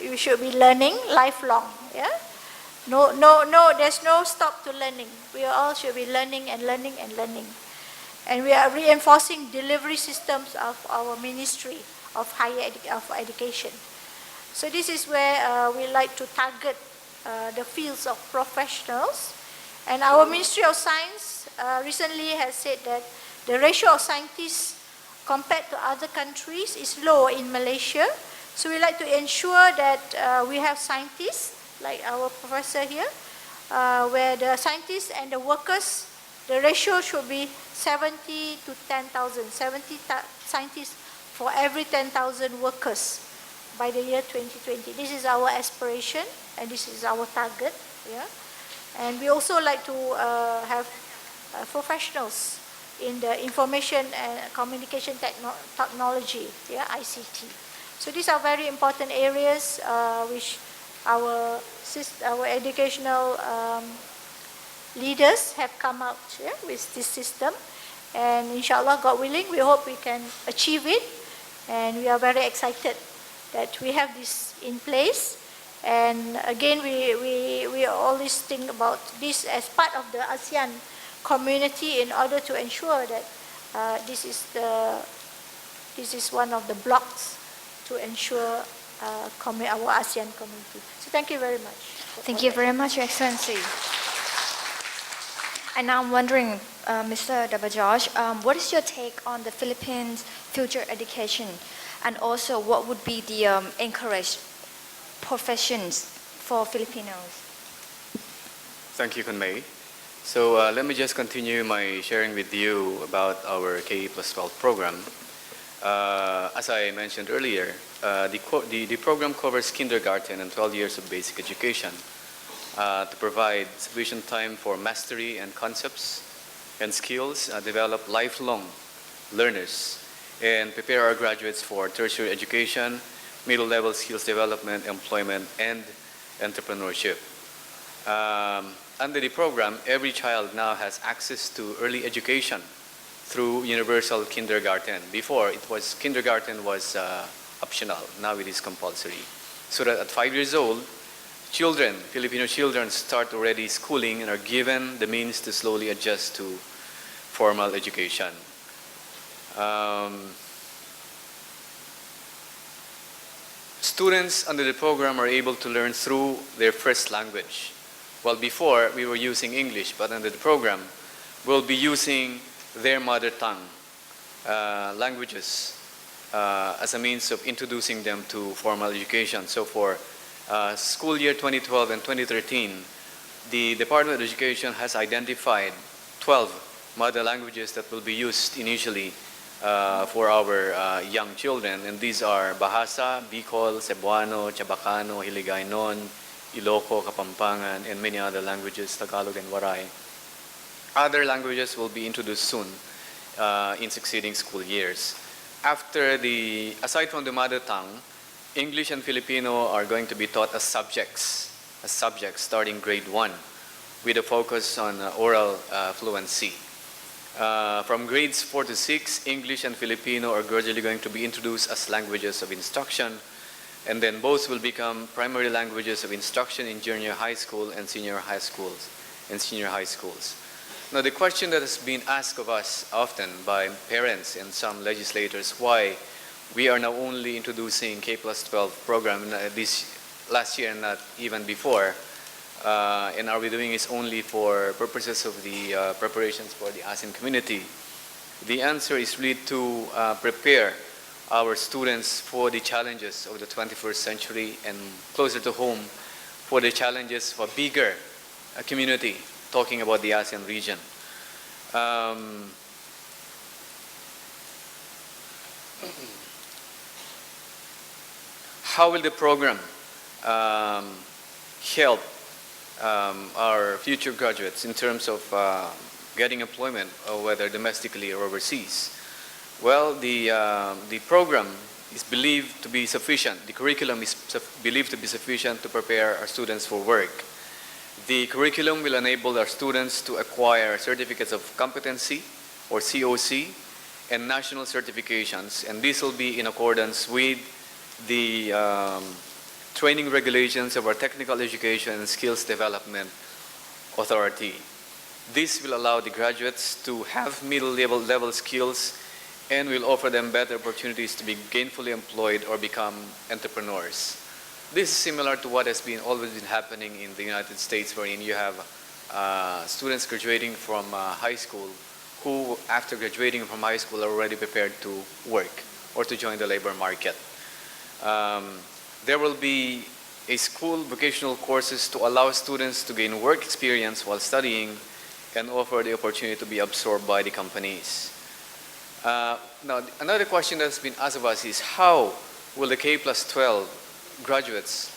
C: you should be learning lifelong. No, there's no stop to learning. We all should be learning and learning and learning. And we are reinforcing delivery systems of our Ministry of Higher Education. So this is where we like to target the fields of professionals. And our Ministry of Science recently has said that the ratio of scientists compared to other countries is low in Malaysia. So we like to ensure that we have scientists, like our professor here, where the scientists and the workers, the ratio should be 70 to 10,000, 70 scientists for every 10,000 workers by the year 2020. This is our aspiration and this is our target. And we also like to have professionals in the information and communication technology, ICT. So these are very important areas which our our educational leaders have come out with this system. And inshallah, God willing, we hope we can achieve it. And we are very excited that we have this in place. And again, we always think about this as part of the ASEAN community in order to ensure that this is one of the blocks to ensure our ASEAN community. So thank you very much.
A: Thank you very much, Your Excellency. And now I'm wondering, Mr. Dabajaj, what is your take on the Philippines' future education? And also, what would be the encouraged professions for Filipinos?
D: Thank you, Kunmei. So let me just continue my sharing with you about our K+12 program. As I mentioned earlier, the program covers kindergarten and 12 years of basic education to provide sufficient time for mastery and concepts and skills, develop lifelong learners, and prepare our graduates for tertiary education, middle-level skills development, employment, and entrepreneurship. Under the program, every child now has access to early education through universal kindergarten. Before, kindergarten was optional. Now it is compulsory. So that at 5 years old, Filipino children start already schooling and are given the means to slowly adjust to formal education. Students under the program are able to learn through their first language. Well, before we were using English, but under the program, we'll be using their mother tongue languages as a means of introducing them to formal education. So for school year 2012 and 2013, the Department of Education has identified 12 mother languages that will be used initially for our young children, and these are Bahasa, Bicol, Cebuano, Chabacano, Hiligaynon, Iloco, Kapampangan, and many other languages, Tagalog and Waray. Other languages will be introduced soon in succeeding school years. Aside from the mother tongue, English and Filipino are going to be taught as subjects starting grade 1 with a focus on oral fluency. From grades 4 to 6, English and Filipino are gradually going to be introduced as languages of instruction, and then both will become primary languages of instruction in junior high school and senior high schools. Now, the question that has been asked of us often by parents and some legislators, why we are now only introducing K+12 program this last year and not even before, and are we doing this only for purposes of the preparations for the ASEAN community? The answer is really to prepare our students for the challenges of the 21st century and closer to home for the challenges of a bigger community, talking about the ASEAN region. How will the program help our future graduates in terms of getting employment, whether domestically or overseas? Well, the program is believed to be sufficient. The curriculum is believed to be sufficient to prepare our students for work. The curriculum will enable our students to acquire certificates of competency, or COC, and national certifications, and this will be in accordance with the training regulations of our Technical Education and Skills Development Authority. This will allow the graduates to have middle-level skills and will offer them better opportunities to be gainfully employed or become entrepreneurs. This is similar to what has always been happening in the United States, wherein you have students graduating from high school who, after graduating from high school, are already prepared to work or to join the labor market. There will be a school vocational courses to allow students to gain work experience while studying and offer the opportunity to be absorbed by the companies. Now, another question that's been asked of us is, how will the K+12 graduates,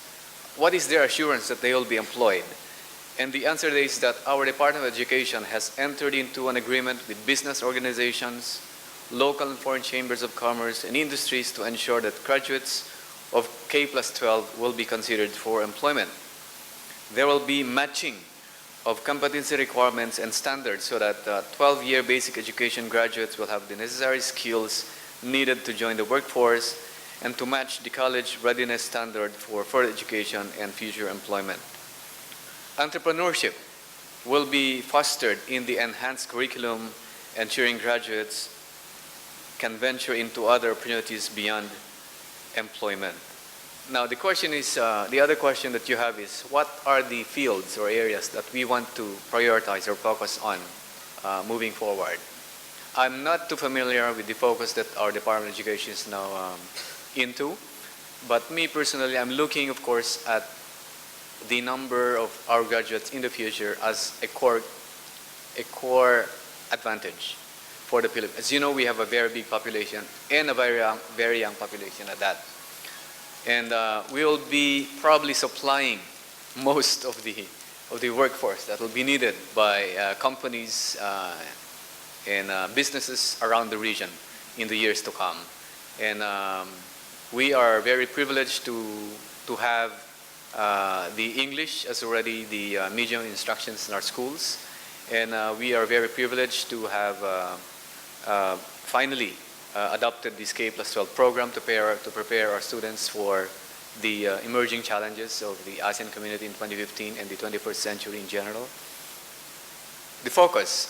D: what is their assurance that they will be employed? And the answer is that our Department of Education has entered into an agreement with business organizations, local and foreign chambers of commerce, and industries to ensure that graduates of K+12 will be considered for employment. There will be matching of competency requirements and standards so that 12-year basic education graduates will have the necessary skills needed to join the workforce and to match the college readiness standard for further education and future employment. Entrepreneurship will be fostered in the enhanced curriculum, ensuring graduates can venture into other opportunities beyond employment. Now the question is, the other question that you have is, what are the fields or areas that we want to prioritize or focus on moving forward? I'm not too familiar with the focus that our Department of Education is now into, but me personally, I'm looking, of course, at the number of our graduates in the future as a core advantage for the Philippines. As you know, we have a very big population and a very young population at that. And we will be probably supplying most of the workforce that will be needed by companies and businesses around the region in the years to come. And we are very privileged to have the English as already the medium instructions in our schools. And we are very privileged to have finally adopted this K+12 program to prepare our students for the emerging challenges of the ASEAN community in 2015 and the 21st century in general. The focus,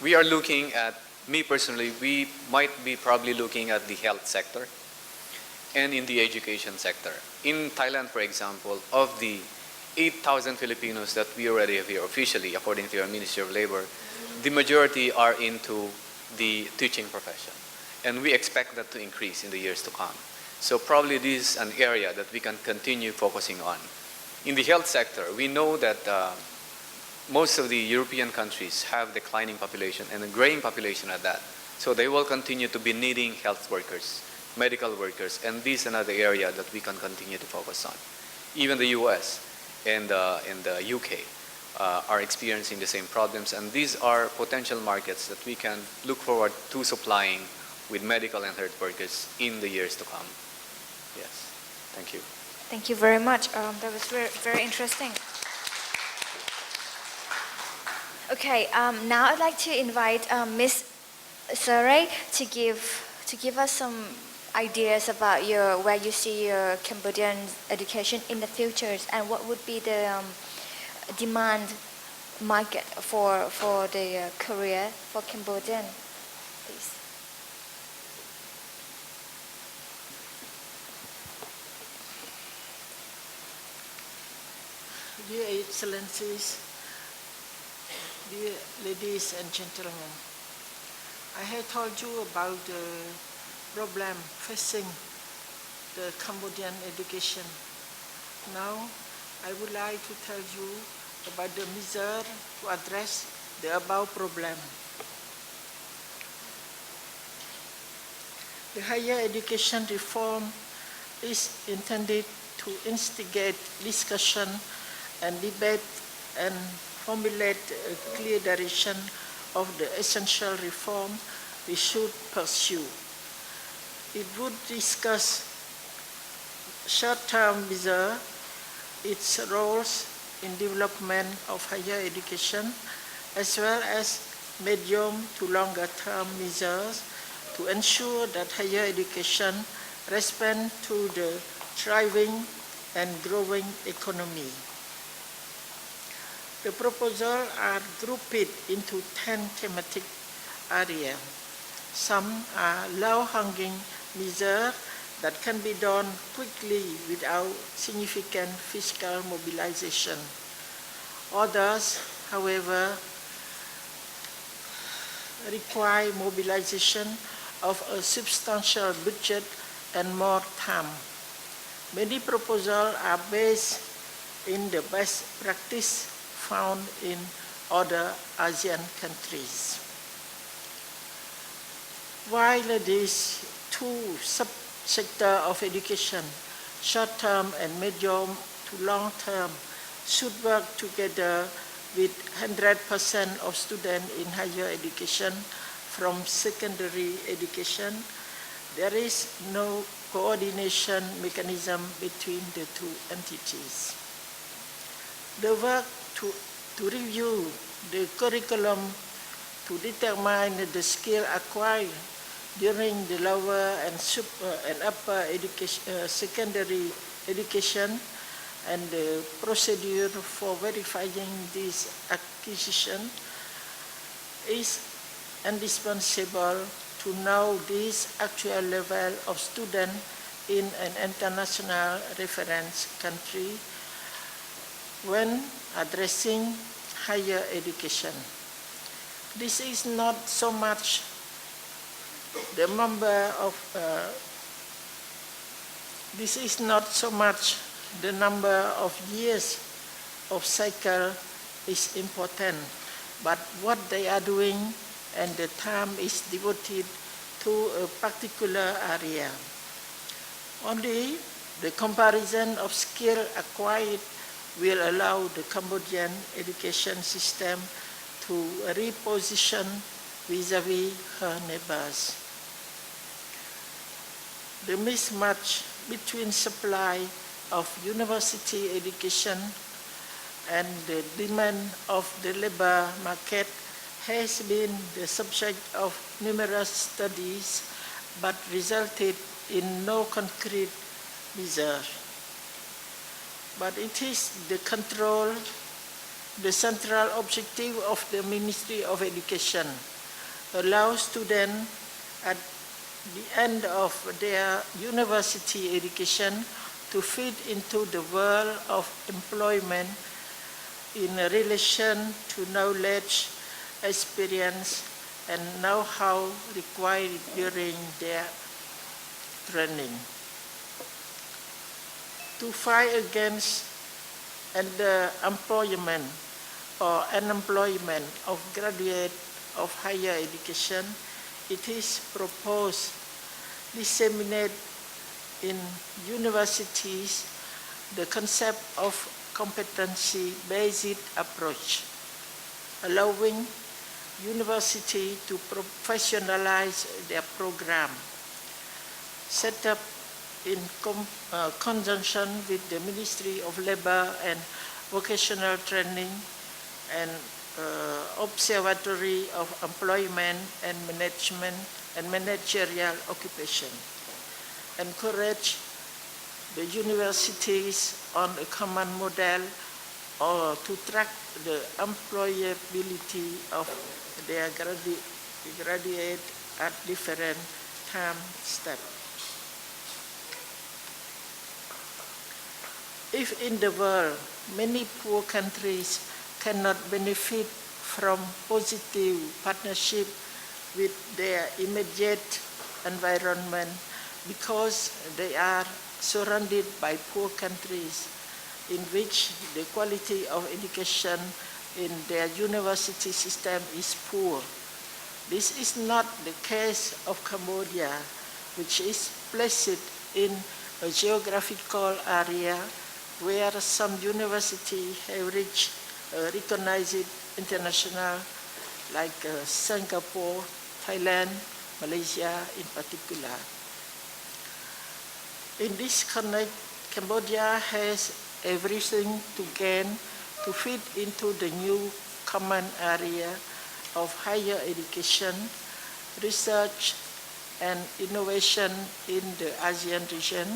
D: we are looking at, me personally, we might be probably looking at the health sector and in the education sector. In Thailand, for example, of the 8,000 Filipinos that we already have here officially, according to our Ministry of Labor, the majority are into the teaching profession. And we expect that to increase in the years to come. So probably this is an area that we can continue focusing on. In the health sector, we know that most of the European countries have declining population and a graying population at that. So they will continue to be needing health workers, medical workers, and this is another area that we can continue to focus on. Even the US and the UK are experiencing the same problems, and these are potential markets that we can look forward to supplying with medical and health workers in the years to come. Yes, thank you.
A: Thank you very much. That was very, very interesting. Okay, now I'd like to invite Ms. Saray to give us some ideas about where you see your Cambodian education in the future, and what would be the demand market for the career for Cambodian, please.
E: Dear Excellencies, dear ladies and gentlemen, I have told you about the problem facing the Cambodian education. Now, I would like to tell you about the measure to address the above problem. The higher education reform is intended to instigate discussion and debate and formulate a clear direction of the essential reform we should pursue. It would discuss short-term measures, its roles in development of higher education, as well as medium to longer-term measures to ensure that higher education responds to the thriving and growing economy. The proposals are grouped into 10 thematic areas. Some are low-hanging measures that can be done quickly without significant fiscal mobilization. Others, however, require mobilization of a substantial budget and more time. Many proposals are based in the best practice found in other ASEAN countries. While these two subsectors of education, short-term and medium to long-term, should work together with 100% of students in higher education from secondary education, there is no coordination mechanism between the two entities. The work to review the curriculum to determine the skill acquired during the lower and upper education, secondary education, and the procedure for verifying this acquisition is indispensable to know this actual level of student in an international reference country when addressing higher education. This is not so much the number of years of cycle is important, but what they are doing and the time is devoted to a particular area. Only the comparison of skill acquired will allow the Cambodian education system to reposition vis-à-vis her neighbors. The mismatch between supply of university education and the demand of the labor market has been the subject of numerous studies, but resulted in no concrete result. But it is the central objective of the Ministry of Education, allow students at the end of their university education to fit into the world of employment in relation to knowledge, experience, and know-how required during their training. To fight against underemployment or unemployment of graduates of higher education, it is proposed disseminate in universities the concept of competency-based approach, allowing university to professionalize their program, set up in conjunction with the Ministry of Labor and Vocational Training and Observatory of Employment and Management and Managerial Occupation. Encourage the universities on a common model or to track the employability of their graduate at different time steps. If in the world many poor countries cannot benefit from positive partnership with their immediate environment because they are surrounded by poor countries in which the quality of education in their university system is poor. This is not the case of Cambodia, which is placed in a geographical area where some universities have reached recognized international, like Singapore, Thailand, Malaysia in particular. In this connect, Cambodia has everything to gain to fit into the new common area of higher education, research, and innovation in the ASEAN region,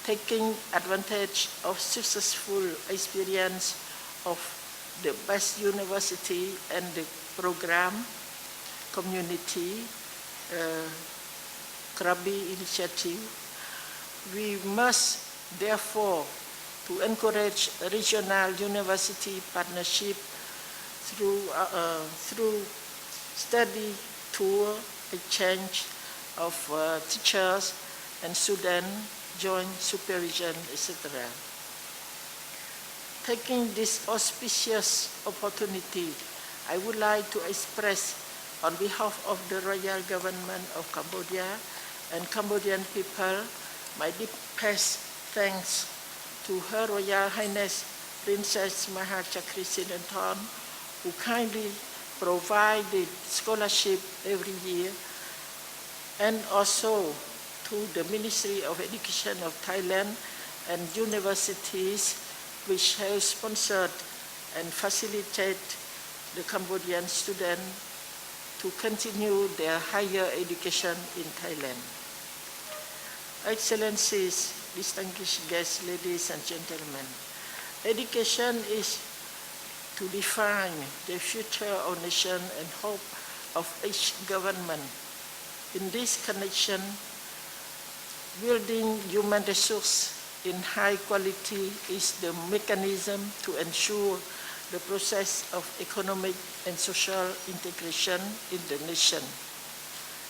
E: taking advantage of successful experience of the best university and the program, community, Krabi initiative. We must therefore to encourage regional university partnership through study tour, exchange of teachers and students, joint supervision, etc. Taking this auspicious opportunity, I would like to express on behalf of the Royal Government of Cambodia and Cambodian people my deepest thanks to Her Royal Highness Princess Mahachakrisinathorn, who kindly provided scholarship every year, and also to the Ministry of Education of Thailand and universities which have sponsored and facilitate the Cambodian students to continue their higher education in Thailand. Excellencies, distinguished guests, ladies and gentlemen, education is to define the future of nation and hope of each government. In this connection, building human resources in high quality is the mechanism to ensure the process of economic and social integration in the nation.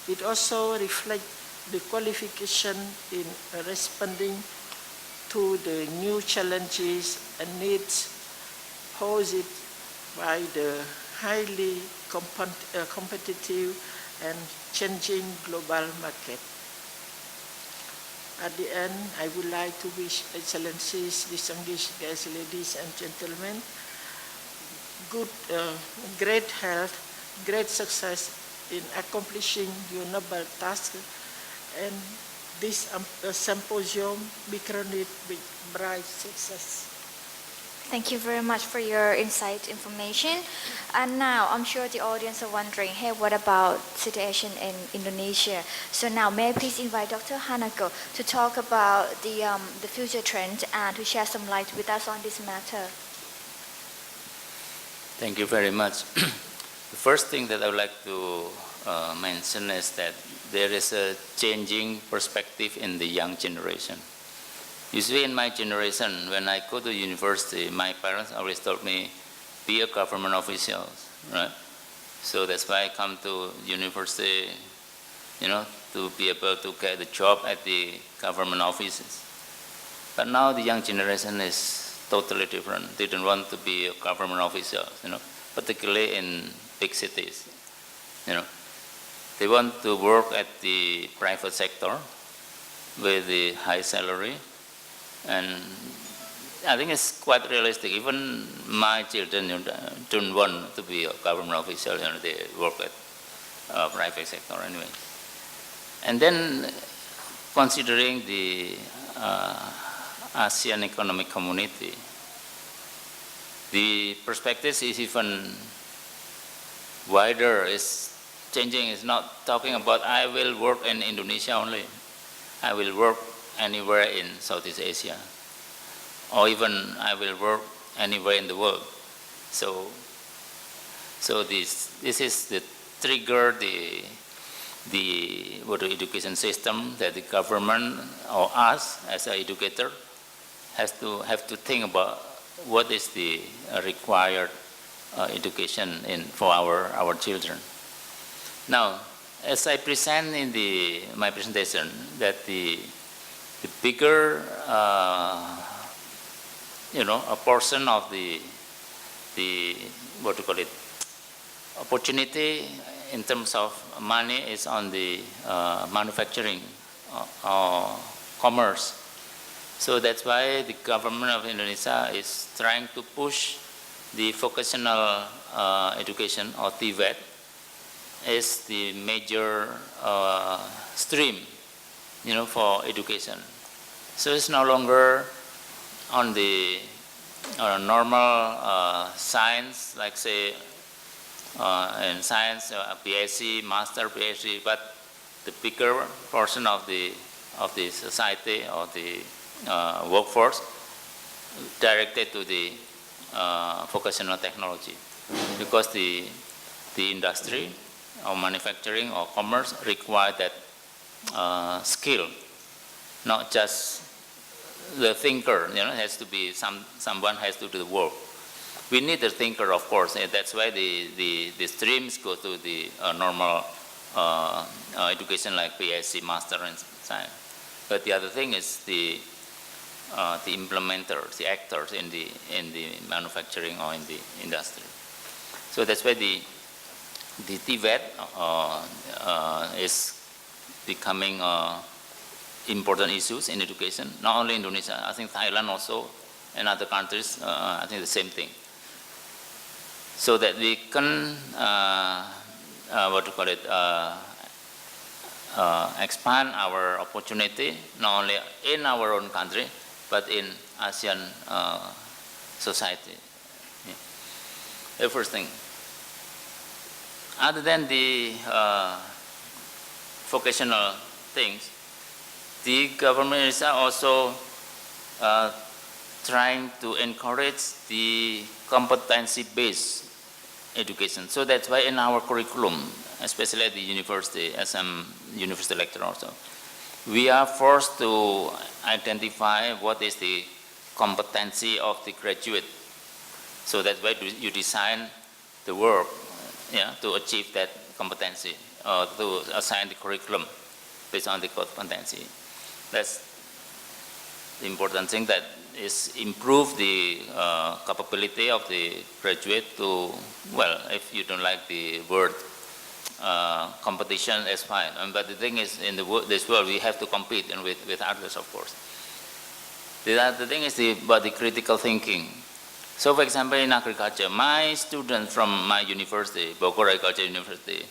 E: It also reflects the qualification in responding to the new challenges and needs posed by the highly competitive and changing global market. At the end, I would like to wish Excellencies, distinguished guests, ladies and gentlemen, great health, great success in accomplishing your noble task, and this symposium be crowned with bright success.
A: Thank you very much for your insight information. And now I'm sure the audience are wondering, hey, what about situation in Indonesia? So now may I please invite Dr. Hanako to talk about the future trend and to share some light with us on this matter.
F: Thank you very much. The first thing that I would like to mention is that there is a changing perspective in the young generation. Usually in my generation, when I go to university, my parents always told me, be a government official, right? So that's why I come to university, to be able to get a job at the government offices. But now the young generation is totally different. They don't want to be a government official, particularly in big cities. They want to work at the private sector with the high salary. And I think it's quite realistic. Even my children don't want to be a government official. They work at private sector anyway. And then, considering the ASEAN economic community, the perspective is even wider. It's changing. It's not talking about I will work in Indonesia only. I will work anywhere in Southeast Asia, or even I will work anywhere in the world. So this is the trigger, the education system that the government or us as an educator have to think about what is the required education for our children. Now, as I present in my presentation, that the bigger, a portion of the opportunity in terms of money is on the manufacturing or commerce. So that's why the government of Indonesia is trying to push the vocational education, or TVET, is the major stream for education. So it's no longer on the normal science, like say in science, PhD, master PhD, but the bigger portion of the society or the workforce directed to the vocational technology, because the industry or manufacturing or commerce require that skill, not just the thinker. Has to be someone has to do the work. We need the thinker, of course, and that's why the streams go to the normal education like PhD, master in science. But the other thing is the implementers, the actors in the manufacturing or in the industry. So that's why the TVET is becoming important issues in education, not only Indonesia. I think Thailand also and other countries, I think the same thing. So that we can, expand our opportunity, not only in our own country, but in ASEAN society. Yeah. The first thing. Other than the vocational things, the government is also trying to encourage the competency-based education. So that's why in our curriculum, especially at the university, as I'm university lecturer also, we are forced to identify what is the competency of the graduate. So that's why you design the work, yeah, to achieve that competency, or to assign the curriculum based on the competency. That's the important thing, that is improve the capability of the graduate to, well, if you don't like the word competition, that's fine. But the thing is, in this world, we have to compete with others, of course. The thing is about the critical thinking. So, for example, in agriculture, my students from my university, Bogor Agriculture University,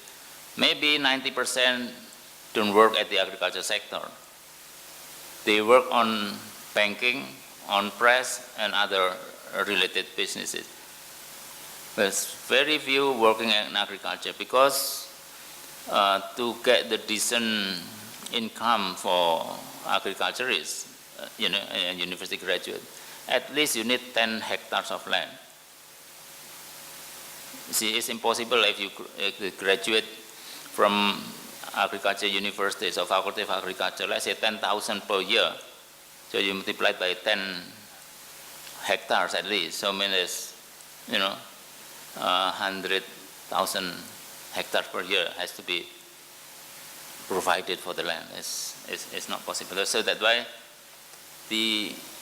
F: maybe 90% don't work at the agriculture sector. They work on banking, on press, and other related businesses. There's very few working in agriculture, because to get the decent income for agriculturists, a university graduate, at least you need 10 hectares of land. See, it's impossible if you graduate from agriculture universities or faculty of agriculture, let's say 10,000 per year. So you multiply by 10 hectares at least. So I mean it's, 100,000 hectares per year has to be provided for the land. It's not possible. So that's why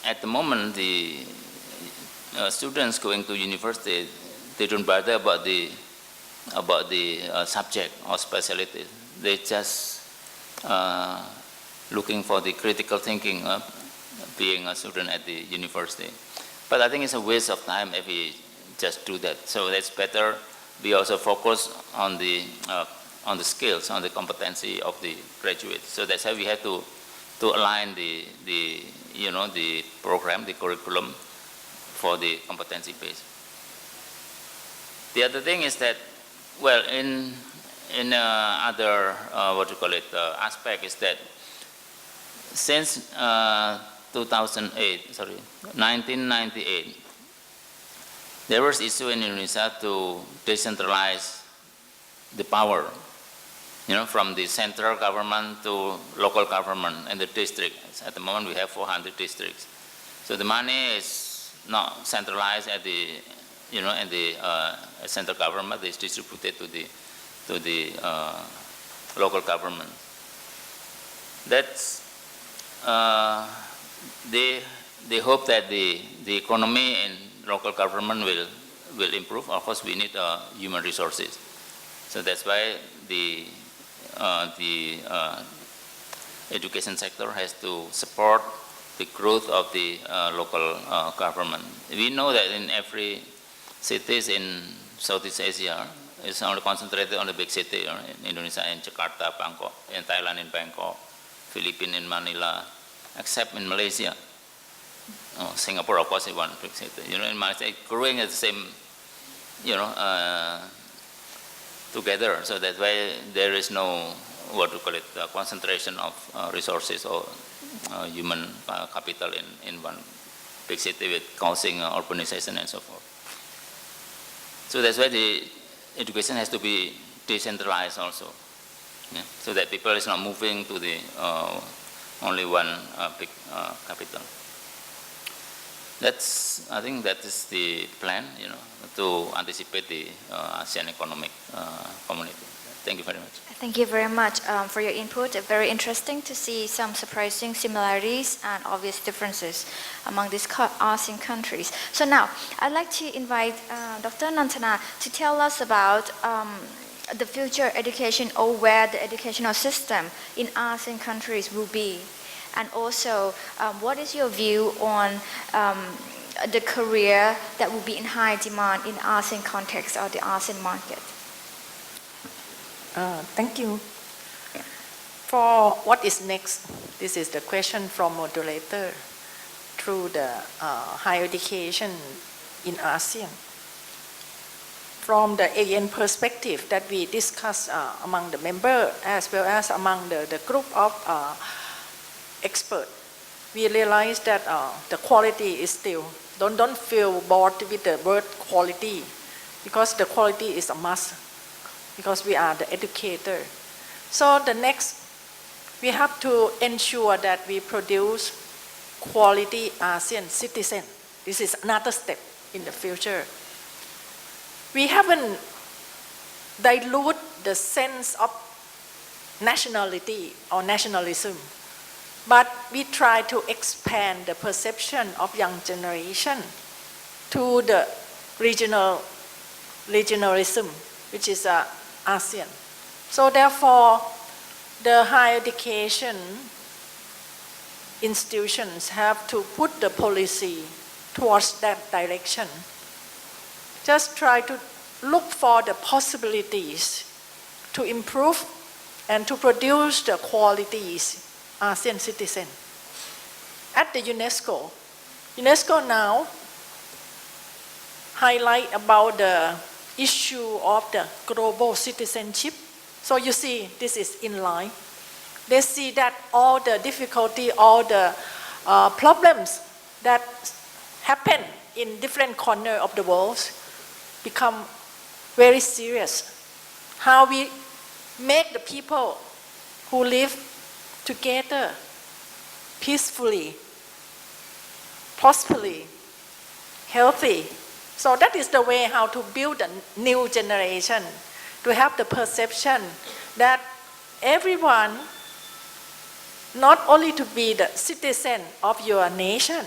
F: at the moment the students going to university, they don't bother about the subject or specialty. They just looking for the critical thinking, being a student at the university. But I think it's a waste of time if we just do that. So that's better. We also focus on the skills, on the competency of the graduates. So that's how we have to align the program, the curriculum for the competency base. The other thing is that, well, in other aspect is that since 1998, there was issue in Indonesia to decentralize the power, from the central government to local government and the districts. At the moment, we have 400 districts. So the money is not centralized at the, in the central government. It's distributed to the local government. That's they hope that the economy and local government will improve. Of course, we need human resources. So that's why the education sector has to support the growth of the local government. We know that in every cities in Southeast Asia, it's only concentrated on the big city, in Indonesia, in Jakarta, Bangkok, in Thailand, in Bangkok, Philippines, in Manila, except in Malaysia. Singapore, of course, is one big city. In Malaysia, growing at the same, together. So that's why there is no, concentration of resources or human capital in one big city, with causing urbanization and so forth. So that's why the education has to be decentralized also, so that people is not moving to the only one big capital. I think that is the plan, to anticipate the ASEAN economic community. Thank you very much.
A: Thank you very much for your input. Very interesting to see some surprising similarities and obvious differences among these ASEAN countries. So now, I'd like to invite Dr. Nantana to tell us about the future education, or where the educational system in ASEAN countries will be. And also, what is your view on the career that will be in high demand in ASEAN context or the ASEAN market?
G: Thank you.
E: For what is next? This is the question from moderator through the higher education in ASEAN. From the ASEAN perspective that we discussed among the members as well as among the group of experts, we realized that the quality is still, don't feel bored with the word quality, because the quality is a must, because we are the educator. So the next, we have to ensure that we produce quality ASEAN citizen. This is another step in the future. We haven't diluted the sense of nationality or nationalism, but we try to expand the perception of young generation to the regionalism, which is ASEAN. So therefore, the higher education institutions have to put the policy towards that direction. Just try to look for the possibilities to improve and to produce the qualities ASEAN citizen. At the UNESCO now highlight about the issue of the global citizenship. So you see, this is in line. They see that all the difficulty, all the problems that happen in different corners of the world become very serious. How we make the people who live together peacefully, prosperly, healthy. So that is the way how to build a new generation, to have the perception that everyone not only to be the citizen of your nation,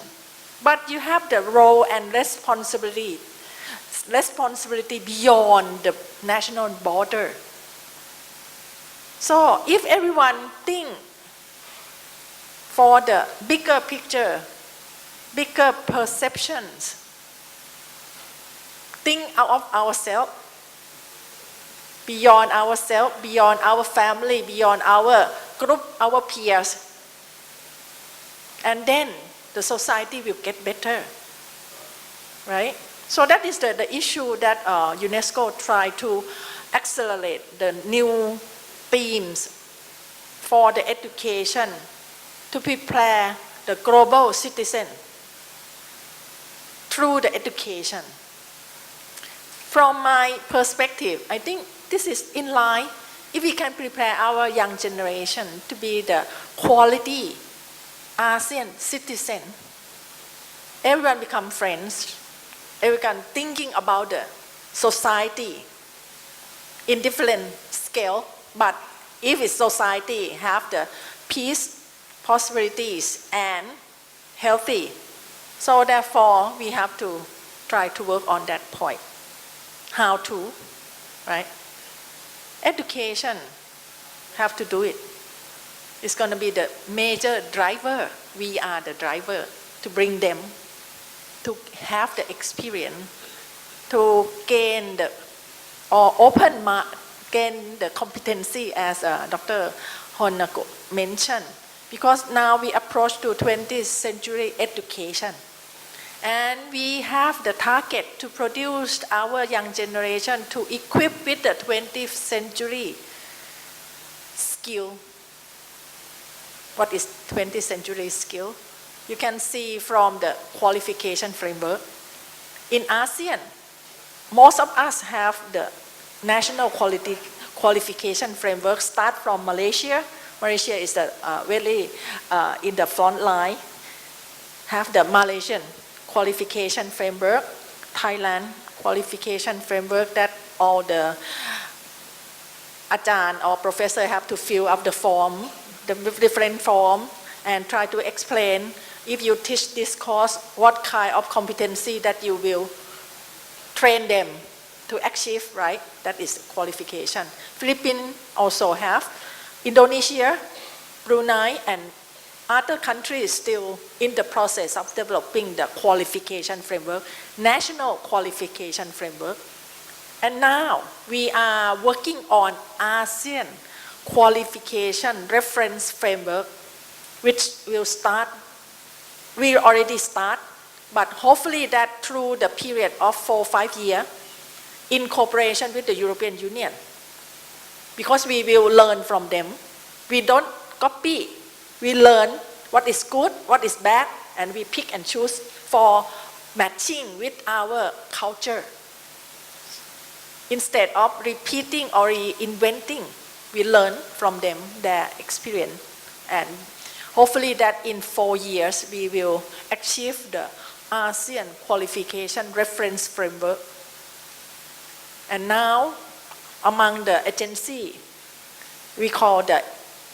E: but you have the role and responsibility beyond the national border. So if everyone think for the bigger picture, bigger perceptions, think out of ourselves, beyond ourselves, beyond our family, beyond our group, our peers, and then the society will get better, right? So that is the issue that UNESCO try to accelerate the new themes for the education to prepare the global citizen through the education. From my perspective, I think this is in line. If we can prepare our young generation to be the quality ASEAN citizen, everyone become friends, everyone thinking about the society in different scale, but if its society have the peace, possibilities, and healthy, so therefore we have to try to work on that point. How to, right? Education have to do it. It's going to be the major driver. We are the driver to bring them to have the experience, to gain the or gain the competency, as Dr. Honako mentioned, because now we approach to 20th century education. And we have the target to produce our young generation to equip with the 20th century skill. What is 20th century skill? You can see from the qualification framework. In ASEAN, most of us have the national qualification framework start from Malaysia. Malaysia is really in the front line. Have the Malaysian qualification framework, Thailand qualification framework that all the ajahn or professor have to fill up the form, the different form, and try to explain if you teach this course, what kind of competency that you will train them to achieve, right? That is qualification. Philippines also have. Indonesia, Brunei, and other countries still in the process of developing the qualification framework, national qualification framework. And now we are working on ASEAN qualification reference framework, which will start, we already start, but hopefully that through the period of 4 or 5 years, in cooperation with the European Union, because we will learn from them. We don't copy, we learn what is good, what is bad, and we pick and choose for matching with our culture. Instead of repeating or inventing, we learn from them, their experience. And hopefully that in 4 years, we will achieve the ASEAN qualification reference framework. And now, among the agency, we call the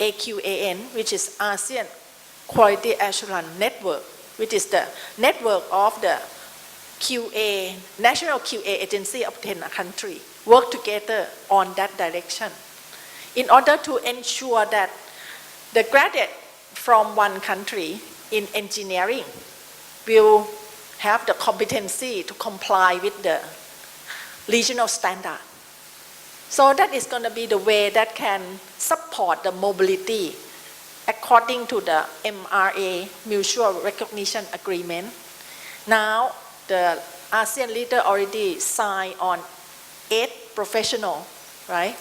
E: AQAN, which is ASEAN Quality Assurance Network, which is the network of the QA, national QA agency of 10 countries, work together on that direction in order to ensure that the graduate from one country in engineering will have the competency to comply with the regional standard. So that is going to be the way that can support the mobility according to the MRA, Mutual Recognition Agreement. Now, the ASEAN leader already signed on 8 professional, right?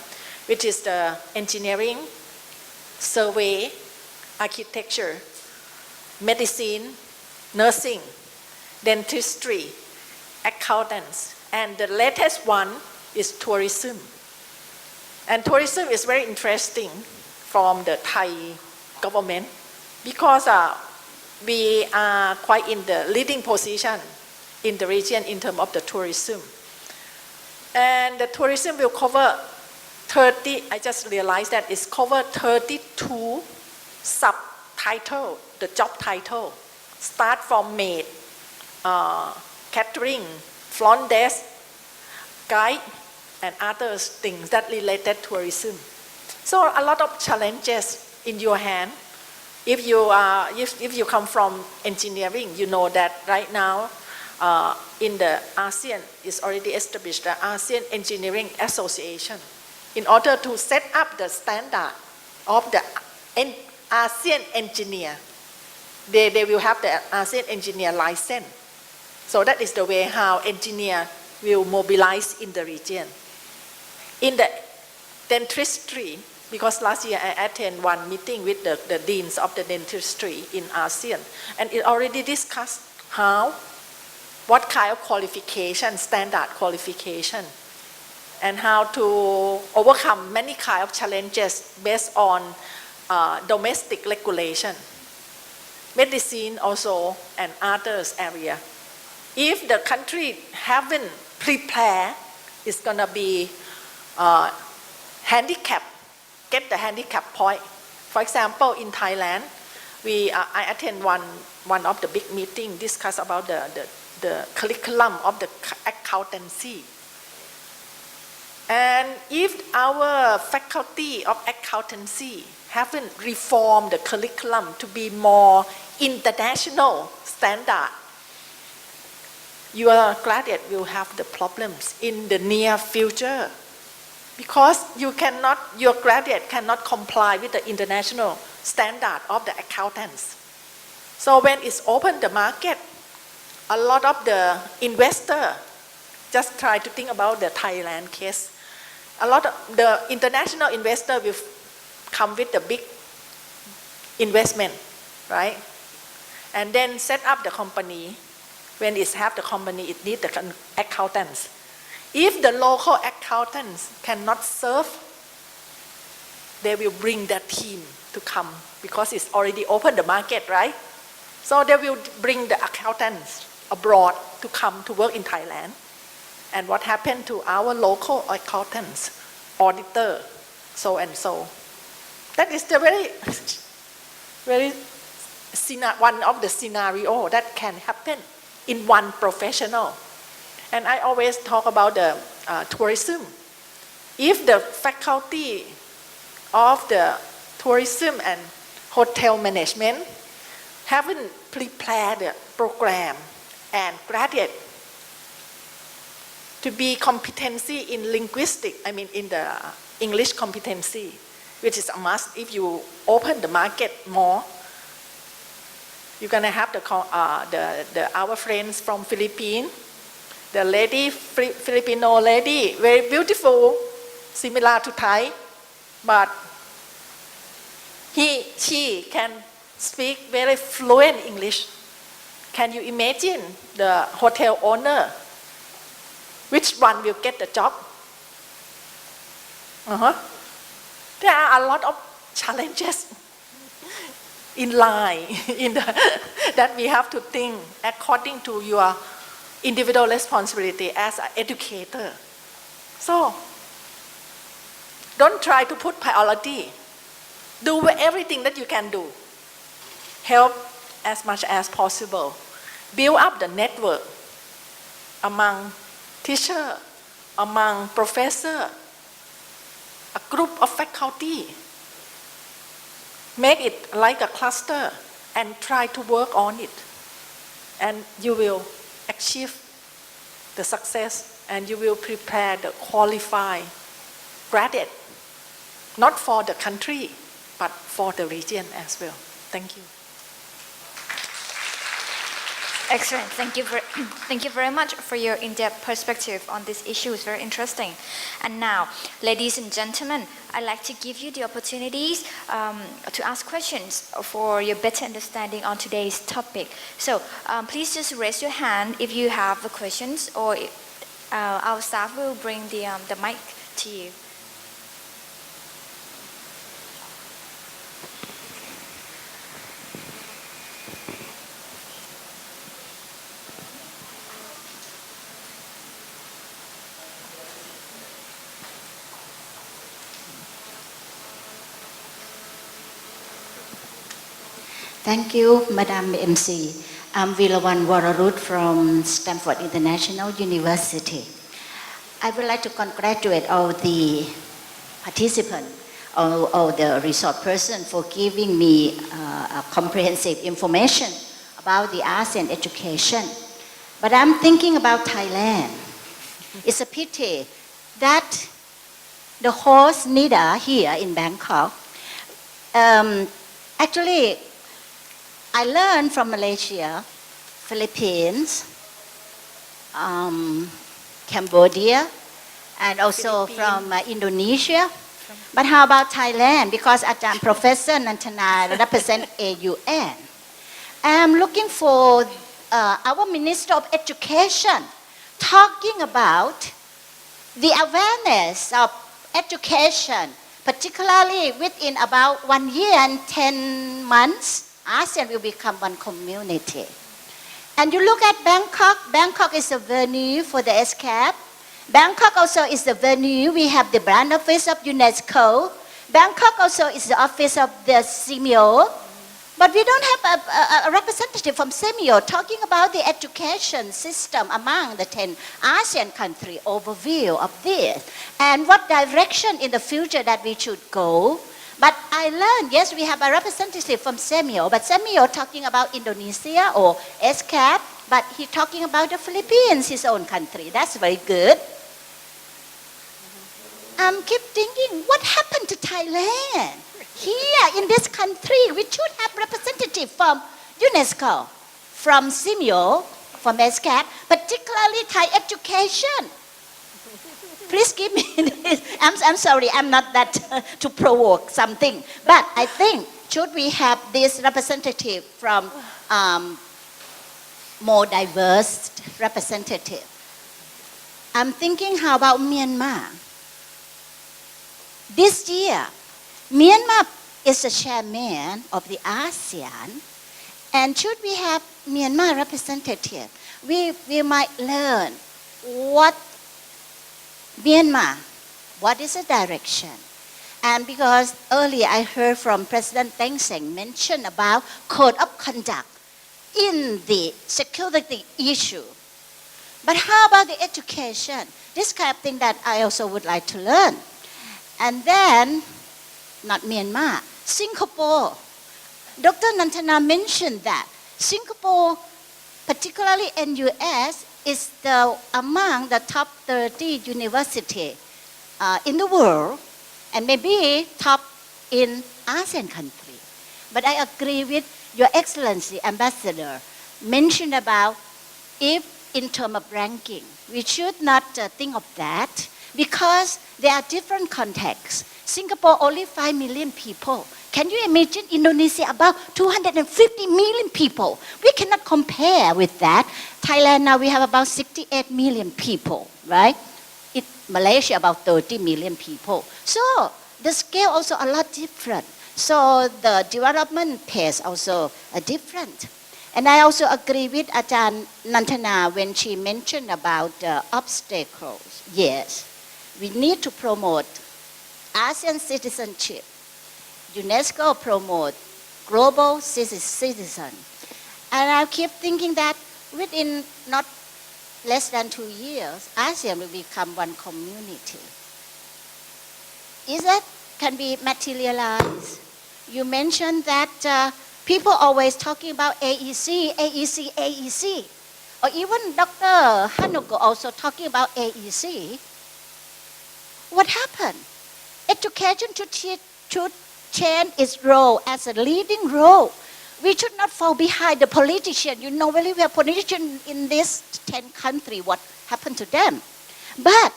E: Which is the engineering, survey, architecture, medicine, nursing, dentistry, accountants, and the latest one is tourism. And tourism is very interesting from the Thai government because we are quite in the leading position in the region in terms of the tourism. And the tourism will cover 30, I just realized that it's covered 32 subtitles, the job title. Start from maid, catering, front desk, guide, and other things that related to tourism. So a lot of challenges in your hand. If you come from engineering, you know that right now in the ASEAN is already established the ASEAN Engineering Association in order to set up the standard of the ASEAN engineer. They will have the ASEAN engineer license. So that is the way how engineer will mobilize in the region. In the dentistry, because last year I attended one meeting with the deans of the dentistry in ASEAN, and it already discussed what kind of qualification, standard qualification, and how to overcome many kind of challenges based on domestic regulation, medicine also, and others area. If the country haven't prepared, it's gonna be handicap, get the handicap point. For example, in Thailand, I attend one of the big meeting discuss about the curriculum of the accountancy. And if our faculty of accountancy haven't reformed the curriculum to be more international standard, your graduate will have the problems in the near future because your graduate cannot comply with the international standard of the accountants. So when it's open the market, a lot of the investor, just try to think about the Thailand case, a lot of the international investor will come with the big investment, right? And then set up the company. When it have the company, it needs the accountants. If the local accountants cannot serve, they will bring that team to come because it's already open the market, right? So they will bring the accountants abroad to come to work in Thailand. And what happened to our local accountants, auditor, so and so. That is the one of the scenario that can happen in one professional. And I always talk about the tourism. If the faculty of the tourism and hotel management haven't prepared the program and graduate to be competency in linguistic, in the English competency, which is a must. If you open the market more, you're gonna have our friends from Philippines, the lady, Filipino lady, very beautiful, similar to Thai, but she can speak very fluent English. Can you imagine the hotel owner? Which one will get the job? There are a lot of challenges in line that we have to think according to your individual responsibility as an educator. So, don't try to put priority. Do everything that you can do. Help as much as possible. Build up the network among teachers, among professors, a group of faculty. Make it like a cluster and try to work on it. And you will achieve the success and you will prepare the qualified graduate, not for the country, but for the region as well. Thank you.
A: Excellent. Thank you very much for your in-depth perspective on this issue. It's very interesting. And now, ladies and gentlemen, I'd like to give you the opportunities to ask questions for your better understanding on today's topic. So please just raise your hand if you have the questions, or our staff will bring the mic to you.
G: Thank you, Madam MC. I'm Vilawan Wararut from Stanford International University. I would like to congratulate all the participants, all the resource persons for giving me comprehensive information about the ASEAN education. But I'm thinking about Thailand. It's a pity that the host NIDA here in Bangkok, actually, I learned from Malaysia, Philippines, Cambodia, and also from Indonesia. But how about Thailand? Because Ajahn Professor Nantana represents AUN. I'm looking for our Minister of Education talking about the awareness of education, particularly within about 1 year and 10 months. ASEAN will become one community. And you look at Bangkok. Bangkok is a venue for the ESCAP. Bangkok also is the venue. We have the brand office of UNESCO. Bangkok also is the office of the SIMIO. But we don't have a representative from SIMIO talking about the education system among the 10 ASEAN countries, overview of this. And what direction in the future that we should go. But I learned, yes, we have a representative from SEMIO, but SEMIO talking about Indonesia or ESCAP, but he's talking about the Philippines, his own country. That's very good. I keep thinking, what happened to Thailand? Here in this country, we should have representative from UNESCO, from SEMIO, from ESCAP, particularly Thai education. Please give me this. I'm sorry, I'm not that to provoke something. But I think, should we have this representative from more diverse representative? I'm thinking, how about Myanmar? This year, Myanmar is the chairman of the ASEAN. And should we have Myanmar representative? We might learn what Myanmar, what is the direction? And because earlier I heard from President Thein Sein mention about code of conduct in the security issue. But how about the education? This kind of thing that I also would like to learn. And then, not Myanmar, Singapore. Dr. Nantana mentioned that Singapore, particularly NUS, is among the top 30 universities in the world, and maybe top in ASEAN country. But I agree with Your Excellency, Ambassador, mentioned about if in terms of ranking, we should not think of that because there are different contexts. Singapore only 5 million people. Can you imagine Indonesia about 250 million people? We cannot compare with that. Thailand now we have about 68 million people, right? Malaysia about 30 million people. So the scale also a lot different. So the development pace also different. And I also agree with Ajahn Nantana when she mentioned about obstacles. Yes, we need to promote ASEAN citizenship. UNESCO promote global citizen. And I keep thinking that within not less than 2 years, ASEAN will become one community. Is that can be materialized? You mentioned that people always talking about AEC, AEC, AEC. Or even Dr. Hanoko also talking about AEC. What happened? Education should change its role as a leading role. We should not fall behind the politician. You know very well politicians in this 10 country, what happened to them. But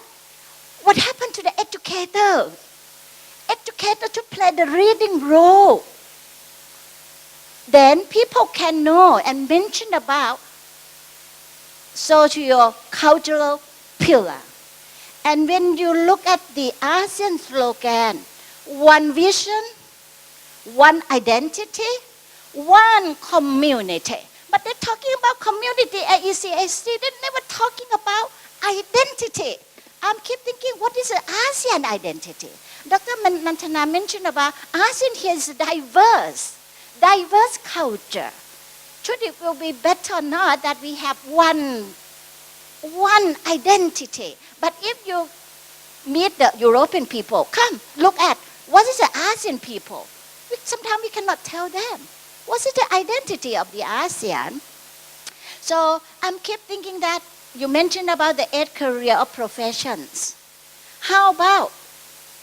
G: what happened to the educators? Educators to play the leading role. Then people can know and mention about socio-cultural pillar. And when you look at the ASEAN slogan, one vision, one identity, one community. But they're talking about community, AECAC, they're never talking about identity. I'm keep thinking, what is the ASEAN identity? Dr. Nantana mentioned about ASEAN here is diverse culture. Should it will be better or not that we have one identity? But if you meet the European people, come, look at what is the ASEAN people? Sometimes we cannot tell them. What is the identity of the ASEAN? So I'm keep thinking that you mentioned about the 8 career of professions. How about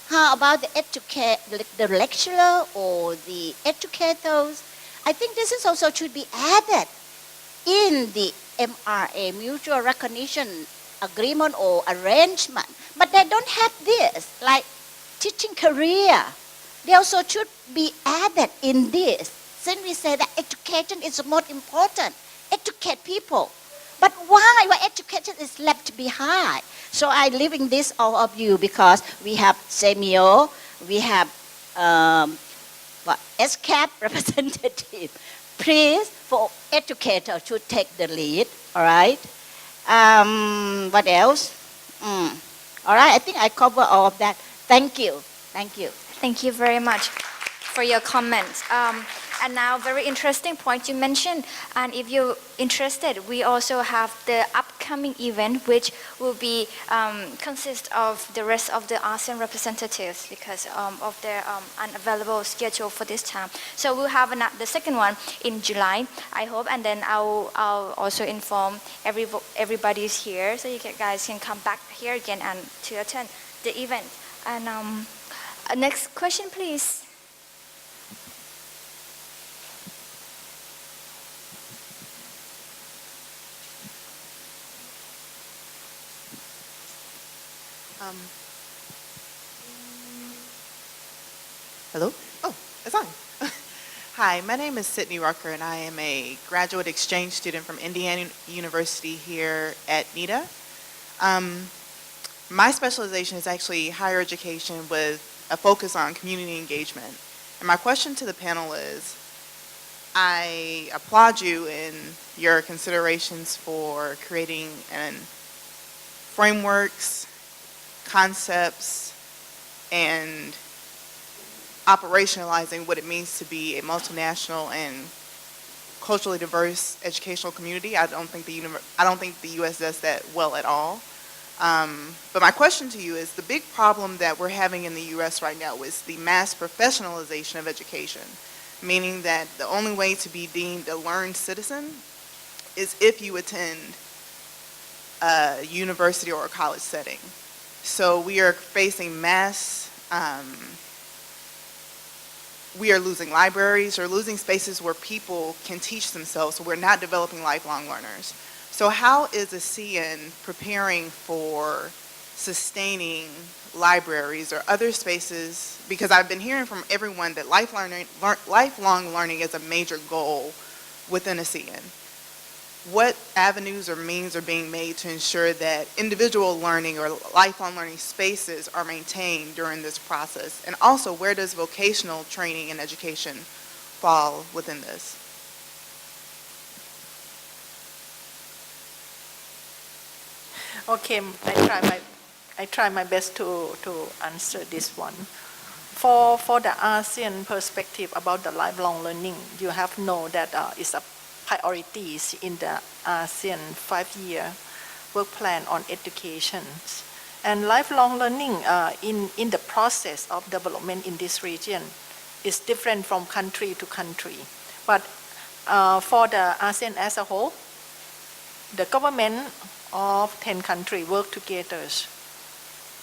G: the lecturer or the educators? I think this is also should be added in the MRA, mutual recognition agreement or arrangement. But they don't have this, like teaching career. They also should be added in this. Since we say that education is the most important, educate people. But why education is left behind? So I leave in this all of you because we have Semio, we have SCAP representative. Please, for educator to take the lead, all right? What else? All right, I think I cover all of that. Thank you. Thank you.
A: Thank you very much for your comments. And now, very interesting point you mentioned. And if you're interested, we also have the upcoming event, which will be consist of the rest of the ASEAN representatives because of their unavailable schedule for this time. So we'll have the second one in July, I hope, and then I'll also inform everybody's here, so you guys can come back here again and to attend the event. And next question, please.
H: Hello? Oh, it's on. Hi, my name is Sydney Rucker, and I am a graduate exchange student from Indiana University here at NIDA. My specialization is actually higher education with a focus on community engagement. And my question to the panel is, I applaud you in your considerations for creating frameworks, concepts, and operationalizing what it means to be a multinational and culturally diverse educational community. I don't think the U.S. does that well at all. But my question to you is, the big problem that we're having in the U.S. right now is the mass professionalization of education, meaning that the only way to be deemed a learned citizen is if you attend a university or a college setting. So we are facing mass we are losing libraries or losing spaces where people can teach themselves, so we're not developing lifelong learners. So how is ASEAN preparing for sustaining libraries or other spaces? Because I've been hearing from everyone that lifelong learning is a major goal within ASEAN. What avenues or means are being made to ensure that individual learning or lifelong learning spaces are maintained during this process? And also, where does vocational training and education fall within this?
C: Okay, I try my best to answer this one. For the ASEAN perspective about the lifelong learning, you have to know that it's a priorities in the ASEAN 5-year work plan on education. And lifelong learning in the process of development in this region is different from country to country. But for the ASEAN as a whole, the government of 10 countries work together,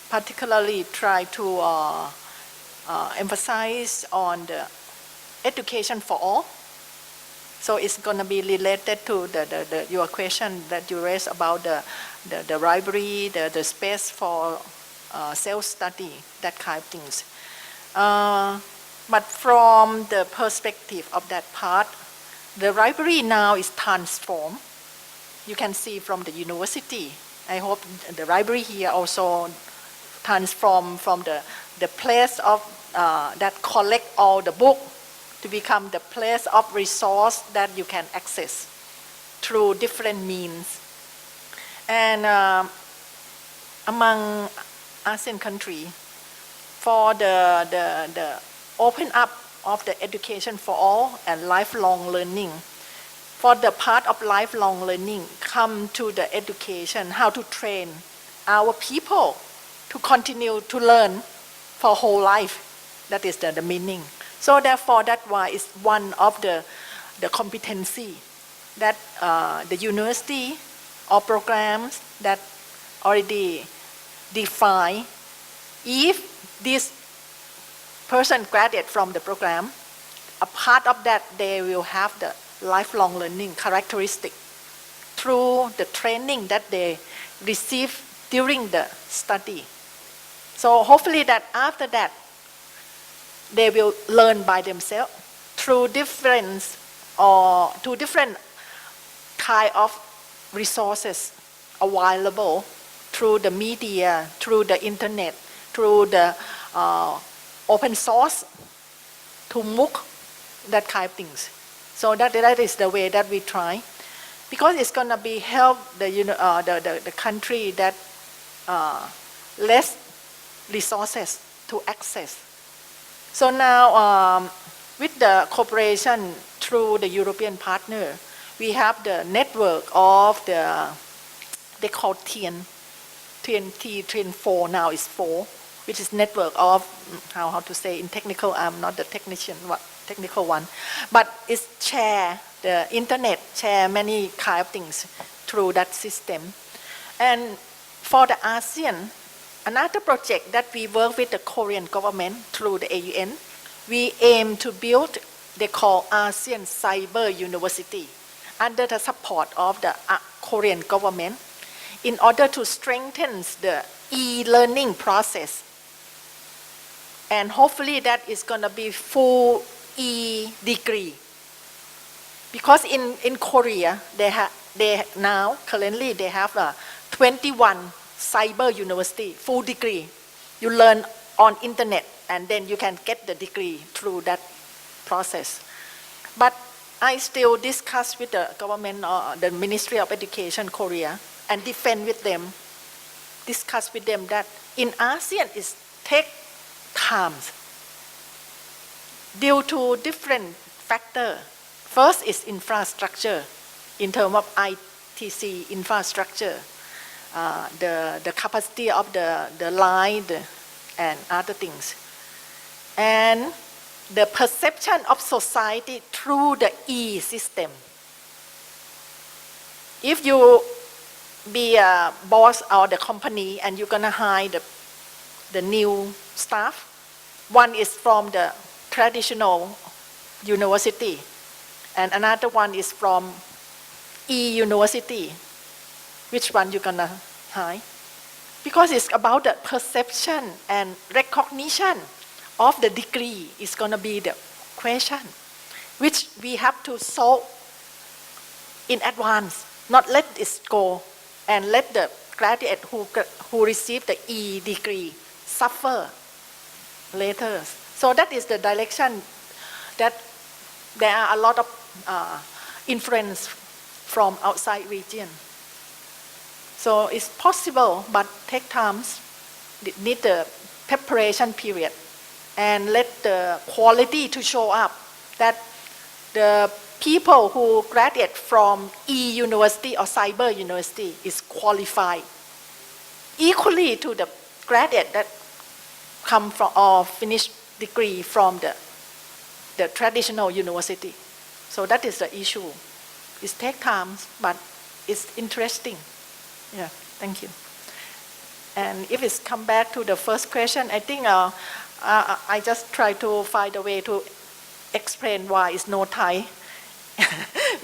C: particularly try to emphasize on the education for all. So it's going to be related to your question that you raised about the library, the space for self-study, that kind of things. But from the perspective of that part, the library now is transformed. You can see from the university. I hope the library here also transformed from the place of that collect all the book to become the place of resource that you can access through different means. And among ASEAN countries, for the open up of the education for all and lifelong learning, for the part of lifelong learning come to the education, how to train our people to continue to learn for whole life. That is the meaning. So therefore, that's why it's one of the competency that the university or programs that already define. If this person graduate from the program, a part of that they will have the lifelong learning characteristic through the training that they receive during the study. So hopefully that after that, they will learn by themselves through different kind of resources available through the media, through the internet, through the open source, to MOOC, that kind of things. So that is the way that we try, because it's gonna be help the country that less resources to access. So now, with the cooperation through the European partner, we have the network of they call TNT 4, now is 4, which is network of, how to say in technical, I'm not the technical one, but it's share the internet, share many kind of things through that system. And for the ASEAN, another project that we work with the Korean government through the AUN, we aim to build, they call ASEAN Cyber University, under the support of the Korean government, in order to strengthen the e-learning process. And hopefully that is going to be full e-degree. Because in Korea, currently they have 21 cyber university, full degree. You learn on internet and then you can get the degree through that process. But I still discuss with the government, the Ministry of Education Korea, and defend with them, discuss with them that in ASEAN it takes time due to different factors. First is infrastructure, in terms of ITC infrastructure, the capacity of the line and other things. And the perception of society through the e-system. If you be a boss or the company and you're gonna hire the new staff, one is from the traditional university, and another one is from university. Which one you gonna hire? Because it's about the perception and recognition of the degree is gonna be the question, which we have to solve in advance, not let it go and let the graduate who receive the E degree suffer later. So that is the direction that there are a lot of influence from outside region. So it's possible, but take time, need the preparation period, and let the quality to show up, that the people who graduate from E-University or Cyber University is qualified equally to the graduate that come from or finish degree from the traditional university. So that is the issue. It takes time, but it's interesting. Yeah, thank you. And if it's come back to the first question, I think I just try to find a way to explain why it's no Thai.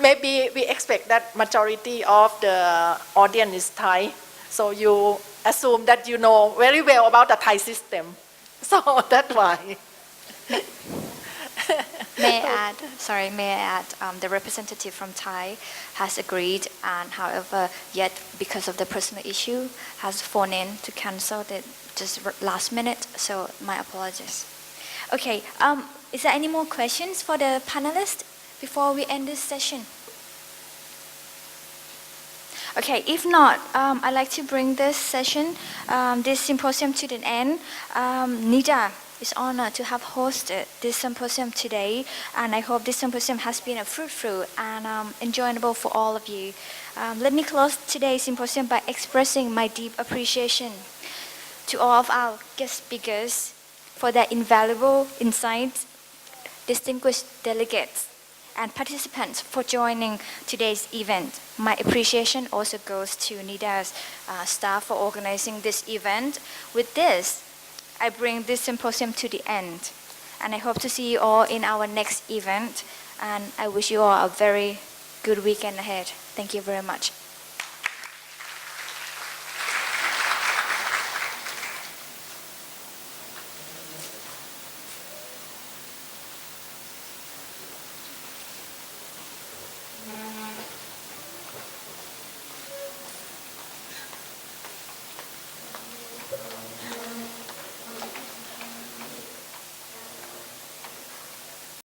C: Maybe we expect that majority of the audience is Thai, so you assume that you know very well about the Thai system. So that's why.
A: May I add, the representative from Thai has agreed, and however, yet because of the personal issue, has phoned in to cancel it just last minute, so my apologies. Okay, is there any more questions for the panelists before we end this session? Okay, if not, I'd like to bring this session, this symposium to the end. NIDA is honored to have hosted this symposium today, and I hope this symposium has been fruitful and enjoyable for all of you. Let me close today's symposium by expressing my deep appreciation to all of our guest speakers for their invaluable insights, distinguished delegates, and participants for joining today's event. My appreciation also goes to NIDA's staff for organizing this event. With this, I bring this symposium to the end, and I hope to see you all in our next event, and I wish you all a very good weekend ahead. Thank you very much.